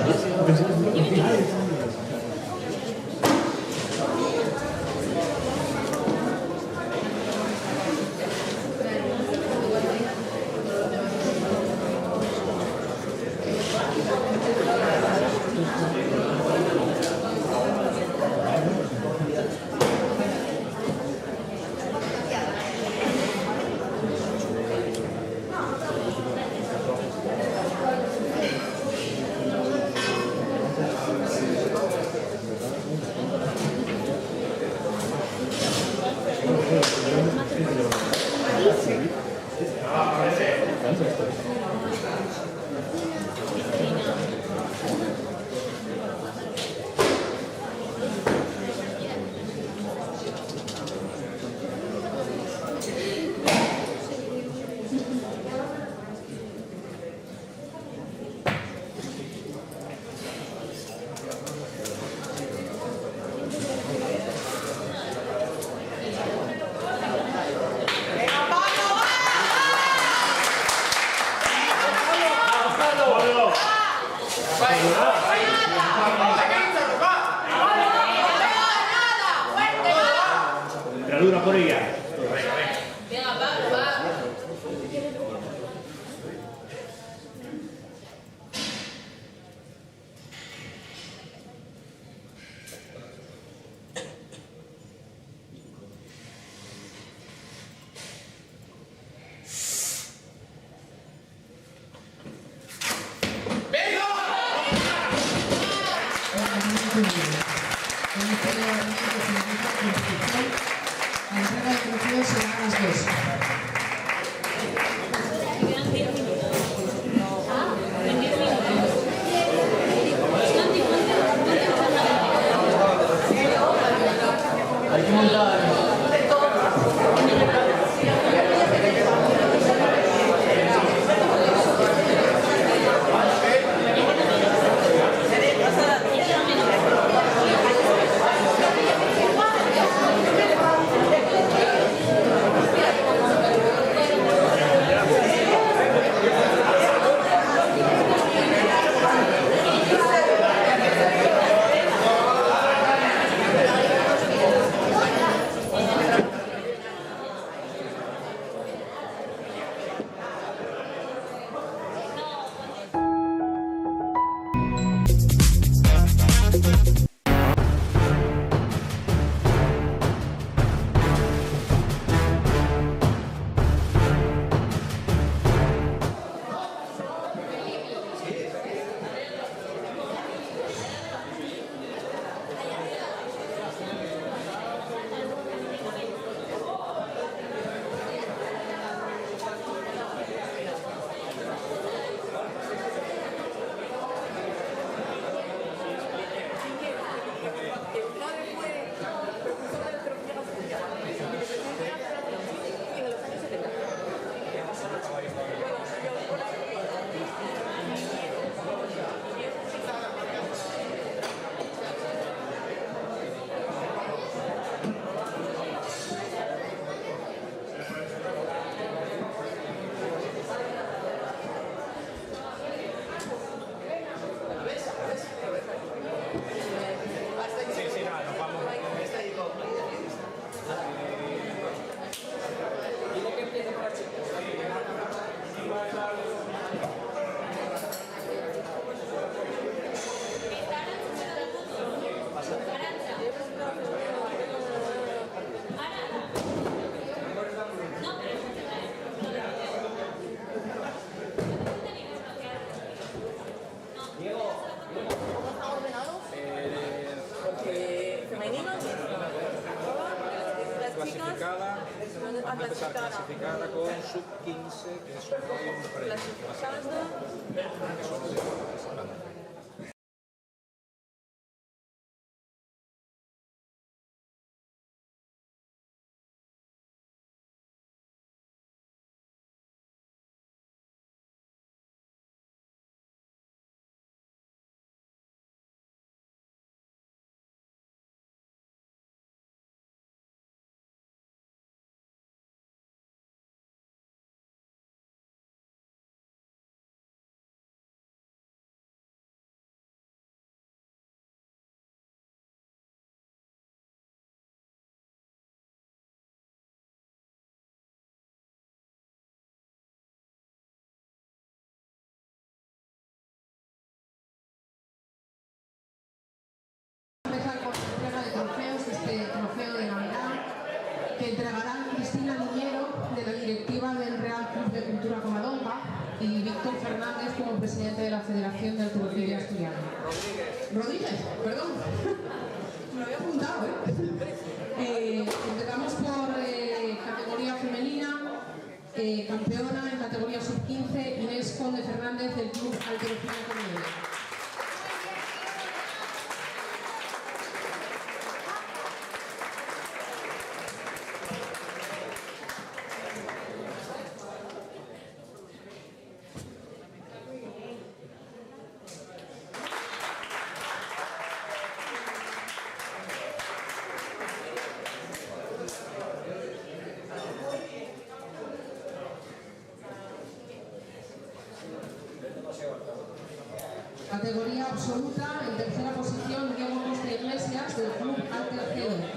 La dura por ella. Venga, Pablo, va. La entrega de trofeos será a las 2. Quedan 10 minutos. Ah, 22 minutos. Santi, Hay que montar. Clasificada con sub-15, que es un premio. Empezar con la entrega de trofeos, este trofeo de Navidad, que entregarán Cristina Niñero, de la directiva del Real Club de Cultura Covadonga, y Víctor Fernández como presidente de la Federación de Halterofilia Asturiana. Rodríguez, perdón. Me lo había apuntado, empezamos por categoría femenina, campeona en categoría sub-15, González del Club Alterofina Comedia. Categoría absoluta, en tercera posición, Diego Costa Iglesias del Club Alterofina.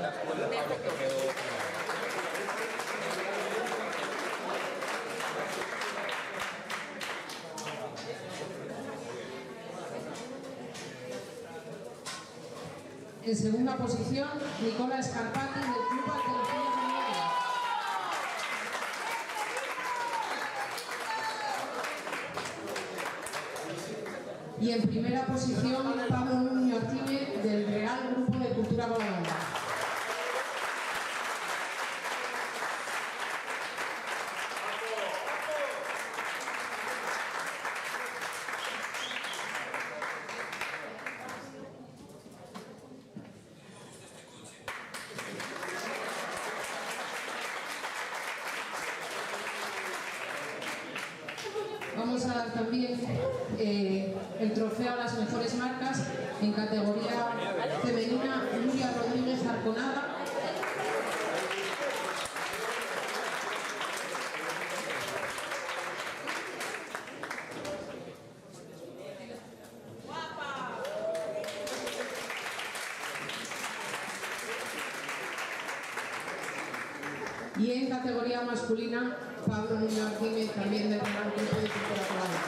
En segunda posición, Nicola Scarpati del Club Alterofina Comedia. Y en primera posición, Pablo Nuño Artime del Real Grupo de Cultura Bogotá. Vamos a dar también el trofeo a las mejores marcas en categoría femenina, Nuria Rodríguez Arconada. Y en categoría masculina, Pablo Nuño Artime, también del Real Grupo de Cultura Bogotá.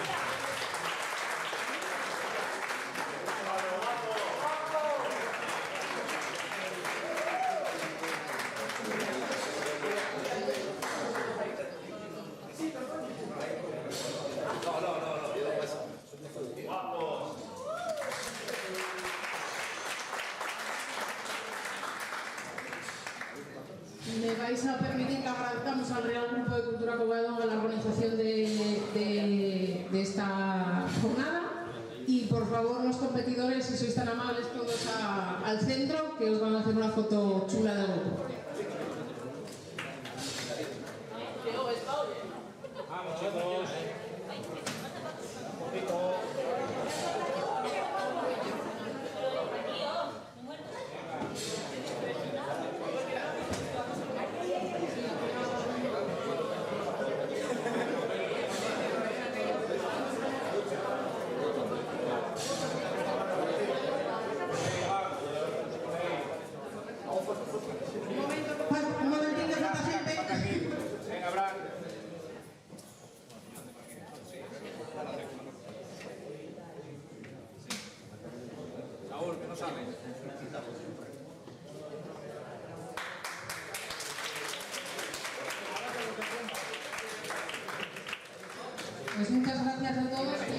Me vais a permitir que agradezcamos al Real Grupo de Cultura Covadonga la organización de esta jornada y por favor los competidores, si sois tan amables todos al centro, que os van a hacer una foto chula de grupo. Vamos, chicos. Un poquito. Un momentito, falta gente. Venga, Abraham. Saúl, que no sale. Pues muchas gracias a todos.